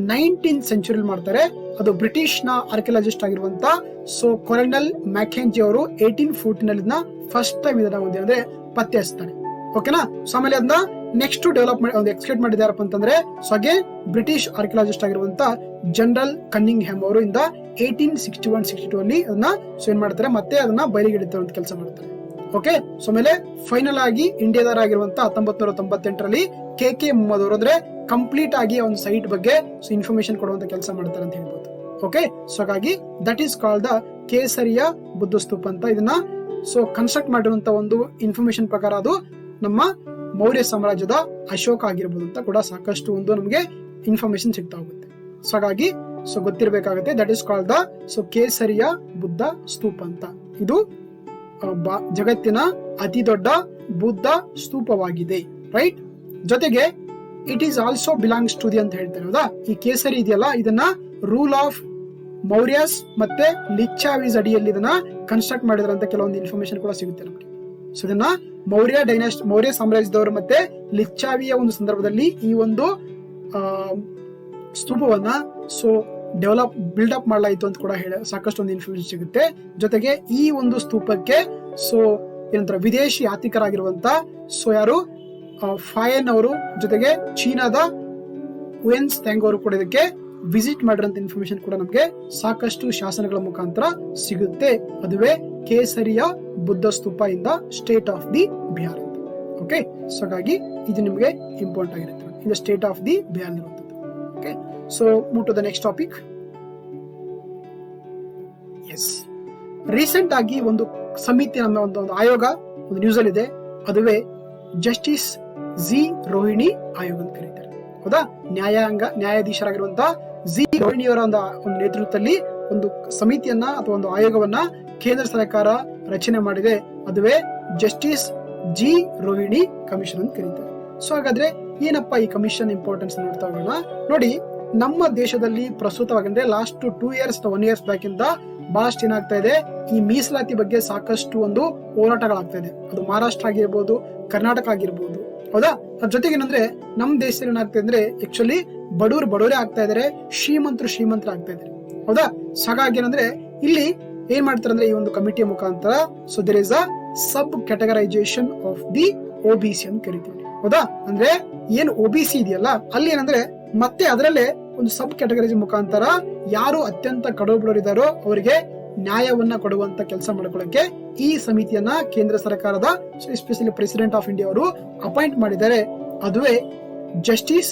19th ಸೆಂಚುರಿ ಮಾಡ್ತಾರೆ. ಅದು ಬ್ರಿಟಿಷ್ ನ ಆರ್ಕಿಯಾಲಜಿಸ್ಟ್ ಆಗಿರುವಂತ ಸೊ ಕೊರೆನಲ್ ಮ್ಯಾಕೆಂಜಿ ಅವರು 1814 ನಲ್ಲಿ ಇದನ್ನ ಫಸ್ಟ್ ಟೈಮ್ ಇದನ್ನ ಒಂದು ಅಂದ್ರೆ ಪತ್ತೆ ಹಚ್ತಾರೆ. ಓಕೆನಾ. ಸೊ ಆಮೇಲೆ ಅದನ್ನ ನೆಕ್ಸ್ಟ್ ಡೆವಲಪ್ ಮಾಡಿ ಒಂದು ಎಕ್ಸ್ಪ್ಲೇಟ್ ಮಾಡಿದ ಯಾರಪ್ಪ ಅಂತಂದ್ರೆ ಸೊ ಹಾಗೆ ಬ್ರಿಟಿಷ್ ಆರ್ಕಿಯಾಲಜಿಸ್ಟ್ ಆಗಿರುವಂತ ಜನರಲ್ ಕನ್ನಿಂಗ್ ಹ್ಯಾಮ್ ಅವರು ಇಂದ 1861-62 ಅಲ್ಲಿ ಅದನ್ನ ಸೊ ಏನ್ ಮಾಡ್ತಾರೆ ಮತ್ತೆ ಅದನ್ನ ಬಯಲಿಗಿಡುತ್ತೆ ಅಂತ ಕೆಲಸ ಮಾಡ್ತಾರೆ. ಓಕೆ. ಸೊ ಆಮೇಲೆ ಫೈನಲ್ ಆಗಿ ಇಂಡಿಯಾದವರಾಗಿರುವಂತ 1998ರಲ್ಲಿ ಕೆ ಮೊಹಮ್ಮದ್ ಅವರು ಅಂದ್ರೆ ಕಂಪ್ಲೀಟ್ ಆಗಿ ಒಂದು ಸೈಟ್ ಬಗ್ಗೆ ಇನ್ಫಾರ್ಮೇಶನ್ ಕೊಡುವಂತ ಕೆಲಸ ಮಾಡ್ತಾರೆ ಅಂತ ಹೇಳ್ಬೋದು. ಓಕೆ. ಸೊ ಹಾಗಾಗಿ that is called the Kesariya Buddha stupa ಅಂತ. ಇದನ್ನ ಸೊ ಕನ್ಸ್ಟ್ರಕ್ಟ್ ಮಾಡಿರುವಂತ ಒಂದು ಇನ್ಫಾರ್ಮೇಶನ್ ಪ್ರಕಾರ ಅದು ನಮ್ಮ ಮೌರ್ಯ ಸಾಮ್ರಾಜ್ಯದ ಅಶೋಕ ಆಗಿರ್ಬೋದು ಅಂತ ಕೂಡ ಸಾಕಷ್ಟು ಒಂದು ನಮಗೆ ಇನ್ಫಾರ್ಮೇಶನ್ ಸಿಗ್ತಾ ಹೋಗುತ್ತೆ. ಸೊ ಹಾಗಾಗಿ ಸೊ ಗೊತ್ತಿರಬೇಕಾಗುತ್ತೆ. That is called the so Kesariya Buddha stupa ಅಂತ. ಇದು ಜಗತ್ತಿನ ಅತಿ ದೊಡ್ಡ ಬುದ್ಧ ಸ್ತೂಪವಾಗಿದೆ, ರೈಟ್. ಜೊತೆಗೆ it is also belongs to the ಅಂತ ಹೇಳ್ತಾರೆ ಹೌದಾ. ಈ ಕೇಸರಿ ಇದೆಯಲ್ಲ, ಇದನ್ನ ರೂಲ್ ಆಫ್ ಮೌರ್ಯಸ್ ಮತ್ತೆ ಲಿಚ್ಚಾವೀಸ್ ಅಡಿಯಲ್ಲಿ ಇದನ್ನ ಕನ್ಸ್ಟ್ರಕ್ಟ್ ಮಾಡಿದ್ರ ಅಂತ ಕೆಲವೊಂದು ಇನ್ಫಾರ್ಮೇಶನ್ ಕೂಡ ಸಿಗುತ್ತೆ ನಮಗೆ. ಸೊ ಇದನ್ನ ಮೌರ್ಯ ಸಾಮ್ರಾಜ್ಯದವರು ಮತ್ತೆ ಲಿಚ್ಚಾವಿಯ ಒಂದು ಸಂದರ್ಭದಲ್ಲಿ ಈ ಒಂದು ಸ್ತೂಪವನ್ನ ಸೊ ಬಿಲ್ಡಪ್ ಮಾಡಲಾಯಿತು ಅಂತ ಕೂಡ ಸಾಕಷ್ಟು ಒಂದು ಇನ್ಫಾರ್ಮೇಶನ್ ಸಿಗುತ್ತೆ. ಜೊತೆಗೆ ಈ ಒಂದು ಸ್ತೂಪಕ್ಕೆ ಸೊ ಏನಂತಾರೆ ವಿದೇಶಿ ಯಾತ್ರಿಕರಾಗಿರುವಂತ ಸೊ ಯಾರು ಫಾಯನ್ ಅವರು, ಜೊತೆಗೆ ಚೀನಾದ ವೆನ್ಸ್ ಥ್ಯಾಂಗ್ ಅವರು ಕೂಡ ಇದಕ್ಕೆ ವಿಸಿಟ್ ಮಾಡಿರೋಂತ ಇನ್ಫಾರ್ಮೇಶನ್ ಕೂಡ ನಮಗೆ ಸಾಕಷ್ಟು ಶಾಸನಗಳ ಮುಖಾಂತರ ಸಿಗುತ್ತೆ. ಅದುವೇ Kesariya Buddha stupa in the state of the Bihar ಅಂತ. ಓಕೆ. ಸೊ ಹಾಗಾಗಿ ಇದು ನಿಮಗೆ ಇಂಪಾರ್ಟೆಂಟ್ ಆಗಿರುತ್ತೆ, in the state of the Bihar ಇರುವಂತದ್ದು. Okay. So move to the next topic. Yes, recent ಆಗಿ ಒಂದು ಸಮಿತಿ, ನಮ್ಮ ಒಂದು ಆಯೋಗ ಒಂದು ನ್ಯೂಸ್ ಅಲ್ಲಿ ಇದೆ. ಅದುವೇ ಜಸ್ಟಿಸ್ ಜಿ ರೋಹಿಣಿ ಆಯೋಗ ಅಂತ ಕರೀತಾರೆ ಹೌದಾ. ನ್ಯಾಯಾಧೀಶರಾಗಿರುವಂತಹ ಜಿ ರೋಹಿಣಿಯವರ ಒಂದು ನೇತೃತ್ವದಲ್ಲಿ ಒಂದು ಸಮಿತಿಯನ್ನ ಅಥವಾ ಒಂದು ಆಯೋಗವನ್ನ ಕೇಂದ್ರ ಸರ್ಕಾರ ರಚನೆ ಮಾಡಿದೆ. ಅದುವೇ ಜಸ್ಟಿಸ್ ಜಿ ರೋಹಿಣಿ ಕಮಿಷನ್ ಅಂತ ಕರೀತಾರೆ. ಸೊ ಹಾಗಾದ್ರೆ ಏನಪ್ಪಾ ಈ ಕಮಿಷನ್ ಇಂಪಾರ್ಟೆನ್ಸ್ ನೋಡ್ತಾ ಹೋಗೋಣ. ನೋಡಿ, ನಮ್ಮ ದೇಶದಲ್ಲಿ ಪ್ರಸ್ತುತವಾಗಿ ಅಂದ್ರೆ ಲಾಸ್ಟ್ 2 years 1 years ಬ್ಯಾಕ್ ಇಂದ ಬಹಳಷ್ಟು ಏನಾಗ್ತಾ ಇದೆ, ಈ ಮೀಸಲಾತಿ ಬಗ್ಗೆ ಸಾಕಷ್ಟು ಒಂದು ಹೋರಾಟಗಳಾಗ್ತಾ ಇದೆ. ಅದು ಮಹಾರಾಷ್ಟ್ರ ಆಗಿರ್ಬೋದು, ಕರ್ನಾಟಕ ಆಗಿರ್ಬೋದು ಹೌದಾ. ಅದ್ರ ಜೊತೆಗೆ ಏನಂದ್ರೆ ನಮ್ಮ ದೇಶದಲ್ಲಿ ಏನಾಗ್ತಾ ಅಂದ್ರೆ ಆಕ್ಚುಲಿ ಬಡವರೇ ಆಗ್ತಾ ಇದಾರೆ, ಶ್ರೀಮಂತರು ಆಗ್ತಾ ಇದಾರೆ ಹೌದಾ. ಹಾಗಾಗಿ ಏನಂದ್ರೆ ಇಲ್ಲಿ ಏನ್ ಮಾಡ್ತಾರೆ ಅಂದ್ರೆ ಈ ಒಂದು ಕಮಿಟಿಯ ಮುಖಾಂತರ so there is a subcategorisation of the OBC ಅಂತ ಕರಿತೀವಿ ಹೌದಾ. ಅಂದ್ರೆ ಏನು OBC ಇದೆಯಲ್ಲ, ಅಲ್ಲಿ ಏನಂದ್ರೆ ಮತ್ತೆ ಅದರಲ್ಲೇ ಒಂದು ಸಬ್ ಕ್ಯಾಟಗರೈಸ್ ಮುಖಾಂತರ ಯಾರು ಅತ್ಯಂತ ಕಡುಬಡವರಿದ್ದಾರೋ ಅವರಿಗೆ ನ್ಯಾಯವನ್ನ ಕೊಡುವಂತ ಕೆಲಸ ಮಾಡ್ಕೊಳ್ಳಕ್ಕೆ ಈ ಸಮಿತಿಯನ್ನ ಕೇಂದ್ರ ಸರ್ಕಾರದ ಎಸ್ಪೆಷಲಿ ಪ್ರೆಸಿಡೆಂಟ್ ಆಫ್ ಇಂಡಿಯಾ ಅವರು ಅಪಾಯಿಂಟ್ ಮಾಡಿದ್ದಾರೆ. ಅದುವೇ ಜಸ್ಟಿಸ್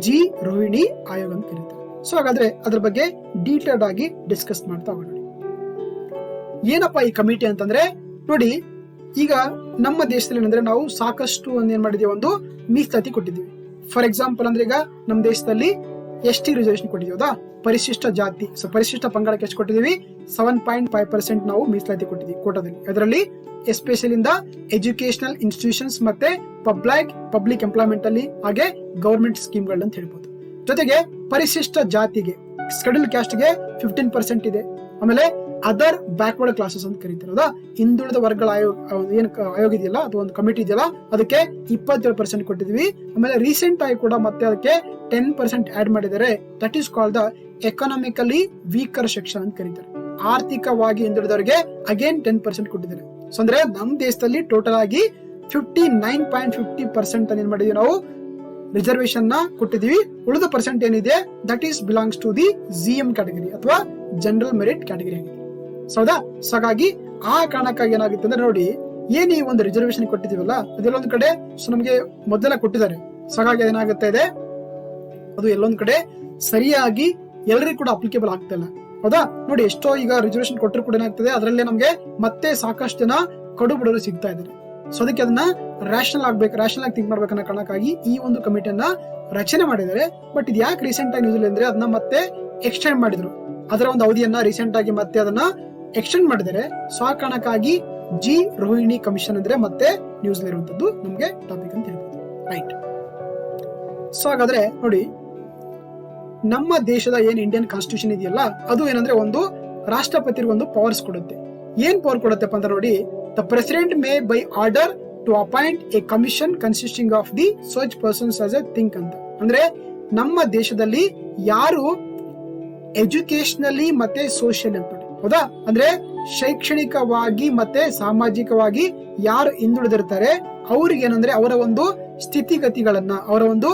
ಜಿ ರೋಹಿಣಿ ಆಯೋಗ ಅಂತ ಕರೀತಾರೆ. ಸೊ ಹಾಗಾದ್ರೆ ಅದ್ರ ಬಗ್ಗೆ ಡೀಟೇಲ್ಡ್ ಆಗಿ ಡಿಸ್ಕಸ್ ಮಾಡ್ತಾ ಹೋಗೋಣ. ಏನಪ್ಪಾ ಈ ಕಮಿಟಿ ಅಂತಂದ್ರೆ, ನೋಡಿ ಈಗ ನಮ್ಮ ದೇಶದಲ್ಲಿ ಏನಂದ್ರೆ ನಾವು ಸಾಕಷ್ಟು ಏನ್ ಮಾಡಿದೀವಿ, ಒಂದು ಮೀಸಲಾತಿ ಕೊಟ್ಟಿದ್ದೀವಿ. ಫಾರ್ ಎಕ್ಸಾಂಪಲ್ ಅಂದ್ರೆ ಈಗ ನಮ್ಮ ದೇಶದಲ್ಲಿ ST ರಿಸರ್ವೇಶನ್ ಕೊಟ್ಟಿದ್ದೀವಿ ಹೌದಾ. ಪರಿಶಿಷ್ಟ ಜಾತಿ ಪರಿಶಿಷ್ಟ ಪಂಗಡಕ್ಕೆ ಎಷ್ಟು ಕೊಟ್ಟಿದ್ದೀವಿ, 7.5% ನಾವು ಮೀಸಲಾತಿ ಕೊಟ್ಟಿದ್ದೀವಿ ಕೋಟಾದಲ್ಲಿ. ಅದರಲ್ಲಿ ಎಸ್ಪೆಷಲಿ ಇಂದ ಎಜುಕೇಶನಲ್ ಇನ್ಸ್ಟಿಟ್ಯೂಷನ್ಸ್ ಮತ್ತೆ ಪಬ್ಲಿಕ್ ಎಂಪ್ಲಾಯ್ಮೆಂಟ್ ಅಲ್ಲಿ, ಹಾಗೆ ಗವರ್ಮೆಂಟ್ ಸ್ಕೀಮ್ಗಳು ಅಂತ ಹೇಳ್ಬೋದು. ಜೊತೆಗೆ ಪರಿಶಿಷ್ಟ ಜಾತಿಗೆ ಶೆಡ್ಯೂಲ್ ಕ್ಯಾಸ್ಟ್ ಗೆ 15% ಇದೆ. ಆಮೇಲೆ ಅದರ್ ಬ್ಯಾಕ್ವರ್ಡ್ ಕ್ಲಾಸಸ್ ಅಂತ ಕರೀತಿರೋದ ಹಿಂದುಳಿದ ವರ್ಗಗಳ ಆಯೋಗ ಇದೆಯಲ್ಲ, ಅದು ಒಂದು ಕಮಿಟಿ ಇದೆಯಲ್ಲ, ಅದಕ್ಕೆ 27% ಕೊಟ್ಟಿದ್ವಿ. ಆಮೇಲೆ ರೀಸೆಂಟ್ ಆಗಿ ಕೂಡ ಮತ್ತೆ ಅದಕ್ಕೆ 10% ಆಡ್ ಮಾಡಿದ್ದಾರೆ. That is called the economically weaker section ಅಂತ ಕರೀತಾರೆ. ಆರ್ಥಿಕವಾಗಿ ಹಿಂದುಳಿದವರಿಗೆ ಅಗೇನ್ 10% ಕೊಟ್ಟಿದ್ದಾರೆ. ಸೊ ಅಂದ್ರೆ ನಮ್ಮ ದೇಶದಲ್ಲಿ ಟೋಟಲ್ ಆಗಿ 59.50% ಏನ್ ಮಾಡಿದೀವಿ ನಾವು ರಿಸರ್ವೇಶನ್ ನ ಕೊಟ್ಟಿದೀವಿ. ಉಳಿದ ಪರ್ಸೆಂಟ್ ಏನಿದೆ that is belongs to the ZM category ಅಥವಾ ಜನರಲ್ ಮೆರಿಟ್ ಕ್ಯಾಟಗರಿ ಆಗಿದೆ. ಹೌದಾ. ಸೊ ಹಾಗಾಗಿ ಆ ಕಾರಣಕ್ಕಾಗಿ ಏನಾಗುತ್ತೆ ಅಂದ್ರೆ, ನೋಡಿ ಏನ್ ಈ ಒಂದು ರಿಸರ್ವೇಶನ್ ಕೊಟ್ಟಿದೀವಲ್ಲ, ಅದೆಲ್ಲೊಂದ್ ಕಡೆ ಸೊ ನಮಗೆ ಮೊದಲ ಕೊಟ್ಟಿದ್ದಾರೆ. ಸೊ ಹಾಗಾಗಿ ಏನಾಗುತ್ತೆ ಇದೆ, ಅದು ಎಲ್ಲೊಂದ್ ಕಡೆ ಸರಿಯಾಗಿ ಎಲ್ಲರಿಗೂ ಕೂಡ ಅಪ್ಲಿಕೇಬಲ್ ಆಗ್ತಾ ಇಲ್ಲ ಹೌದಾ. ನೋಡಿ ಎಷ್ಟೋ ಈಗ ರಿಸರ್ವೇಶನ್ ಕೊಟ್ಟರು ಕೂಡ ಏನಾಗ್ತದೆ, ಅದರಲ್ಲೇ ನಮ್ಗೆ ಮತ್ತೆ ಸಾಕಷ್ಟು ಜನ ಕಡು ಬಡವರು ಸಿಗ್ತಾ ಇದ್ದಾರೆ. ಸೊ ಅದಕ್ಕೆ ಅದನ್ನ ರ್ಯಾಷನಲ್ ಆಗಿ ಥಿಂಕ್ ಮಾಡ್ಬೇಕನ್ನೋ ಕಾರಣಕ್ಕಾಗಿ ಈ ಒಂದು ಕಮಿಟಿಯನ್ನ ರಚನೆ ಮಾಡಿದ್ದಾರೆ. ಬಟ್ ಇದು ಯಾಕೆ ರೀಸೆಂಟ್ ಆಗಿ ನ್ಯೂಸ್ ಅಂದ್ರೆ ಅದನ್ನ ಮತ್ತೆ ಎಕ್ಸ್ಟೆಂಡ್ ಮಾಡಿದ್ರು, ಅದರ ಒಂದು ಅವಧಿಯನ್ನ ರೀಸೆಂಟ್ ಆಗಿ ಮತ್ತೆ ಅದನ್ನ ಎಕ್ಸ್ಟೆಂಡ್ ಮಾಡಿದ್ದಾರೆ. ಸೊ ಆ ಕಾರಣಕ್ಕಾಗಿ ಜಿ ರೋಹಿಣಿ ಕಮಿಷನ್ ಅಂದ್ರೆ ಮತ್ತೆ ನ್ಯೂಸ್ ಇರುವಂತದ್ದು ನಮ್ಗೆ ಟಾಪಿಕ್ ಅಂತ ಹೇಳ್ಬೋದು, ರೈಟ್. ಸೊ ಹಾಗಾದ್ರೆ ನೋಡಿ, ನಮ್ಮ ದೇಶದ ಏನ್ ಇಂಡಿಯನ್ ಕಾನ್ಸ್ಟಿಟ್ಯೂಷನ್ ಇದೆಯಲ್ಲ, ಅದು ಏನಂದ್ರೆ ಒಂದು ರಾಷ್ಟ್ರಪತಿಗೆ ಒಂದು ಪವರ್ಸ್ ಕೊಡುತ್ತೆ. ಏನ್ ಪವರ್ ಕೊಡುತ್ತಪ್ಪ ಅಂತ ನೋಡಿ, the president may by order to appoint a commission consisting of the such persons as a think ಅಂತ. ಅಂದ್ರೆ ನಮ್ಮ ದೇಶದಲ್ಲಿ ಯಾರು ಎಜುಕೇಶನಲಿ ಮತ್ತೆ ಸೋಷಿಯಲ್ ಅಂತ ಹೌದಾ, ಅಂದ್ರೆ ಶೈಕ್ಷಣಿಕವಾಗಿ ಮತ್ತೆ ಸಾಮಾಜಿಕವಾಗಿ ಯಾರು ಹಿಂದುಳಿದಿರ್ತಾರೆ ಅವ್ರಿಗೆ ಏನಂದ್ರೆ ಅವರ ಒಂದು ಸ್ಥಿತಿಗತಿಗಳನ್ನ, ಅವರ ಒಂದು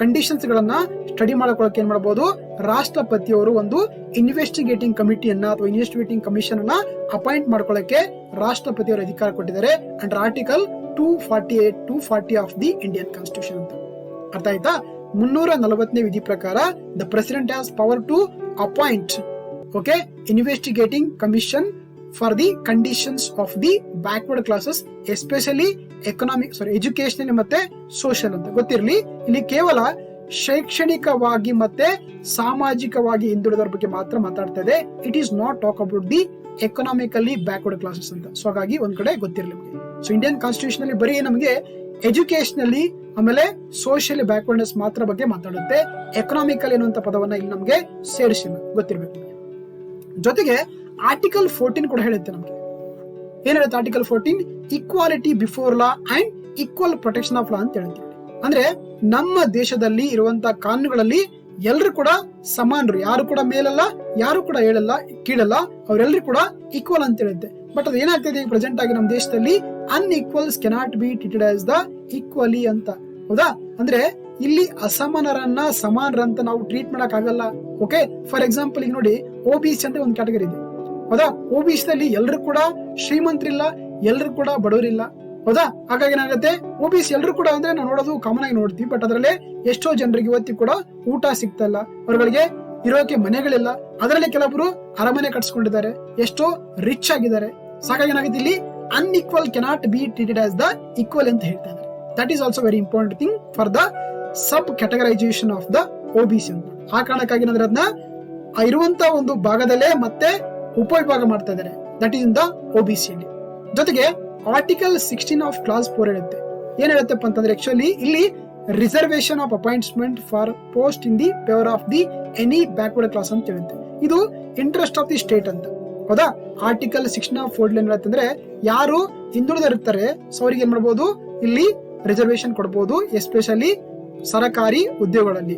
ಕಂಡೀಷನ್ಸ್ ಗಳನ್ನ ಸ್ಟಡಿ ಮಾಡ್ಕೊಳಕ್ಕೆ ಏನ್ ಮಾಡಬಹುದು, ರಾಷ್ಟ್ರಪತಿಯವರು ಒಂದು ಇನ್ವೆಸ್ಟಿಗೇಟಿಂಗ್ ಕಮಿಟಿಯನ್ನ ಅಥವಾ ಇನ್ವೆಸ್ಟಿಗೇಟಿಂಗ್ ಕಮಿಷನ್ ಅನ್ನ ಅಪಾಯಿಂಟ್ ಮಾಡ್ಕೊಳ್ಳಕ್ಕೆ ರಾಷ್ಟ್ರಪತಿಯವರು ಅಧಿಕಾರ ಕೊಟ್ಟಿದ್ದಾರೆ under article 248 240 of the Indian constitution ಅಂತ. ಅರ್ಥ ಆಯ್ತಾ? 340ನೇ ವಿಧಿ ಪ್ರಕಾರ the president has power to appoint okay investigating commission for the conditions of the backward classes especially educational ಮತ್ತೆ ಸೋಷಿಯಲ್ ಅಂತ. ಗೊತ್ತಿರಲಿ, ಇಲ್ಲಿ ಕೇವಲ ಶೈಕ್ಷಣಿಕವಾಗಿ ಮತ್ತೆ ಸಾಮಾಜಿಕವಾಗಿ ಹಿಂದುಳಿದವರ ಬಗ್ಗೆ ಮಾತ್ರ ಮಾತಾಡ್ತಾ ಇದೆ. It is not talk about the economically backward classes ಅಂತ. ಸೊ ಹಾಗಾಗಿ ಒಂದ್ ಕಡೆ ಗೊತ್ತಿರಲಿ ನಮಗೆ. ಸೊ ಇಂಡಿಯನ್ ಕಾನ್ಸ್ಟಿಟ್ಯೂಷನ್ ಅಲ್ಲಿ ಬರೀ ನಮಗೆ ಎಜುಕೇಶನಲಿ ಆಮೇಲೆ ಸೋಷಿಯಲಿ ಬ್ಯಾಕ್ವರ್ಡ್ನೆಸ್ ಮಾತ್ರ ಬಗ್ಗೆ ಮಾತಾಡುತ್ತೆ. ಎಕನಾಮಿಕಲ್ ಎನ್ನುವಂತ ಪದವನ್ನ ಇಲ್ಲಿ ನಮಗೆ ಸೇರಿಸಿಲ್ಲ, ಗೊತ್ತಿರಬೇಕು. ಜೊತೆಗೆ ಆರ್ಟಿಕಲ್ 14 ಕೂಡ ಹೇಳುತ್ತೆ ನಮಗೆ. ಏನ್ ಹೇಳುತ್ತೆ article 14? Equality before law and equal protection of law ಅಂತ ಹೇಳುತ್ತೆ. ಅಂದ್ರೆ ನಮ್ಮ ದೇಶದಲ್ಲಿ ಇರುವಂತಹ ಕಾನೂನುಗಳಲ್ಲಿ ಎಲ್ಲರೂ ಕೂಡ ಸಮಾನರು, ಯಾರು ಕೂಡ ಮೇಲಲ್ಲ, ಯಾರು ಕೂಡ ಕೀಳಲ್ಲ, ಅವರೆಲ್ಲರೂ ಕೂಡ ಈಕ್ವಲ್ ಅಂತ ಹೇಳುತ್ತೆ. ಬಟ್ ಅದು ಏನಾಗ್ತಿದೆ ಈಗ ಪ್ರೆಸೆಂಟ್ ಆಗಿ ನಮ್ಮ ದೇಶದಲ್ಲಿ unequals cannot be treated as the equally ಅಂತ. ಹೌದಾ? ಅಂದ್ರೆ ಇಲ್ಲಿ ಅಸಮಾನರನ್ನ ಸಮಾನರಂತ ನಾವು ಟ್ರೀಟ್ ಮಾಡಕ್ ಆಗಲ್ಲ. ಓಕೆ, ಫಾರ್ ಎಕ್ಸಾಂಪಲ್ ಈಗ ನೋಡಿ, OBC ಅಂತ ಒಂದು ಕ್ಯಾಟಗರಿ ಇದೆ. ಹೌದಾ? OBC ದಲ್ಲಿ ಎಲ್ಲರೂ ಕೂಡ ಶ್ರೀಮಂತರಿಲ್ಲ, ಎಲ್ಲರೂ ಕೂಡ ಬಡವರಿಲ್ಲ. ಹೌದಾ? ಹಾಗಾಗಿ ಏನಾಗುತ್ತೆ, OBC ಎಲ್ಲರೂ ಕೂಡ ಅಂದ್ರೆ ನಾವು ನೋಡೋದು ಕಾಮನ್ ಆಗಿ ನೋಡ್ತೀವಿ. ಬಟ್ ಅದರಲ್ಲಿ ಎಷ್ಟೋ ಜನರಿಗೆ ಇವತ್ತಿಗೂ ಕೂಡ ಊಟ ಸಿಗ್ತಾ ಇಲ್ಲ, ಅವರುಗಳಿಗೆ ಇರೋಕೆ ಮನೆಗಳಿಲ್ಲ. ಅದರಲ್ಲಿ ಕೆಲವರು ಅರಮನೆ ಕಟ್ಸ್ಕೊಂಡಿದ್ದಾರೆ, ಎಷ್ಟೋ ರಿಚ್ ಆಗಿದ್ದಾರೆ. ಸಾಕಾಗಿ ಏನಾಗುತ್ತೆ, ಇಲ್ಲಿ unequal cannot be treated as the equal ಅಂತ ಹೇಳ್ತಾ ಇದ್ದಾರೆ. That is also very important thing for the sub categorisation of the OBC ಅಂತ. ಆ ಕಾರಣಕ್ಕಾಗಿ ಅದನ್ನ ಇರುವಂತ ಒಂದು ಭಾಗದಲ್ಲೇ ಮತ್ತೆ ಉಪವಿಭಾಗ ಮಾಡ್ತಾ ಇದ್ದಾರೆ. That is in the OBC ಅಲ್ಲಿ. ಜೊತೆಗೆ ಆರ್ಟಿಕಲ್ 16 ಆಫ್ ಕ್ಲಾಸ್ 4 ಹೇಳುತ್ತೆ. ಏನ್ ಹೇಳುತ್ತಪ್ಪ ಅಂತಂದ್ರೆ, ಆಕ್ಚುಲಿ ಇಲ್ಲಿ reservation of appointment for post in the favour of the any backward class ಅಂತ ಹೇಳುತ್ತೆ. ಇದು ಇಂಟ್ರೆಸ್ಟ್ ಆಫ್ ದಿ ಸ್ಟೇಟ್ ಅಂತ. ಹೌದಾ? ಆರ್ಟಿಕಲ್ 16 ಆಫ್ 4 ಏನ್ ಹೇಳುತ್ತೆ ಅಂದ್ರೆ, ಯಾರು ಹಿಂದುಳಿದಿರ್ತಾರೆ ಸೊ ಅವ್ರಿಗೆ ಏನ್ ಮಾಡಬಹುದು, ಇಲ್ಲಿ ರಿಸರ್ವೇಶನ್ ಕೊಡಬಹುದು, ಎಸ್ಪೆಷಲಿ ಸರಕಾರಿ ಉದ್ಯೋಗಗಳಲ್ಲಿ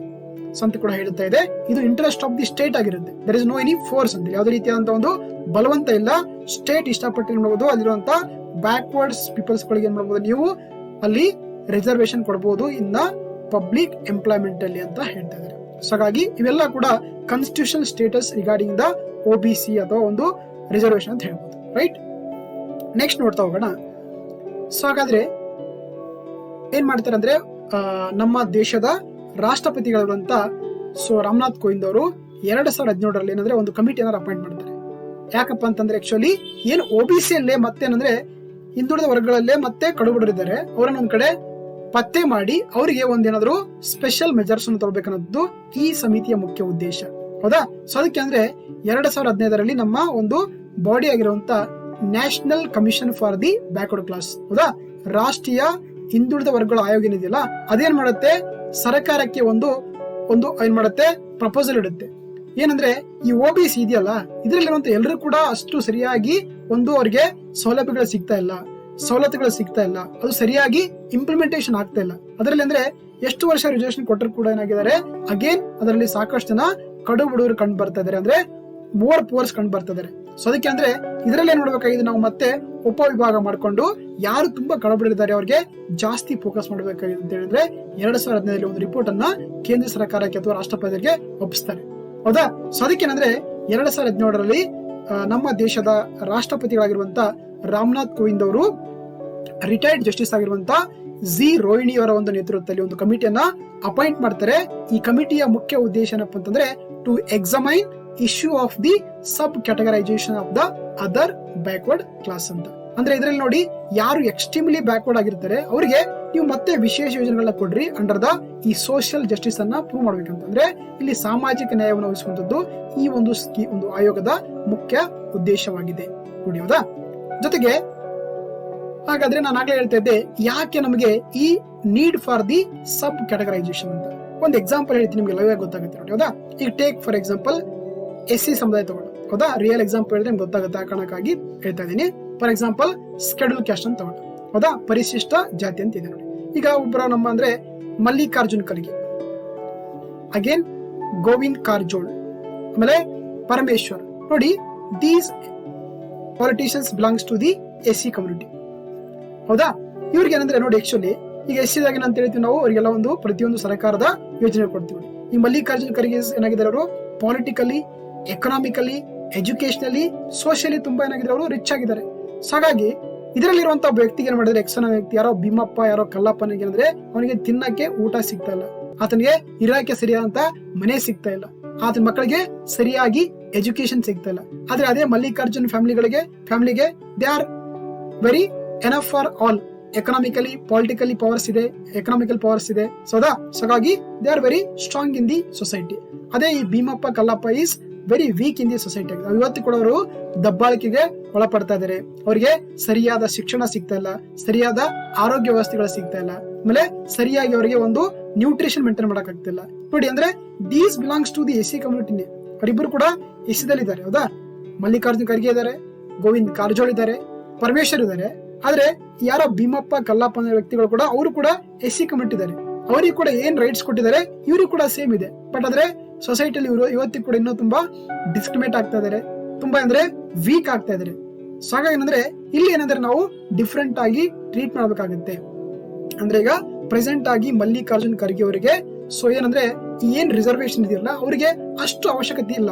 ಅಂತ ಕೂಡ ಹೇಳ್ತಾ ಇದೆ. ಇದು ಇಂಟ್ರೆಸ್ಟ್ ಆಫ್ ದಿ ಸ್ಟೇಟ್ ಆಗಿರುತ್ತೆ. There is no any force ಅಂತ, ಯಾವುದೇ ರೀತಿಯಾದಂತಹ ಒಂದು ಬಲವಂತ ಇಲ್ಲ. ಸ್ಟೇಟ್ ಇಷ್ಟಪಟ್ಟು ಏನ್ ಮಾಡಬಹುದು, ಅಲ್ಲಿರುವಂತ ಬ್ಯಾಕ್ವರ್ಡ್ಸ್ ಪೀಪಲ್ಸ್ ಗಳಿಗೆ ಏನ್ ಮಾಡಬಹುದು, ನೀವು ಅಲ್ಲಿ ರಿಸರ್ವೇಶನ್ ಕೊಡಬಹುದು ಇನ್ ದ ಪಬ್ಲಿಕ್ ಎಂಪ್ಲಾಯ್ಮೆಂಟ್ ಅಲ್ಲಿ ಅಂತ ಹೇಳ್ತಾ ಇದ್ದಾರೆ. ಸೊ ಹಾಗಾಗಿ ಇವೆಲ್ಲ ಕೂಡ constitution status regarding the OBC ಅಥವಾ ಒಂದು ರಿಸರ್ವೇಶನ್ ಅಂತ ಹೇಳ್ಬೋದು. ರೈಟ್, ನೆಕ್ಸ್ಟ್ ನೋಡ್ತಾ ಹೋಗೋಣ. ಸೊ ಹಾಗಾದ್ರೆ ಏನ್ ಮಾಡ್ತಾರೆ ಅಂದ್ರೆ, ನಮ್ಮ ದೇಶದ ರಾಷ್ಟ್ರಪತಿಗಳಿರುವಂತ ರಾಮನಾಥ್ ಕೋವಿಂದ್ ಅವರು 2017ರಲ್ಲಿ ಏನಂದ್ರೆ ಒಂದು ಕಮಿಟಿ ಏನಾದ್ರು ಅಪಾಯಿಂಟ್ ಮಾಡ್ತಾರೆ. ಯಾಕಪ್ಪ ಅಂತಂದ್ರೆ, ಆಕ್ಚುಲಿ ಏನು OBC ಅಲ್ಲೇ ಮತ್ತೇನಂದ್ರೆ ಹಿಂದುಳಿದ ವರ್ಗಗಳಲ್ಲೇ ಮತ್ತೆ ಕಡುಬಡರಿದ್ದಾರೆ, ಅವರನ್ನ ಒಂದ್ ಕಡೆ ಪತ್ತೆ ಮಾಡಿ ಅವರಿಗೆ ಒಂದೇನಾದ್ರು ಸ್ಪೆಷಲ್ ಮೆಜರ್ಸ್ ಅನ್ನು ತಗೋಬೇಕನ್ನೋದು ಈ ಸಮಿತಿಯ ಮುಖ್ಯ ಉದ್ದೇಶ. ಹೌದಾ? ಸೊ ಅದಕ್ಕೆ ಅಂದ್ರೆ 2015ರಲ್ಲಿ ನಮ್ಮ ಒಂದು ಬಾಡಿ ಆಗಿರುವಂತ national commission for the backward class, ಹೌದಾ, ರಾಷ್ಟ್ರೀಯ ಹಿಂದುಳಿದ ವರ್ಗಗಳ ಆಯೋಗ ಏನಿದೆಯಲ್ಲ, ಅದೇನ್ ಮಾಡುತ್ತೆ, ಸರ್ಕಾರಕ್ಕೆ ಒಂದು ಏನ್ ಮಾಡುತ್ತೆ, ಪ್ರಪೋಸಲ್ ಇಡುತ್ತೆ. ಏನಂದ್ರೆ, ಈ OBC ಇದೆಯಲ್ಲ, ಇದ್ರಲ್ಲಿರುವಂತ ಎಲ್ಲರೂ ಕೂಡ ಅಷ್ಟು ಸರಿಯಾಗಿ ಅವ್ರಿಗೆ ಸೌಲಭ್ಯಗಳು ಸಿಗ್ತಾ ಇಲ್ಲ, ಸವಲತ್ತುಗಳು ಸಿಗ್ತಾ ಇಲ್ಲ, ಅದು ಸರಿಯಾಗಿ ಇಂಪ್ಲಿಮೆಂಟೇಷನ್ ಆಗ್ತಾ ಇಲ್ಲ. ಅದರಲ್ಲಿ ಅಂದ್ರೆ ಎಷ್ಟು ವರ್ಷ ರಿಸರ್ವೇಶನ್ ಕೊಟ್ಟರು ಕೂಡ ಏನಾಗಿದ್ದಾರೆ, ಅಗೇನ್ ಅದರಲ್ಲಿ ಸಾಕಷ್ಟು ಜನ ಕಡು ಬಡವರು ಕಂಡು ಬರ್ತಾ ಇದಾರೆ, ಅಂದ್ರೆ ಮೋರ್ ಪುವರ್ಸ್ ಕಂಡು ಬರ್ತಾ ಇದಾರೆ. ಸೊ ಅದಕ್ಕೆ ಅಂದ್ರೆ ಇದರಲ್ಲಿ ಏನ್ ನೋಡ್ಬೇಕಾಗಿದೆ, ನಾವು ಮತ್ತೆ ಉಪವಿಭಾಗ ಮಾಡ್ಕೊಂಡು ಯಾರು ತುಂಬಾ ಕಡಬಡಿದ್ದಾರೆ ಅವ್ರಿಗೆ ಜಾಸ್ತಿ ಫೋಕಸ್ ಮಾಡಬೇಕಾಗಿದೆ ಅಂತ ಹೇಳಿದ್ರೆ 2015ರಲ್ಲಿ ಒಂದು ರಿಪೋರ್ಟ್ ಅನ್ನ ಕೇಂದ್ರ ಸರ್ಕಾರಕ್ಕೆ ಅಥವಾ ರಾಷ್ಟ್ರಪತಿಗೆ ಒಪ್ಪಿಸ್ತಾರೆ. ಹೌದಾ? ಸೊ ಅದಕ್ಕೇನಂದ್ರೆ 2017ರಲ್ಲಿ ನಮ್ಮ ದೇಶದ ರಾಷ್ಟ್ರಪತಿಗಳಾಗಿರುವಂತ ರಾಮನಾಥ್ ಕೋವಿಂದ್ ಅವರು ರಿಟೈರ್ಡ್ ಜಸ್ಟಿಸ್ ಆಗಿರುವಂತ ಜಿ ರೋಹಿಣಿ ಅವರ ಒಂದು ನೇತೃತ್ವದಲ್ಲಿ ಒಂದು ಕಮಿಟಿಯನ್ನ ಅಪಾಯಿಂಟ್ ಮಾಡ್ತಾರೆ. ಈ ಕಮಿಟಿಯ ಮುಖ್ಯ ಉದ್ದೇಶ ಏನಪ್ಪ ಅಂತಂದ್ರೆ, to examine issue of the subcategorisation of the other backward class ಅಂತ. ಅಂದ್ರೆ ಇದರಲ್ಲಿ ನೋಡಿ, ಯಾರು ಎಕ್ಸ್ಟ್ರೀಮ್ಲಿ ಬ್ಯಾಕ್ವರ್ಡ್ ಆಗಿರ್ತಾರೆ ಅವರಿಗೆ ನೀವು ಮತ್ತೆ ವಿಶೇಷ ಯೋಜನೆಗಳನ್ನ ಕೊಡ್ರಿ ಅಂಡರ್ ದ ಈ ಸೋಷಿಯಲ್ ಜಸ್ಟಿಸ್ ಅನ್ನ ಪ್ರೂವ್ ಮಾಡ್ಬೇಕಂತಂದ್ರೆ, ಇಲ್ಲಿ ಸಾಮಾಜಿಕ ನ್ಯಾಯವನ್ನು ವಹಿಸುವಂತದ್ದು ಈ ಒಂದು ಆಯೋಗದ ಮುಖ್ಯ ಉದ್ದೇಶವಾಗಿದೆ ನೋಡಿ. ಹೌದಾ? ಜೊತೆಗೆ ಹಾಗಾದ್ರೆ ನಾನು ಆಗ್ಲೇ ಹೇಳ್ತಾ ಇದ್ದೆ, ಯಾಕೆ ನಮಗೆ ಈ need for the sub categorisation ಅಂತ. ಒಂದು ಎಕ್ಸಾಂಪಲ್ ಹೇಳ್ತೀನಿ, ನಿಮ್ಗೆ ಲೈವ್ ಆಗಿ ಗೊತ್ತಾಗುತ್ತೆ ನೋಡಿ. ಹೌದಾ? ಈಗ ಟೇಕ್ ಫಾರ್ ಎಕ್ಸಾಂಪಲ್ SC ಸಮುದಾಯ ತಗೊಂಡು, ಹೌದಾ, ರಿಯಲ್ ಎಕ್ಸಾಂಪಲ್ ಹೇಳಿದ್ರೆ ನಿಮ್ಗೆ ಗೊತ್ತಾಗುತ್ತೆ, ಆ ಕಾರಣಕ್ಕಾಗಿ ಹೇಳ್ತಾ ಇದ್ದೀನಿ. ಫಾರ್ ಎಕ್ಸಾಂಪಲ್ ಸ್ಕೆಡ್ಯೂಲ್ ಕ್ಯಾಸ್ಟ್ ಅಂತ ತಗೊಂಡು, ಹೌದಾ, ಪರಿಶಿಷ್ಟ ಜಾತಿ ಅಂತ ಇದೆ ನೋಡಿ. ಈಗ ಒಬ್ಬರ ನಮ್ಮ ಅಂದ್ರೆ ಮಲ್ಲಿಕಾರ್ಜುನ್ ಖರ್ಗೆ, ಅಗೇನ್ ಗೋವಿಂದ್ ಕಾರಜೋಳ್, ಆಮೇಲೆ ಪರಮೇಶ್ವರ್ ನೋಡಿ, these politicians belongs to the SC community. ಹೌದಾ? ಇವ್ರಿಗೆ ಏನಂದ್ರೆ ನೋಡಿ, ಆಕ್ಚುಲಿ ಈಗ SC ದಾಗ ಅಂತ ಹೇಳ್ತೀವಿ ನಾವು, ಅವರಿಗೆಲ್ಲ ಒಂದು ಪ್ರತಿಯೊಂದು ಸರ್ಕಾರದ ಯೋಜನೆ ಕೊಡ್ತೀವಿ. ಈ ಮಲ್ಲಿಕಾರ್ಜುನ್ ಖರ್ಗೆ ಏನಾಗಿದ್ದಾರೆ ಅವರು ಪೊಲಿಟಿಕಲಿ, ಎಕನಾಮಿಕಲಿ, ಎಜುಕೇಶನಲಿ, ಸೋಷಿಯಲಿ ತುಂಬಾ ಏನಾಗಿದ್ದಾರೆ ಅವರು ರಿಚ್ ಆಗಿದ್ದಾರೆ. ಸೊ ಹಾಗಾಗಿ ಇದರಲ್ಲಿರುವಂತ ಒಬ್ಬ ವ್ಯಕ್ತಿಗೆ ಏನ್ ಮಾಡಿದ್ರೆ, ಎಕ್ಸ್ ಅನ್ನೋ ವ್ಯಕ್ತಿ ಯಾರೋ ಭೀಮಪ್ಪ ಯಾರೋ ಕಲ್ಲಪ್ಪನಿಗೆ ಅಂದ್ರೆ ಅವನಿಗೆ ತಿನ್ನಕ್ಕೆ ಊಟ ಸಿಗ್ತಾ ಇಲ್ಲ, ಆತನಿಗೆ ಇರಾಕೆ ಸರಿಯಾದಂತ ಮನೆ ಸಿಗ್ತಾ ಇಲ್ಲ, ಆತನ ಮಕ್ಕಳಿಗೆ ಸರಿಯಾಗಿ ಎಜುಕೇಶನ್ ಸಿಗ್ತಾ ಇಲ್ಲ. ಆದ್ರೆ ಅದೇ ಮಲ್ಲಿಕಾರ್ಜುನ್ ಫ್ಯಾಮಿಲಿಗೆ they are very enough for all. Economically, politically powers ಇದೆ, ಎಕನಾಮಿಕಲ್ ಪವರ್ಸ್ ಇದೆ. ಸೊ ಹಾಗಾಗಿ they are very strong in the society. ಅದೇ ಈ Bhimappa Kallappa is very weak in the society. ಇವತ್ತು ಕೂಡ ಅವರು ದಬ್ಬಾಳಿಕೆಗೆ ಒಳಪಡ್ತಾ ಇದ್ದಾರೆ. ಅವರಿಗೆ ಸರಿಯಾದ ಶಿಕ್ಷಣ ಸಿಗ್ತಾ ಇಲ್ಲ, ಸರಿಯಾದ ಆರೋಗ್ಯ ವ್ಯವಸ್ಥೆಗಳು ಸಿಗ್ತಾ ಇಲ್ಲ, ಆಮೇಲೆ ಸರಿಯಾಗಿ ಅವರಿಗೆ ಒಂದು ನ್ಯೂಟ್ರಿಷನ್ ಮೇಂಟೈನ್ ಮಾಡಕ್ ಆಗ್ತಿಲ್ಲ. ನೋಡಿ, ಅಂದ್ರೆ these belongs to the S C ಕಮ್ಯುನಿಟಿನೇ. ಅವರಿಬ್ಬರು ಕೂಡ ಎಸ್ ಸಿ ಇದ್ದಾರೆ, ಹೌದಾ? ಮಲ್ಲಿಕಾರ್ಜುನ್ ಖರ್ಗೆ ಇದ್ದಾರೆ, ಗೋವಿಂದ್ ಕಾರಜೋಳ ಇದ್ದಾರೆ, ಪರಮೇಶ್ವರ್ ಇದ್ದಾರೆ. ಆದ್ರೆ ಯಾರೋ ಭೀಮಪ್ಪ ಕಲ್ಲಪ್ಪ ಅನ್ನೋ ವ್ಯಕ್ತಿಗಳು ಕೂಡ ಅವರು ಕೂಡ ಎಸ್ ಸಿ ಕಮ್ಯುನಿಟಿ ಇದ್ದಾರೆ. ಅವರಿಗೆ ಕೂಡ ಏನ್ ರೈಟ್ಸ್ ಕೊಟ್ಟಿದ್ದಾರೆ ಇವ್ರಿಗೆ ಕೂಡ ಸೇಮ್ ಇದೆ. ಬಟ್ ಆದ್ರೆ ಸೊಸೈಟಿಯಲ್ಲಿ ಇವರು ಇವತ್ತಿಗೂ ಕೂಡ ಇನ್ನೂ ತುಂಬಾ ಡಿಸ್ಕ್ರಿಮಿನೇಟ್ ಆಗ್ತಾ ಇದಾರೆ, ತುಂಬಾ ಅಂದ್ರೆ ವೀಕ್ ಆಗ್ತಾ ಇದಾರೆ. ಸೊ ಹಾಗಾಗಿ ಏನಂದ್ರೆ ಇಲ್ಲಿ ಏನಂದ್ರೆ ನಾವು ಡಿಫ್ರೆಂಟ್ ಆಗಿ ಟ್ರೀಟ್ ಮಾಡ್ಬೇಕಾಗುತ್ತೆ. ಅಂದ್ರೆ ಈಗ ಪ್ರೆಸೆಂಟ್ ಆಗಿ ಮಲ್ಲಿಕಾರ್ಜುನ್ ಖರ್ಗೆ ಅವರಿಗೆ ಸೊ ಏನಂದ್ರೆ ಏನ್ ರಿಸರ್ವೇಶನ್ ಇದೆಯಲ್ಲ ಅವರಿಗೆ ಅಷ್ಟು ಅವಶ್ಯಕತೆ ಇಲ್ಲ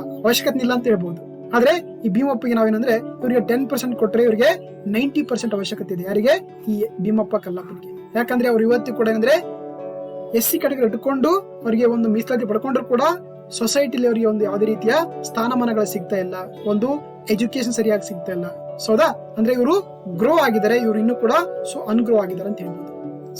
ಅಂತ ಹೇಳ್ಬಹುದು. ಆದ್ರೆ ಈ ಭೀಮಪ್ಪಗೆ ನಾವೇನಂದ್ರೆ ಇವರಿಗೆ 10% ಕೊಟ್ರೆ ಇವರಿಗೆ 90% ಅವಶ್ಯಕತೆ ಇದೆ. ಯಾರಿಗೆ? ಈ ಭೀಮಪ್ಪ ಕಲ್ಲಪ್ಪನಿಗೆ. ಯಾಕಂದ್ರೆ ಅವ್ರು ಇವತ್ತು ಕೂಡ ಏನಂದ್ರೆ ಎಸ್ ಸಿ ಕೆಟಗರಿ ಇಟ್ಕೊಂಡು ಅವರಿಗೆ ಒಂದು ಮೀಸಲಾತಿ ಪಡ್ಕೊಂಡ್ರು ಕೂಡ ಸೊಸೈಟಿಲಿ ಅವರಿಗೆ ಒಂದು ಯಾವುದೇ ರೀತಿಯ ಸ್ಥಾನಮಾನಗಳು ಸಿಗ್ತಾ ಇಲ್ಲ, ಒಂದು ಎಜುಕೇಶನ್ ಸರಿಯಾಗಿ ಸಿಗ್ತಾ ಇಲ್ಲ. ಸೋದಾ ಅಂದ್ರೆ ಇವರು ಗ್ರೋ ಆಗಿದ್ದಾರೆ, ಇವರು ಇನ್ನೂ ಕೂಡ ಸೊ ಅನ್ಗ್ರೋ ಆಗಿದ್ದಾರೆ ಅಂತ ಹೇಳ್ಬೋದು.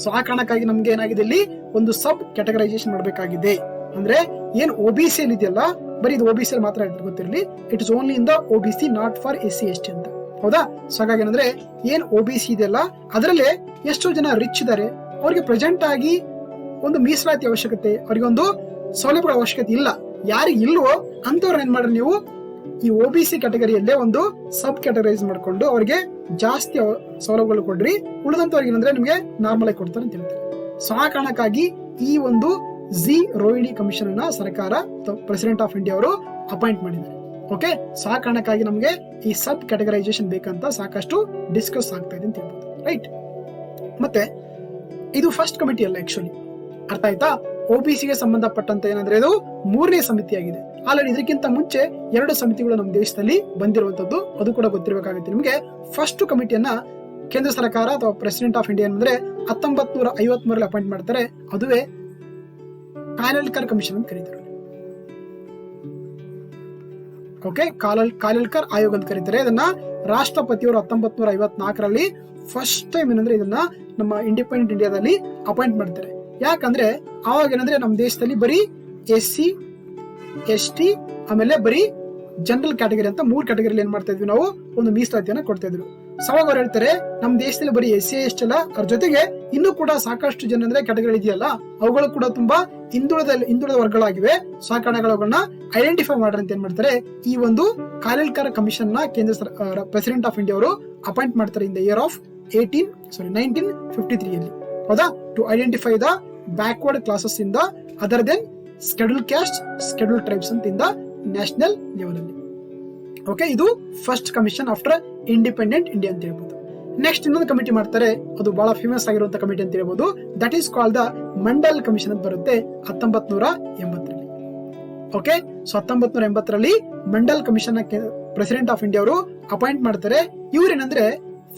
ಸೊ ಆ ಕಾರಣಕ್ಕಾಗಿ ನಮ್ಗೆ ಏನಾಗಿದೆ, ಇಲ್ಲಿ ಒಂದು ಸಬ್ ಕ್ಯಾಟಗರೈಸೇಷನ್ ಮಾಡಬೇಕಾಗಿದೆ. ಅಂದ್ರೆ ಏನ್ ಒಬಿಸಿ ಅಲ್ಲಿ ಇದೆಯಲ್ಲ, ಬರೀ ಇದು ಒಬಿಸಿ ಅಲ್ಲಿ ಮಾತ್ರ ಗೊತ್ತಿರಲಿ, it is only in the OBC, not for S C S T ಅಂತ, ಹೌದಾ? ಸೊ ಹಾಗಾಗಿ ಏನಂದ್ರೆ ಏನ್ ಒಬಿಸಿ ಇದೆಯಲ್ಲ ಅದರಲ್ಲೇ ಎಷ್ಟೋ ಜನ ರಿಚ್ ಇದ್ದಾರೆ, ಅವ್ರಿಗೆ ಪ್ರೆಸೆಂಟ್ ಆಗಿ ಒಂದು ಮೀಸಲಾತಿ ಅವಶ್ಯಕತೆ, ಅವ್ರಿಗೆ ಒಂದು ಸೌಲಭ್ಯಗಳ ಅವಶ್ಯಕತೆ ಇಲ್ಲ. ಯಾರಿಗೆ ಇಲ್ವೋ ಅಂತವ್ರನ್ನ ಏನ್ ಮಾಡ್ರಿ ನೀವು ಈ ಒಬಿಸಿ ಕ್ಯಾಟಗರಿಯಲ್ಲೇ ಒಂದು ಸಬ್ ಕ್ಯಾಟಗರೈಸ್ ಮಾಡ್ಕೊಂಡು ಅವ್ರಿಗೆ ಜಾಸ್ತಿ ಸೌಲಭ್ಯಗಳು ಕೊಡ್ರಿ, ಉಳಿದಂತವ್ರಿಗೆ ಏನಂದ್ರೆ ನಿಮ್ಗೆ ನಾರ್ಮಲ್ ಆಗಿ ಕೊಡ್ತಾರೆ ಅಂತ ಹೇಳ್ತಾರೆ. ಸೊ ಆ ಕಾರಣಕ್ಕಾಗಿ ಈ ಒಂದು ಜಿ ರೋಹಿಣಿ ಕಮಿಷನ್ ಅನ್ನ ಸರ್ಕಾರ ಪ್ರೆಸಿಡೆಂಟ್ ಆಫ್ ಇಂಡಿಯಾ ಅವರು ಅಪಾಯಿಂಟ್ ಮಾಡಿದ್ದಾರೆ. ಓಕೆ, ಸೊ ಆ ಕಾರಣಕ್ಕಾಗಿ ನಮ್ಗೆ ಈ ಸಬ್ ಕ್ಯಾಟಗರೈಸೇಷನ್ ಬೇಕಂತ ಸಾಕಷ್ಟು ಡಿಸ್ಕಸ್ ಆಗ್ತಾ ಇದೆ ಅಂತ ಹೇಳ್ಬೋದು, ರೈಟ್? ಮತ್ತೆ ಇದು ಫಸ್ಟ್ ಕಮಿಟಿ ಅಲ್ಲ, ಆಕ್ಚುಲಿ ಅರ್ಥ ಆಯ್ತಾ? ಒಬಿಸಿಗೆ ಸಂಬಂಧಪಟ್ಟಂತೆ ಏನಂದ್ರೆ ಇದು 3ನೇ ಸಮಿತಿಯಾಗಿದೆ. ಆಲ್ರೆಡಿ ಇದಕ್ಕಿಂತ ಮುಂಚೆ 2 ಸಮಿತಿಗಳು ನಮ್ಮ ದೇಶದಲ್ಲಿ ಬಂದಿರುವಂತದ್ದು, ಅದು ಕೂಡ ಗೊತ್ತಿರಬೇಕಾಗುತ್ತೆ ನಿಮಗೆ. ಫಸ್ಟ್ ಕಮಿಟಿಯನ್ನ ಕೇಂದ್ರ ಸರ್ಕಾರ ಅಥವಾ ಪ್ರೆಸಿಡೆಂಟ್ ಆಫ್ ಇಂಡಿಯಾ ಅಂದ್ರೆ 1953 ಅಪಾಯಿಂಟ್ ಮಾಡ್ತಾರೆ. ಅದುವೇ ಕಾಲೇಲ್ಕರ್ ಕಮಿಷನ್ ಅಂತ ಕರೀತಾರೆ. ಓಕೆ, ಕಾಲೇಲ್ಕರ್ ಆಯೋಗ ಅಂತ ಕರೀತಾರೆ. ಇದನ್ನ ರಾಷ್ಟ್ರಪತಿಯವರು 1954ರಲ್ಲಿ ಫಸ್ಟ್ ಟೈಮ್ ಏನಂದ್ರೆ ಇದನ್ನ ನಮ್ಮ ಇಂಡಿಪೆಂಡೆಂಟ್ ಇಂಡಿಯಾದಲ್ಲಿ ಅಪಾಯಿಂಟ್ ಮಾಡ್ತಾರೆ. ಯಾಕಂದ್ರೆ ಅವಾಗ ಏನಂದ್ರೆ ನಮ್ಮ ದೇಶದಲ್ಲಿ ಬರೀ ಎಸ್ ಸಿ, ಎಸ್ ಟಿ, ಆಮೇಲೆ ಬರೀ ಜನರಲ್ ಕ್ಯಾಟಗರಿ ಅಂತ 3 ಕ್ಯಾಟಗರಿಲಿ ಏನ್ ಮಾಡ್ತಾ ಇದ್ವಿ ನಾವು, ಒಂದು ಮೀಸಲಾತಿಯನ್ನ ಕೊಡ್ತಾ ಇದ್ರು. ಸವಾಗ ಅವ್ರು ಹೇಳ್ತಾರೆ ನಮ್ಮ ದೇಶದಲ್ಲಿ ಬರೀ ಎಸ್ ಸಿ ಎಸ್ ಟಿ ಅಲ್ಲ, ಅದ್ರ ಜೊತೆಗೆ ಇನ್ನೂ ಕೂಡ ಸಾಕಷ್ಟು ಜನ ಅಂದ್ರೆ ಕ್ಯಾಟಗರಿ ಇದೆಯಲ್ಲ ಅವುಗಳು ಕೂಡ ತುಂಬಾ ಹಿಂದುಳಿದ ವರ್ಗಗಳಾಗಿವೆ. ಸೊ ಆ ಕಾರಣಗಳನ್ನ ಐಡೆಂಟಿಫೈ ಮಾಡ್ರಿ ಅಂತ ಏನ್ ಮಾಡ್ತಾರೆ, ಈ ಒಂದು ಕಾಲೇಲ್ಕರ್ ಕಮಿಷನ್ ನ ಕೇಂದ್ರ ಪ್ರೆಸಿಡೆಂಟ್ ಆಫ್ ಇಂಡಿಯಾ ಅವರು ಅಪಾಯಿಂಟ್ ಮಾಡ್ತಾರೆ ಇನ್ ದ ಇಯರ್ ಆಫ್ 1953 ಹೌದಾ, to identify the backward classes in the other than schedule caste, schedule tribes ಅಂತ ಇನ್ ದ ನ್ಯಾಷನಲ್ ಲೆವೆಲ್ ಅಲ್ಲಿ. ಓಕೆ, ಇದು first commission after independent India ಅಂತ ಹೇಳ್ಬೋದು. Next ಇನ್ನೊಂದು committee ಮಾಡ್ತಾರೆ, ಅದು ಬಹಳ ಫೇಮಸ್ ಆಗಿರುವಂತ ಕಮಿಟಿ ಅಂತ ಹೇಳ್ಬೋದು. That is called the Mandal commission ಅಂತ ಬರುತ್ತೆ 1980ರಲ್ಲಿ. ಓಕೆ, ಸೊ 1980ರಲ್ಲಿ Mandal commission president of India ಅವರು ಅಪಾಯಿಂಟ್ ಮಾಡ್ತಾರೆ. ಇವ್ರೇನಂದ್ರೆ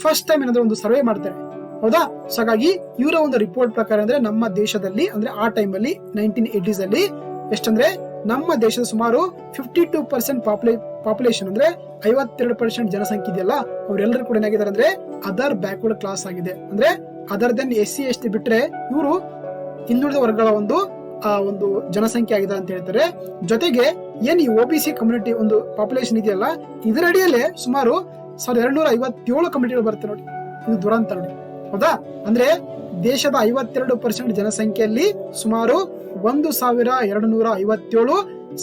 ಫಸ್ಟ್ ಟೈಮ್ ಏನಾದ್ರೆ ಒಂದು ಸರ್ವೆ ಮಾಡ್ತಾರೆ, ಹೌದಾ? ಸೊ ಹಾಗಾಗಿ ಇವರ ಒಂದು ರಿಪೋರ್ಟ್ ಪ್ರಕಾರ ಅಂದ್ರೆ ನಮ್ಮ ದೇಶದಲ್ಲಿ ಅಂದ್ರೆ ಆ ಟೈಮ್ ಅಲ್ಲಿ 1980s ಅಲ್ಲಿ ಎಷ್ಟಂದ್ರೆ ನಮ್ಮ ದೇಶದ ಸುಮಾರು 52% ಪಾಪ್ಯುಲೇಷನ್ ಅಂದ್ರೆ 52% ಜನಸಂಖ್ಯೆ ಇದೆಯಲ್ಲ, ಅವರೆಲ್ಲರೂ ಕೂಡ ಏನಾಗಿದ್ದಾರೆ ಅಂದ್ರೆ ಅದರ್ ಬ್ಯಾಕ್ವರ್ಡ್ ಕ್ಲಾಸ್ ಆಗಿದೆ. ಅಂದ್ರೆ other than S C S T ಬಿಟ್ರೆ ಇವರು ಹಿಂದುಳಿದ ವರ್ಗಗಳ ಒಂದು ಜನಸಂಖ್ಯೆ ಆಗಿದೆ ಅಂತ ಹೇಳ್ತಾರೆ. ಜೊತೆಗೆ ಏನ್ ಈ ಒಬಿಸಿ ಕಮ್ಯುನಿಟಿ ಒಂದು ಪಾಪ್ಯುಲೇಷನ್ ಇದೆಯಲ್ಲ, ಇದರ ಅಡಿಯಲ್ಲೇ ಸುಮಾರು 1257 ಕಮಿಟಿಗಳು ಬರುತ್ತೆ ನೋಡಿ. ಇದು ದುರಂತ ನೋಡಿ, ಹೌದಾ? ಅಂದ್ರೆ ದೇಶದ 52% ಜನಸಂಖ್ಯೆಯಲ್ಲಿ ಸುಮಾರು 1257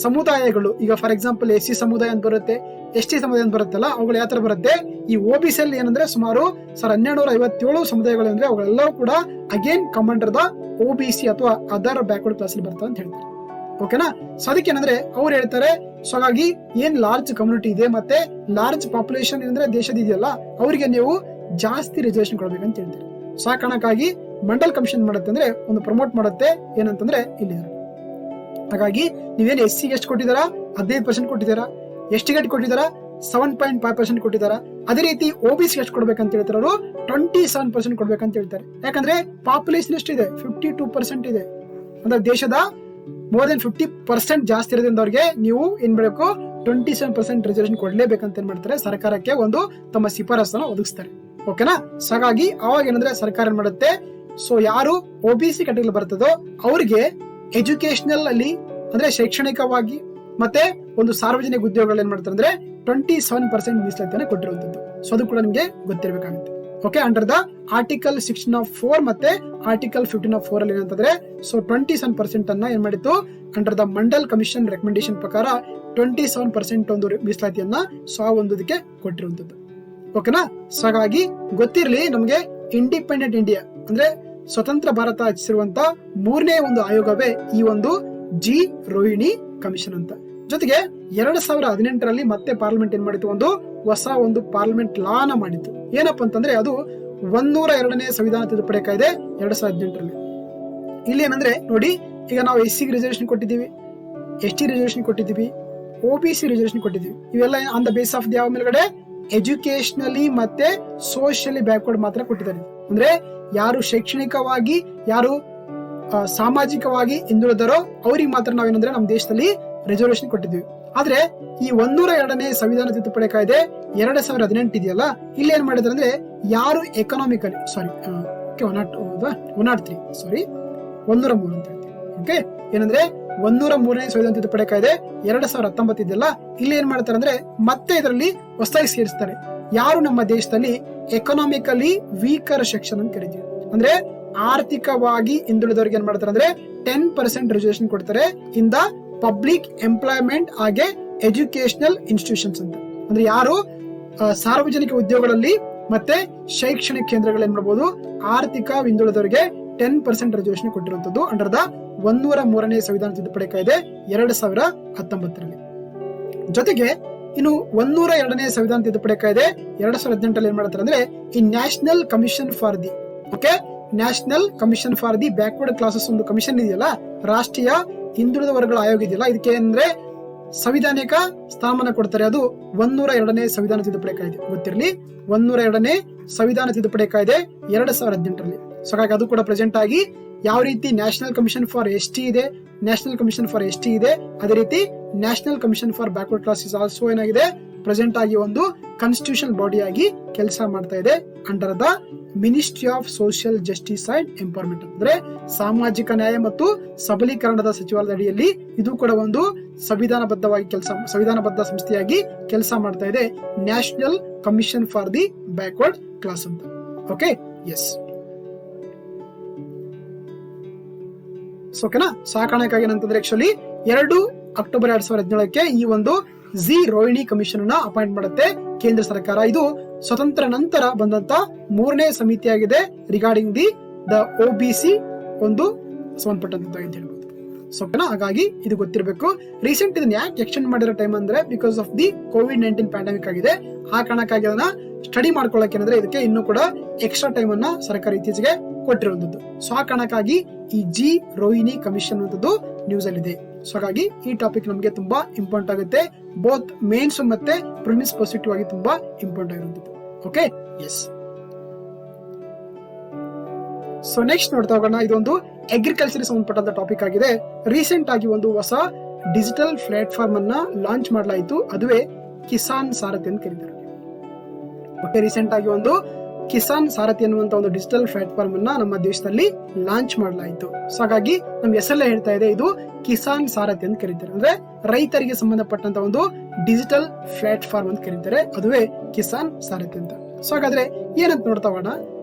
ಸಮುದಾಯಗಳು, ಈಗ ಫಾರ್ ಎಕ್ಸಾಂಪಲ್ ಎಸ್ ಸಿ ಸಮುದಾಯ ಅಂತ ಬರುತ್ತೆ, ಎಸ್ ಟಿ ಸಮುದಾಯ ಅಂತ ಬರುತ್ತಲ್ಲ, ಅವುಗಳು ಯಾವ ತರ ಬರುತ್ತೆ, ಈ ಒಬಿಸಿ ಅಲ್ಲಿ ಏನಂದ್ರೆ ಸುಮಾರು 1257 ಸಮುದಾಯಗಳು ಅಂದ್ರೆ ಅವುಗಳೆಲ್ಲವೂ ಕೂಡ ಅಗೇನ್ ಕಮಾಂಡರ್ ದ ಒಬಿಸಿ ಅಥವಾ ಅದರ್ ಬ್ಯಾಕ್ವರ್ಡ್ ಕ್ಲಾಸ್ ಅಲ್ಲಿ ಬರ್ತದೆ ಅಂತ ಹೇಳ್ತಾರೆ. ಓಕೆನಾ? ಸೊ ಅದಕ್ಕೆ ಏನಂದ್ರೆ ಅವ್ರು ಹೇಳ್ತಾರೆ, ಸೊ ಹಾಗಾಗಿ ಏನ್ ಲಾರ್ಜ್ ಕಮ್ಯುನಿಟಿ ಇದೆ ಮತ್ತೆ ಲಾರ್ಜ್ ಪಾಪ್ಯುಲೇಷನ್ ಅಂದ್ರೆ ದೇಶದ ಇದೆಯಲ್ಲ, ಅವರಿಗೆ ನೀವು ಜಾಸ್ತಿ ರಿಸರ್ವೇಶನ್ ಕೊಡ್ಬೇಕಂತ ಹೇಳ್ತಾರೆ. ಸೊ ಆ ಕಾರಣಕ್ಕಾಗಿ ಮಂಡಲ್ ಕಮಿಷನ್ ಮಾಡುತ್ತೆ ಅಂದ್ರೆ ಒಂದು ಪ್ರಮೋಟ್ ಮಾಡುತ್ತೆ ಏನಂತಂದ್ರೆ ಇಲ್ಲಿ ಹಾಗಾಗಿ ನೀವೇನು SC ಎಷ್ಟು ಕೊಟ್ಟಿದಾರಾ 15% ಕೊಟ್ಟಿದ್ದಾರಾ, ST ಗೆ ಕೊಟ್ಟಿದ್ದಾರಾ 7.5% ಕೊಟ್ಟಿದ್ದಾರಾ, ಅದೇ ರೀತಿ OBC ಎಷ್ಟು ಕೊಡ್ಬೇಕಂತ ಹೇಳ್ತಾರೆ ಅವರು 27% ಕೊಡ್ಬೇಕಂತ ಹೇಳ್ತಾರೆ. ಯಾಕಂದ್ರೆ ಪಾಪ್ಯುಲೇಷನ್ ಎಷ್ಟಿದೆ 52% ಇದೆ. ಅಂದ್ರೆ ದೇಶದ ಮೋರ್ ದೆನ್ 50% ಜಾಸ್ತಿ ಇರೋದ್ರಿಂದ ಅವ್ರಿಗೆ ನೀವು ಏನ್ ಬೇಕು 27% ರಿಸರ್ವೇಶನ್ ಕೊಡ್ಲೇಬೇಕಂತ ಏನ್ ಮಾಡ್ತಾರೆ ಸರ್ಕಾರಕ್ಕೆ ಒಂದು ತಮ್ಮ ಶಿಫಾರಸನ್ನು ಒದಗಿಸ್ತಾರೆ. ಓಕೆನಾ. ಹಾಗಾಗಿ ಅವಾಗ ಏನಂದ್ರೆ ಸರ್ಕಾರ ಏನ್ ಮಾಡುತ್ತೆ, ಸೊ ಯಾರು OBC ಕ್ಯಾಟಗರಿ ಬರ್ತದೋ ಅವ್ರಿಗೆ ಎಜುಕೇಶನಲ್ ಅಲ್ಲಿ ಅಂದ್ರೆ ಶೈಕ್ಷಣಿಕವಾಗಿ ಮತ್ತೆ ಒಂದು ಸಾರ್ವಜನಿಕ ಉದ್ಯೋಗಗಳು ಏನ್ ಮಾಡ್ತಾರೆ ಅಂದ್ರೆ 27% ಮೀಸಲಾತಿಯನ್ನು ಕೊಟ್ಟಿರುವಂತದ್ದು. ಸೊ ಅದು ಕೂಡ ನಿಮ್ಗೆ ಗೊತ್ತಿರಬೇಕಾಗುತ್ತೆ. ಓಕೆ, ಅಂಡರ್ ದ ಆರ್ಟಿಕಲ್ 16(4) ಮತ್ತೆ ಆರ್ಟಿಕಲ್ 15(4) ಅಲ್ಲಿ ಏನಂತಂದ್ರೆ ಸೊ 27% ಅನ್ನ ಏನ್ ಮಾಡಿತ್ತು under the Mandal commission recommendation ಪ್ರಕಾರ 27% ಒಂದು ಮೀಸಲಾತಿಯನ್ನ ಒಂದಕ್ಕೆ ಕೊಟ್ಟಿರುವಂತದ್ದು. ಓಕೆನಾ. ಸೊ ಹಾಗಾಗಿ ಗೊತ್ತಿರಲಿ ನಮ್ಗೆ ಇಂಡಿಪೆಂಡೆಂಟ್ ಇಂಡಿಯಾ ಅಂದ್ರೆ ಸ್ವತಂತ್ರ ಭಾರತ ರಚಿಸಿರುವಂತ 3ನೇ ಒಂದು ಆಯೋಗವೇ ಈ ಒಂದು ಜಿ ರೋಹಿಣಿ ಕಮಿಷನ್ ಅಂತ. ಜೊತೆಗೆ 2018ರಲ್ಲಿ ಮತ್ತೆ ಪಾರ್ಲಿಮೆಂಟ್ ಏನ್ ಮಾಡಿತ್ತು, ಒಂದು ಹೊಸ ಒಂದು ಪಾರ್ಲಿಮೆಂಟ್ ಲಾನ ಮಾಡಿತ್ತು. ಏನಪ್ಪಾ ಅಂತಂದ್ರೆ ಅದು 102ನೇ ಸಂವಿಧಾನ ತಿದ್ದುಪಡಿ ಕಾಯ್ದೆ 2018ರಲ್ಲಿ. ಇಲ್ಲಿ ಏನಂದ್ರೆ ನೋಡಿ, ಈಗ ನಾವು SC ರಿಸರ್ವೇಶನ್ ಕೊಟ್ಟಿದ್ದೀವಿ, ST ರಿಸರ್ವೇಶನ್ ಕೊಟ್ಟಿದ್ದೀವಿ, OBC ರಿಸರ್ವೇಶನ್ ಕೊಟ್ಟಿದ್ದೀವಿ. ಇವೆಲ್ಲ ಆನ್ ದ ಬೇಸ್ ಆಫ್ ಯಾವ ಮೇಲ್ಗಡೆ ಎಜುಕೇಶನಲಿ ಮತ್ತೆ ಸೋಷಿಯಲಿ ಬ್ಯಾಕ್ವರ್ಡ್ ಮಾತ್ರ ಕೊಟ್ಟಿದ್ದಾರೆ. ಅಂದ್ರೆ ಯಾರು ಶೈಕ್ಷಣಿಕವಾಗಿ ಯಾರು ಸಾಮಾಜಿಕವಾಗಿ ಹಿಂದುಳಿದರೋ ಅವ್ರಿಗೆ ಮಾತ್ರ ನಾವೇನಂದ್ರೆ ನಮ್ಮ ದೇಶದಲ್ಲಿ ರಿಸರ್ವೇಶನ್ ಕೊಟ್ಟಿದ್ವಿ. ಆದ್ರೆ ಈ 102ನೇ ಸಂವಿಧಾನ ತಿದ್ದುಪಡಿ ಕಾಯ್ದೆ 2018 ಇದೆಯಲ್ಲ, ಇಲ್ಲಿ ಏನ್ ಮಾಡಿದ್ರೆ ಅಂದ್ರೆ ಯಾರು ಎಕನಾಮಿಕಲಿ 103 ಅಂತ ಹೇಳ್ತೀವಿ. ಓಕೆ, ಏನಂದ್ರೆ 103ನೇ ಸಂವಿಧಾನ ತಿದ್ದುಪಡಿ ಕಾಯ್ದೆ 2019 ಇದೆಯಲ್ಲ, ಇಲ್ಲಿ ಏನ್ ಮಾಡ್ತಾರೆ ಅಂದ್ರೆ ಮತ್ತೆ ಇದರಲ್ಲಿ ಹೊಸದಾಗಿ ಸೇರಿಸ್ತಾರೆ. ಯಾರು ನಮ್ಮ ದೇಶದಲ್ಲಿ ಎಕನಾಮಿಕಲಿ ವೀಕರ್ ಸೆಕ್ಷನ್ ಅಂತ ಕರಿತೀವಿ, ಅಂದ್ರೆ ಆರ್ಥಿಕವಾಗಿ ಹಿಂದುಳಿದವರಿಗೆ ಏನ್ ಮಾಡ್ತಾರೆ ಅಂದ್ರೆ 10% ರಿಸರ್ವೇಶನ್ ಕೊಡ್ತಾರೆ ಇನ್ ದ ಪಬ್ಲಿಕ್ ಎಂಪ್ಲಾಯ್ಮೆಂಟ್ ಹಾಗೆ ಎಜುಕೇಶನಲ್ ಇನ್ಸ್ಟಿಟ್ಯೂಷನ್ಸ್ ಅಂತ. ಅಂದ್ರೆ ಯಾರು ಸಾರ್ವಜನಿಕ ಉದ್ಯೋಗಗಳಲ್ಲಿ ಮತ್ತೆ ಶೈಕ್ಷಣಿಕ ಕೇಂದ್ರಗಳು ಏನ್ ಮಾಡಬಹುದು ಆರ್ಥಿಕ ಹಿಂದುಳಿದವರಿಗೆ 10% ರಿಸರ್ವೇಶನ್ ಕೊಟ್ಟಿರುವಂತದ್ದು ಅಂಡರ್ ದ 103ನೇ ಸಂವಿಧಾನ ತಿದ್ದುಪಡಿ ಕಾಯ್ದೆ 2019ರಲ್ಲಿ. ಜೊತೆಗೆ ಇನ್ನು 102ನೇ ಸಂವಿಧಾನ ತಿದ್ದುಪಡಿ ಕಾಯ್ದೆ 2018ರಲ್ಲಿ ಏನ್ ಮಾಡ್ತಾರೆ ಅಂದ್ರೆ ಈ national commission for the national commission for the backward classes ಒಂದು ಕಮಿಷನ್ ಇದೆಯಲ್ಲ, ರಾಷ್ಟ್ರೀಯ ಹಿಂದುಳಿದ ವರ್ಗಗಳ ಆಯೋಗ ಇದೆಯಲ್ಲ, ಇದಕ್ಕೆ ಅಂದ್ರೆ ಸಂವಿಧಾನಿಕ ಸ್ಥಾನಮಾನ ಕೊಡ್ತಾರೆ. ಅದು 102ನೇ ಸಂವಿಧಾನ ತಿದ್ದುಪಡಿ ಕಾಯ್ದೆ ಗೊತ್ತಿರಲಿ, 102ನೇ ಸಂವಿಧಾನ ತಿದ್ದುಪಡಿ ಕಾಯ್ದೆ 2018ರಲ್ಲಿ. ಸೊ ಹಾಗಾಗಿ ಅದು ಕೂಡ ಪ್ರೆಸೆಂಟ್ ಆಗಿ ಯಾವ ರೀತಿ ನ್ಯಾಷನಲ್ ಕಮಿಷನ್ ಫಾರ್ ST ಇದೆ, ನ್ಯಾಷನಲ್ ಕಮಿಷನ್ ಫಾರ್ ST ಇದೆ, ಅದೇ ರೀತಿ national commission for backward classes also ಏನಾಗಿದೆ ಪ್ರೆಸೆಂಟ್ ಆಗಿ ಒಂದು ಕಾನ್ಸ್ಟಿಟ್ಯೂಷನಲ್ ಬಾಡಿ ಆಗಿ ಕೆಲಸ ಮಾಡ್ತಾ ಇದೆ under the ministry of social justice and empowerment. ಅಂದ್ರೆ ಸಾಮಾಜಿಕ ನ್ಯಾಯ ಮತ್ತು ಸಬಲೀಕರಣದ ಸಚಿವಾಲಯದ ಅಡಿಯಲ್ಲಿ ಇದು ಕೂಡ ಒಂದು ಸಂವಿಧಾನಬದ್ಧ ಸಂಸ್ಥೆಯಾಗಿ ಕೆಲಸ ಮಾಡ್ತಾ ಇದೆ, national commission for the backward class ಅಂತ. Okay, yes. ಓಕೆನಾ. ಸೊ ಆ ಕಾರಣಕ್ಕಾಗಿ ಏನಂತಂದ್ರೆ ಆಕ್ಚುಲಿ 2 ಅಕ್ಟೋಬರ್ 2017ಕ್ಕೆ ಈ ಒಂದು ಜಿ ರೋಹಿಣಿ ಕಮಿಷನ್ ಅನ್ನ ಅಪಾಯಿಂಟ್ ಮಾಡುತ್ತೆ ಕೇಂದ್ರ ಸರ್ಕಾರ. ಇದು ಸ್ವತಂತ್ರ ನಂತರ ಬಂದಂತ 3ನೇ ಸಮಿತಿಯಾಗಿದೆ ರಿಗಾರ್ಡಿಂಗ್ ದ OBC ಒಂದು ಸಂಬಂಧಪಟ್ಟಂತ ಅಂತ ಹೇಳ್ಬೋದು. ಓಕೆನಾ. ಹಾಗಾಗಿ ಇದು ಗೊತ್ತಿರಬೇಕು. ರೀಸೆಂಟ್ ಇದನ್ನ ಯಾಕೆ ಎಕ್ಸ್ಟೆಂಡ್ ಮಾಡಿರೋ ಟೈಮ್ ಅಂದ್ರೆ because of the COVID-19 pandemic ಆಗಿದೆ. ಆ ಕಾರಣಕ್ಕಾಗಿ ಅದನ್ನ ಸ್ಟಡಿ ಮಾಡ್ಕೊಳ್ಳಕ್ಕೆ ಏನಂದ್ರೆ ಇದಕ್ಕೆ ಇನ್ನೂ ಕೂಡ ಎಕ್ಸ್ಟ್ರಾ ಟೈಮ್ ಅನ್ನ ಸರ್ಕಾರ ಇತ್ತೀಚೆಗೆ ಕೊಟ್ಟಿರುವಂತದ್ದು. ಸೊ ಆ ಕಾರಣಕ್ಕಾಗಿ ಈ ಜಿ ರೋಹಿಣಿ ಕಮಿಷನ್ ಅನ್ನೋದು ನ್ಯೂಸ್ ಅಲ್ಲಿ ಇದೆ. ಸೊ ಹಾಗಾಗಿ ಈ ಟಾಪಿಕ್ ನಮಗೆ ತುಂಬಾ ಇಂಪಾರ್ಟೆಂಟ್ ಆಗುತ್ತೆ, ಬೋತ್ ಮೇನ್ಸ್ ಮತ್ತೆ ಪ್ರಿಲಿಮ್ಸ್ ಪಾಸಿಟಿವ್ ಆಗಿ ತುಂಬಾ ಇಂಪಾರ್ಟೆಂಟ್ ಆಗಿರುವಂತದ್ದು. Okay, S. ಸೊ ನೆಕ್ಸ್ಟ್ ನೋಡ್ತಾ ಹೋಗೋಣ. ಇದೊಂದು ಅಗ್ರಿಕಲ್ಚರ್ ಸಂಬಂಧಪಟ್ಟಂತ ಟಾಪಿಕ್ ಆಗಿದೆ. ರೀಸೆಂಟ್ ಆಗಿ ಒಂದು ಹೊಸ ಡಿಜಿಟಲ್ ಪ್ಲಾಟ್ಫಾರ್ಮ್ ಅನ್ನ ಲಾಂಚ್ ಮಾಡಲಾಯಿತು, ಅದುವೇ ಕಿಸಾನ್ ಸಾರಥಿ ಅಂತ ಕರೀತಾರೆ. ಓಕೆ, ರೀಸೆಂಟ್ ಆಗಿ ಒಂದು ಕಿಸಾನ್ ಸಾರಥಿ ಅನ್ನುವಂತ ಒಂದು ಡಿಜಿಟಲ್ ಪ್ಲಾಟ್ಫಾರ್ಮ್ ಅನ್ನ ನಮ್ಮ ದೇಶದಲ್ಲಿ ಲಾಂಚ್ ಮಾಡಲಾಯಿತು. ಸೊ ಹಾಗಾಗಿ ನಮ್ ಹೆಸರಲ್ಲೇ ಹೇಳ್ತಾ ಇದೆ, ಇದು ಕಿಸಾನ್ ಸಾರಥಿ ಅಂತ ಕರೀತಾರೆ. ಅಂದ್ರೆ ರೈತರಿಗೆ ಸಂಬಂಧಪಟ್ಟಂತ ಒಂದು ಡಿಜಿಟಲ್ ಪ್ಲಾಟ್ಫಾರ್ಮ್ ಅಂತ ಕರೀತಾರೆ, ಅದುವೇ ಕಿಸಾನ್ ಸಾರಥಿ ಅಂತ. ಸೊ ಹಾಗಾದ್ರೆ ಏನಂತ ನೋಡ್ತಾ ಹೋಗೋಣ.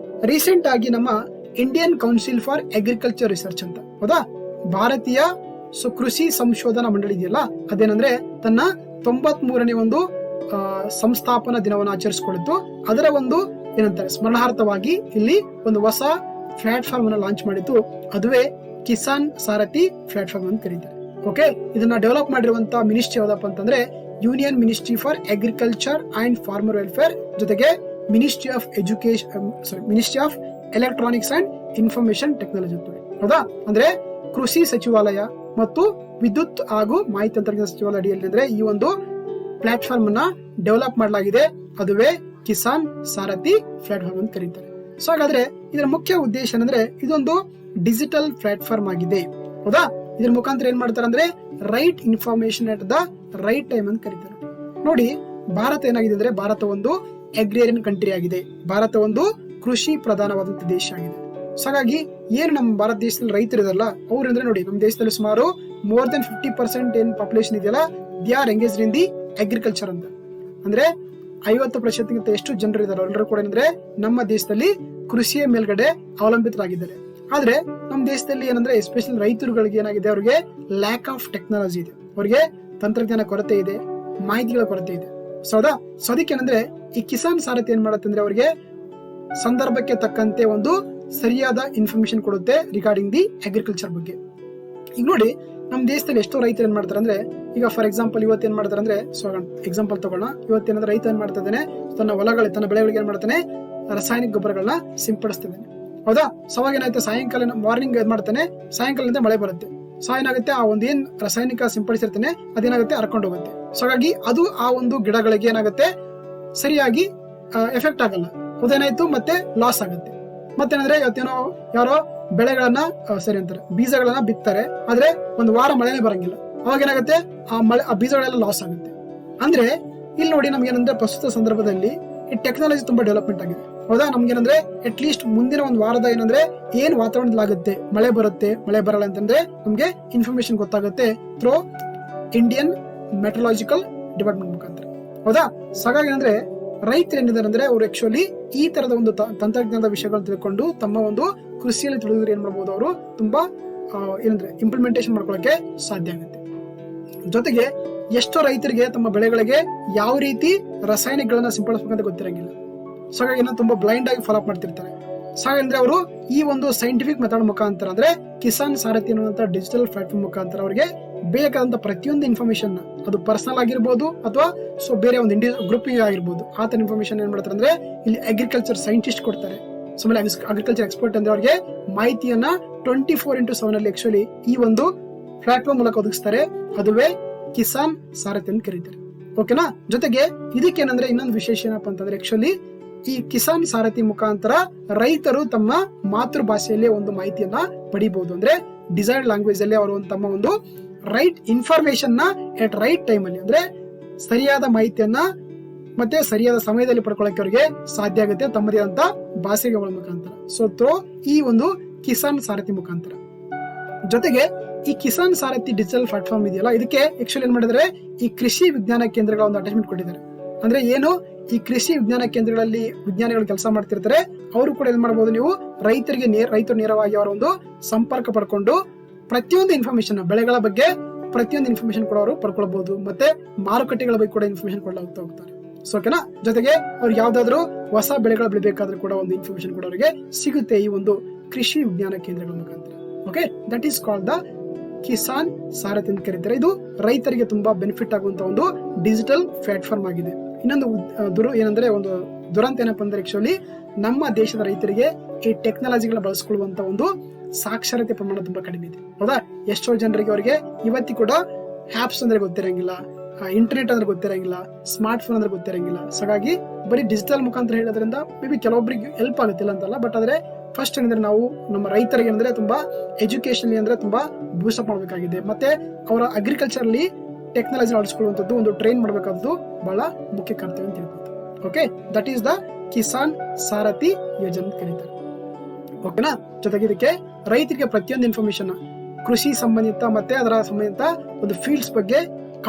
ರೀಸೆಂಟ್ ಆಗಿ ನಮ್ಮ Indian council for agriculture research ಅಂತ, ಹೌದಾ, ಭಾರತೀಯ ಕೃಷಿ ಸಂಶೋಧನಾ ಮಂಡಳಿ ಇದೆಯಲ್ಲ, ಅದೇನಂದ್ರೆ ತನ್ನ 93ನೇ ಒಂದು ಸಂಸ್ಥಾಪನಾ ದಿನವನ್ನು ಆಚರಿಸಿಕೊಂಡಿತ್ತು. ಅದರ ಒಂದು ಏನಂತಾರೆ ಸ್ಮರಣಾರ್ಥವಾಗಿ ಇಲ್ಲಿ ಒಂದು ಹೊಸ ಪ್ಲಾಟ್ಫಾರ್ಮ್ ಅನ್ನು ಲಾಂಚ್ ಮಾಡಿತ್ತು, ಅದುವೇ ಕಿಸಾನ್ ಸಾರಥಿ ಪ್ಲಾಟ್ಫಾರ್ಮ್ ಅಂತ ಕರೀತಾರೆ. ಓಕೆ, ಇದನ್ನ ಡೆವಲಪ್ ಮಾಡಿರುವಂತ ಮಿನಿಸ್ಟ್ರಿ ಯಾವ್ದಪ್ಪ ಅಂತಂದ್ರೆ union ministry for agriculture and farmer welfare, ಜೊತೆಗೆ ministry of electronics and information technology. ಹೌದಾ, ಅಂದ್ರೆ ಕೃಷಿ ಸಚಿವಾಲಯ ಮತ್ತು ವಿದ್ಯುತ್ ಹಾಗೂ ಮಾಹಿತಿ ತಂತ್ರಜ್ಞಾನ ಸಚಿವಾಲಯ ಅಡಿಯಲ್ಲಿ ಅಂದ್ರೆ ಈ ಒಂದು ಪ್ಲಾಟ್ಫಾರ್ಮ್ ಅನ್ನ ಡೆವಲಪ್ ಮಾಡಲಾಗಿದೆ. ಅದುವೇ ಕಿಸಾನ್ ಸಾರಥಿ ಪ್ಲಾಟ್ಫಾರ್ಮ್ ಅಂತ ಕರೀತಾರೆ. ಸೊ ಹಾಗಾದ್ರೆ ಇದರ ಮುಖ್ಯ ಉದ್ದೇಶ ಏನಂದ್ರೆ ಇದೊಂದು ಡಿಜಿಟಲ್ ಪ್ಲಾಟ್ಫಾರ್ಮ್ ಆಗಿದೆ. ಹೌದಾ? ಇದ್ರ ಮುಖಾಂತರ ಏನ್ ಮಾಡ್ತಾರೆ ಅಂದ್ರೆ right information at the right time ಅಂತ ಕರೀತಾರೆ. ನೋಡಿ, ಭಾರತ ಏನಾಗಿದೆ ಅಂದ್ರೆ ಭಾರತ ಒಂದು ಅಗ್ರೇರಿಯನ್ ಕಂಟ್ರಿ ಆಗಿದೆ. ಭಾರತ ಒಂದು ಕೃಷಿ ಪ್ರಧಾನವಾದಂತ ದೇಶ ಆಗಿದೆ. ಸೊ ಹಾಗಾಗಿ ಏನು ನಮ್ಮ ಭಾರತ ದೇಶದಲ್ಲಿ ರೈತರಿದಲ್ಲ ಅವ್ರು ಅಂದ್ರೆ ನೋಡಿ, ನಮ್ಮ ದೇಶದಲ್ಲಿ ಸುಮಾರು ಮೋರ್ ದನ್ 50% ಏನ್ ಪಾಪ್ಯುಲೇಷನ್ ಇದೆಯಲ್ಲ, they are engaged in the agriculture ಅಂತ. ಅಂದ್ರೆ 50%ಗಿಂತ ಎಷ್ಟು ಜನರು ಇದಾರೆ ಎಲ್ಲರೂ ಕೂಡ ಏನಂದ್ರೆ ನಮ್ಮ ದೇಶದಲ್ಲಿ ಕೃಷಿಯ ಮೇಲ್ಗಡೆ ಅವಲಂಬಿತರಾಗಿದ್ದಾರೆ. ಆದ್ರೆ ನಮ್ಮ ದೇಶದಲ್ಲಿ ಏನಂದ್ರೆ ಎಸ್ಪೆಷಲಿ ರೈತರುಗಳಿಗೆ ಏನಾಗಿದೆ, ಅವ್ರಿಗೆ ಲ್ಯಾಕ್ ಆಫ್ ಟೆಕ್ನಾಲಜಿ ಇದೆ, ಅವ್ರಿಗೆ ತಂತ್ರಜ್ಞಾನ ಕೊರತೆ ಇದೆ, ಮಾಹಿತಿಗಳ ಕೊರತೆ ಇದೆ. ಸೊ ಅದಕ್ಕೆ ಏನಂದ್ರೆ ಈ ಕಿಸಾನ್ ಸಾರಥಿ ಏನ್ ಮಾಡುತ್ತೆ ಅಂದ್ರೆ ಅವರಿಗೆ ಸಂದರ್ಭಕ್ಕೆ ತಕ್ಕಂತೆ ಒಂದು ಸರಿಯಾದ ಇನ್ಫಾರ್ಮೇಶನ್ ಕೊಡುತ್ತೆ ರಿಗಾರ್ಡಿಂಗ್ ದಿ ಅಗ್ರಿಕಲ್ಚರ್ ಬಗ್ಗೆ. ಈಗ ನೋಡಿ, ನಮ್ಮ ದೇಶದಲ್ಲಿ ಎಷ್ಟೋ ರೈತರು ಏನ್ ಮಾಡ್ತಾರೆ ಅಂದ್ರೆ, ಈಗ ಫಾರ್ ಎಕ್ಸಾಂಪಲ್ ಇವತ್ತು ಏನ್ ಮಾಡ್ತಾರೆ ಅಂದ್ರೆ, ಸೊ ಎಕ್ಸಾಂಪಲ್ ತಗೋಣ, ಇವತ್ತೇನಾದ್ರೆ ರೈತ ಏನ್ ಮಾಡ್ತಾ ಇದ್ದಾನೆ, ತನ್ನ ಹೊಲಗಳಿಗೆ ತನ್ನ ಬೆಳೆಗಳಿಗೆ ಏನ್ ಮಾಡ್ತಾನೆ, ರಾಸಾಯನಿಕ ಗೊಬ್ಬರಗಳನ್ನ ಸಿಂಪಡಿಸ್ತಿದ್ದಾನೆ. ಹೌದಾ? ಸೊ ಅವಾಗ ಏನಾಗುತ್ತೆ, ಸಾಯಂಕಾಲ ಮಾರ್ನಿಂಗ್ ಏನ್ ಮಾಡ್ತಾನೆ, ಸಾಯಂಕಾಲದಿಂದ ಮಳೆ ಬರುತ್ತೆ. ಸೊ ಏನಾಗುತ್ತೆ, ಆ ಒಂದು ಏನ್ ರಾಸಾಯನಿಕ ಸಿಂಪಡಿಸಿರ್ತಾನೆ ಅದೇನಾಗುತ್ತೆ, ಹರ್ಕೊಂಡು ಹೋಗುತ್ತೆ. ಸೊ ಹಾಗಾಗಿ ಅದು ಆ ಒಂದು ಗಿಡಗಳಿಗೆ ಏನಾಗುತ್ತೆ, ಸರಿಯಾಗಿ ಎಫೆಕ್ಟ್ ಆಗಲ್ಲ. ಅದೇನಾಯ್ತು, ಮತ್ತೆ ಲಾಸ್ ಆಗುತ್ತೆ. ಮತ್ತೇನಂದ್ರೆ ಇವತ್ತೇನೋ ಯಾರೋ ಬೆಳೆಗಳನ್ನ ಸರಿ ಅಂತಾರೆ ಬೀಜಗಳನ್ನ ಬಿತ್ತಾರೆ, ಆದ್ರೆ ಒಂದು ವಾರ ಮಳೆನೇ ಬರಂಗಿಲ್ಲ. ಅವಾಗ ಏನಾಗುತ್ತೆ, ಆ ಬೀಜಗಳೆಲ್ಲ ಲಾಸ್ ಆಗುತ್ತೆ. ಅಂದ್ರೆ ಇಲ್ಲಿ ನೋಡಿ, ನಮ್ಗೆ ಏನಂದ್ರೆ ಪ್ರಸ್ತುತ ಸಂದರ್ಭದಲ್ಲಿ ಈ ಟೆಕ್ನಾಲಜಿ ತುಂಬಾ ಡೆವಲಪ್ಮೆಂಟ್ ಆಗಿದೆ. ಹೌದಾ? ನಮ್ಗೇನಂದ್ರೆ ಅಟ್ ಲೀಸ್ಟ್ ಮುಂದಿನ ಒಂದು ವಾರದ ಏನಂದ್ರೆ ಏನ್ ವಾತಾವರಣದಲ್ಲಾಗುತ್ತೆ, ಮಳೆ ಬರುತ್ತೆ ಮಳೆ ಬರಲ್ಲ ಅಂತಂದ್ರೆ ನಮ್ಗೆ ಇನ್ಫಾರ್ಮೇಶನ್ ಗೊತ್ತಾಗುತ್ತೆ ಥ್ರೂ ಇಂಡಿಯನ್ ಮೆಟ್ರಲಾಜಿಕಲ್ ಡಿಪಾರ್ಟ್ಮೆಂಟ್ ಮುಖಾಂತರ. ಹೌದಾ? ಸೊ ಹಾಗಾಗಿ ಏನಂದ್ರೆ ರೈತರು ಏನಿದ್ದಾರೆ ಅಂದ್ರೆ ಅವ್ರು ಆಕ್ಚುಲಿ ಈ ತರದ ಒಂದು ತಂತ್ರಜ್ಞಾನದ ವಿಷಯಗಳನ್ನು ತಿಳ್ಕೊಂಡು ತಮ್ಮ ಒಂದು ಕೃಷಿಯಲ್ಲಿ ತಿಳಿದ್ರೆ ಏನ್ ಮಾಡ್ಬೋದು, ಅವರು ತುಂಬಾ ಏನಂದ್ರೆ ಇಂಪ್ಲಿಮೆಂಟೇಷನ್ ಮಾಡ್ಕೊಳ್ಳಕ್ಕೆ ಸಾಧ್ಯ ಆಗುತ್ತೆ. ಜೊತೆಗೆ ಎಷ್ಟೋ ರೈತರಿಗೆ ತಮ್ಮ ಬೆಳೆಗಳಿಗೆ ಯಾವ ರೀತಿ ರಾಸಾಯನಿಕಗಳನ್ನ ಸಿಂಪಡಿಸಬೇಕಂತ ಗೊತ್ತಿರಂಗಿಲ್ಲ. ಸೊ ಹಾಗಾಗಿ ತುಂಬಾ ಬ್ಲೈಂಡ್ ಆಗಿ ಫಾಲೋ ಅಪ್ ಮಾಡ್ತಿರ್ತಾರೆ. ಸೊ ಹಾಗಂದ್ರೆ ಅವರು ಈ ಒಂದು ಸೈಂಟಿಫಿಕ್ ಮೆಥಡ್ ಮುಖಾಂತರ ಅಂದ್ರೆ ಕಿಸಾನ್ ಸಾರಥಿ ಅನ್ನುವಂತ ಡಿಜಿಟಲ್ ಪ್ಲಾಟ್ಫಾರ್ಮ್ ಮುಖಾಂತರ ಅವರಿಗೆ ಬೇಕಾದಂತ ಪ್ರತಿಯೊಂದು ಇನ್ಫಾರ್ಮೇಶನ್, ಅದು ಪರ್ಸನಲ್ ಆಗಿರ್ಬೋದು ಅಥವಾ ಸೊ ಬೇರೆ ಒಂದು ಗ್ರೂಪ್ ಆಗಿರ್ಬೋದು, ಆ ತರ ಇನ್ಫಾರ್ಮೇಶನ್ ಏನ್ ಮಾಡ್ತಾರೆ ಅಂದ್ರೆ ಇಲ್ಲಿ ಅಗ್ರಿಕಲ್ಚರ್ ಸೈಂಟಿಸ್ಟ್ ಕೊಡ್ತಾರೆ. ಸೊ ಆಮೇಲೆ ಅಗ್ರಿಕಲ್ಚರ್ ಎಕ್ಸ್ಪರ್ಟ್ ಅಂದ್ರೆ ಅವ್ರಿಗೆ ಮಾಹಿತಿಯನ್ನ 24x7 ಅಲ್ಲಿ ಆಕ್ಚುಲಿ ಈ ಒಂದು ಪ್ಲಾಟ್ಫಾರ್ಮ್ ಮೂಲಕ ಒದಗಿಸ್ತಾರೆ. ಅದುವೇ ಕಿಸಾನ್ ಸಾರಥಿ ಅಂತ ಕರೀತಾರೆ. ಓಕೆನಾ? ಜೊತೆಗೆ ಇದಕ್ಕೇನಂದ್ರೆ ಇನ್ನೊಂದು ವಿಶೇಷ ಏನಪ್ಪಾ ಅಂತಂದ್ರೆ ಆಕ್ಚುಲಿ ಈ ಕಿಸಾನ್ ಸಾರಥಿ ಮುಖಾಂತರ ರೈತರು ತಮ್ಮ ಮಾತೃ ಭಾಷೆಯಲ್ಲಿ ಒಂದು ಮಾಹಿತಿಯನ್ನ ಪಡಿಬಹುದು. ಅಂದ್ರೆ ಡಿಸೈರ್ಡ್ ಲ್ಯಾಂಗ್ವೇಜ್ ಅಲ್ಲಿ ಅವರು ತಮ್ಮ ಒಂದು ರೈಟ್ ಇನ್ಫಾರ್ಮೇಶನ್ ನ ಎಟ್ ರೈಟ್ ಟೈಮ್ ಅಲ್ಲಿ ಅಂದ್ರೆ ಸರಿಯಾದ ಮಾಹಿತಿಯನ್ನ ಮತ್ತೆ ಸರಿಯಾದ ಸಮಯದಲ್ಲಿ ಪಡ್ಕೊಳ್ಳಕ್ಕೆ ಅವರಿಗೆ ಸಾಧ್ಯ ಆಗುತ್ತೆ ತಮ್ಮದೇ ಆದಂತ ಭಾಷೆಗಳ ಮುಖಾಂತರ. ಸೊ ಈ ಒಂದು ಕಿಸಾನ್ ಸಾರಥಿ ಮುಖಾಂತರ. ಜೊತೆಗೆ ಈ ಕಿಸಾನ್ ಸಾರಥಿ ಡಿಜಿಟಲ್ ಪ್ಲಾಟ್ಫಾರ್ಮ್ ಇದೆಯಲ್ಲ, ಇದಕ್ಕೆ ಆಕ್ಚುಲಿ ಏನ್ ಮಾಡಿದ್ರೆ ಈ ಕೃಷಿ ವಿಜ್ಞಾನ ಕೇಂದ್ರಗಳ ಒಂದು ಅಟ್ಯಾಚ್ಮೆಂಟ್ ಕೊಟ್ಟಿದ್ದಾರೆ. ಅಂದ್ರೆ ಏನು, ಈ ಕೃಷಿ ವಿಜ್ಞಾನ ಕೇಂದ್ರಗಳಲ್ಲಿ ವಿಜ್ಞಾನಿಗಳು ಕೆಲಸ ಮಾಡ್ತಿರ್ತಾರೆ, ಅವರು ಕೂಡ ಏನ್ ಮಾಡಬಹುದು, ನೀವು ರೈತರು ನೇರವಾಗಿ ಅವರ ಒಂದು ಸಂಪರ್ಕ ಪಡ್ಕೊಂಡು ಪ್ರತಿಯೊಂದು ಇನ್ಫಾರ್ಮೇಶನ್ ಬೆಳೆಗಳ ಬಗ್ಗೆ ಪ್ರತಿಯೊಂದು ಇನ್ಫಾರ್ಮೇಶನ್ ಕೂಡ ಅವರು ಪಡ್ಕೊಳ್ಬಹುದು. ಮತ್ತೆ ಮಾರುಕಟ್ಟೆಗಳ ಬಗ್ಗೆ ಕೂಡ ಇನ್ಫಾರ್ಮೇಶನ್ ಕೊಡ್ಲಾಗ್ತಾ ಹೋಗ್ತಾರೆ. ಸೊ ಓಕೆನಾ? ಜೊತೆಗೆ ಅವ್ರು ಯಾವ್ದಾದ್ರು ಹೊಸ ಬೆಳೆಗಳು ಬೆಳಿಬೇಕಾದ್ರೂ ಕೂಡ ಒಂದು ಇನ್ಫಾರ್ಮೇಶನ್ ಕೂಡ ಅವರಿಗೆ ಸಿಗುತ್ತೆ ಈ ಒಂದು ಕೃಷಿ ವಿಜ್ಞಾನ ಕೇಂದ್ರಗಳ ಮುಖಾಂತರ. Okay, that is called the Kisan Sarathi ಅಂತ ಕರೀತಾರೆ. ಇದು ರೈತರಿಗೆ ತುಂಬಾ ಬೆನಿಫಿಟ್ ಆಗುವಂತ ಒಂದು ಡಿಜಿಟಲ್ ಪ್ಲಾಟ್ಫಾರ್ಮ್ ಆಗಿದೆ. ಇನ್ನೊಂದು ಏನಂದ್ರೆ ಒಂದು ದುರಂತ ಏನಪ್ಪಾ ಅಂದ್ರೆ ಆಕ್ಚುಲಿ ನಮ್ಮ ದೇಶದ ರೈತರಿಗೆ ಈ ಟೆಕ್ನಾಲಜಿಗಳ ಬಳಸ್ಕೊಳ್ಳುವಂತ ಒಂದು ಸಾಕ್ಷರತೆ ಪ್ರಮಾಣ ತುಂಬಾ ಕಡಿಮೆ ಇದೆ. ಹೌದಾ? ಎಷ್ಟೋ ಜನರಿಗೆ ಅವರಿಗೆ ಇವತ್ತಿ ಕೂಡ ಆಪ್ಸ್ ಅಂದ್ರೆ ಗೊತ್ತಿರಂಗಿಲ್ಲ, ಇಂಟರ್ನೆಟ್ ಅಂದ್ರೆ ಗೊತ್ತಿರಂಗಿಲ್ಲ, ಸ್ಮಾರ್ಟ್ ಫೋನ್ ಅಂದ್ರೆ ಗೊತ್ತಿರಂಗಿಲ್ಲ. ಸೊ ಹಾಗಾಗಿ ಬರೀ ಡಿಜಿಟಲ್ ಮುಖಾಂತರ ಹೇಳೋದ್ರಿಂದ ಮೇ ಬಿ ಕೆಲವೊಬ್ಬರಿಗೆ ಹೆಲ್ಪ್ ಆಗುತ್ತಿಲ್ಲ ಅಂತಲ್ಲ, ಬಟ್ ಆದ್ರೆ ಫಸ್ಟ್ ಏನಂದ್ರೆ ನಾವು ನಮ್ಮ ರೈತರಿಗೆ ಅಂದ್ರೆ ತುಂಬಾ ಎಜುಕೇಶನ್ ಅಂದ್ರೆ ತುಂಬಾ ಬೂಸ್ಟಪ್ ಮಾಡಬೇಕಾಗಿದೆ. ಮತ್ತೆ ಅವರ ಅಗ್ರಿಕಲ್ಚರ್ ಅಲ್ಲಿ ಟೆಕ್ನಾಲಜಿ ಅಳಿಸ್ಕೊಳ್ಳುವಂಥದ್ದು ಒಂದು ಟ್ರೈನ್ ಮಾಡಬೇಕಾದ್ದು ಬಹಳ ಮುಖ್ಯ ಕರ್ತವ್ಯ ಅಂತ ಹೇಳ್ಬೋದು. Okay, that is the Kisan Sarathi ಯೋಜನೆ ಅಂತ ಕರೀತಾರೆ. ಓಕೆನಾ? ಜೊತೆಗೆ ಇದಕ್ಕೆ ರೈತರಿಗೆ ಪ್ರತಿಯೊಂದು ಇನ್ಫಾರ್ಮೇಶನ್ ಕೃಷಿ ಸಂಬಂಧಿತ ಮತ್ತೆ ಅದರ ಸಂಬಂಧಿತ ಒಂದು ಫೀಲ್ಡ್ಸ್ ಬಗ್ಗೆ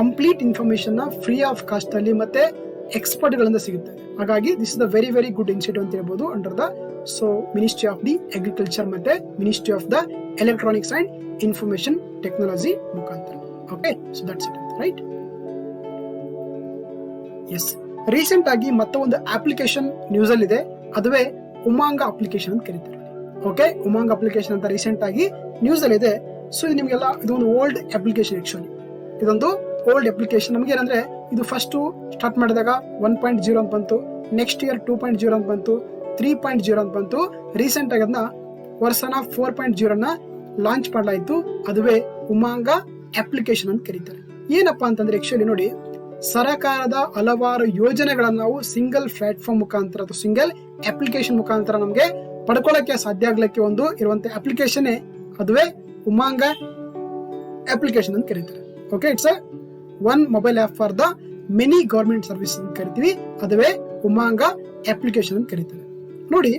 complete information free of cost ಅಲ್ಲಿ ಮತ್ತೆ ಎಕ್ಸ್ಪರ್ಟ್ ಗಳಿಂದ ಸಿಗುತ್ತೆ. ಹಾಗಾಗಿ this is the very very good initiative ಅಂತ ಹೇಳ್ಬೋದು under the ministry of the agriculture ಮತ್ತೆ ministry of the electronics and information technology ಮುಖಾಂತರ. Okay, so that's it, right? Yes, recent ಆಗಿ ಮತ್ತೊಂದು ಅಪ್ಲಿಕೇಶನ್ ನ್ಯೂಸ್ ಅಲ್ಲಿ ಇದೆ, ಅದುವೇ ಉಮಾಂಗ ಅಪ್ಲಿಕೇಶನ್ ಅಂತ ಕರೀತಾರೆ. ಓಕೆ, ಉಮಾಂಗ್ ಅಪ್ಲಿಕೇಶನ್ ಅಂತ ರೀಸೆಂಟ್ ಆಗಿ ನ್ಯೂಸ್ ಅಲ್ಲಿ ಇದೆ. ಸೊ ಇದು ನಿಮ್ಗೆಲ್ಲ ಇದೊಂದು ಓಲ್ಡ್ ಅಪ್ಲಿಕೇಶನ್. ಆಕ್ಚುಲಿ ಇದೊಂದು ಓಲ್ಡ್ ಅಪ್ಲಿಕೇಶನ್. ನಮ್ಗೆ ಏನಂದ್ರೆ ಇದು ಫಸ್ಟ್ ಸ್ಟಾರ್ಟ್ ಮಾಡಿದಾಗ 1.0 ಅಂತ ಬಂತು, ನೆಕ್ಸ್ಟ್ ಇಯರ್ 2.0 ಅಂತ ಬಂತು, 3.0 ಅಂತ ಬಂತು. ರೀಸೆಂಟ್ ಆಗಿ ಅದನ್ನ ವರ್ಷನ 4.0 ನ ಲಾಂಚ್ ಮಾಡಲಾಯಿತು. ಅದುವೇ ಉಮಾಂಗ ಅಪ್ಲಿಕೇಶನ್ ಅಂತ ಕರೀತಾರೆ. ಏನಪ್ಪಾ ಅಂತಂದ್ರೆ ಆಕ್ಚುಲಿ ನೋಡಿ, ಸರ್ಕಾರದ ಹಲವಾರು ಯೋಜನೆಗಳನ್ನ ನಾವು ಸಿಂಗಲ್ ಪ್ಲಾಟ್ಫಾರ್ಮ್ ಮುಖಾಂತರ ಅಥವಾ ಸಿಂಗಲ್ ಅಪ್ಲಿಕೇಶನ್ ಮುಖಾಂತರ ನಮಗೆ ಪಡ್ಕೊಳ್ಳಕ್ಕೆ ಸಾಧ್ಯ ಆಗ್ಲಿಕ್ಕೆ ಒಂದು ಇರುವಂತ ಅಪ್ಲಿಕೇಶನ್ ಅದುವೇ ಉಮಾಂಗ ಅಪ್ಲಿಕೇಶನ್ ಅಂತ ಕರೀತಾರೆ. Okay, it's one mobile app for the many government service ಅಂತ ಕರಿತೀವಿ. ಅದುವೇ ಉಮಾಂಗ ಅಪ್ಲಿಕೇಶನ್ ಅಂತ ಕರೀತಾರೆ. ನೋಡಿ,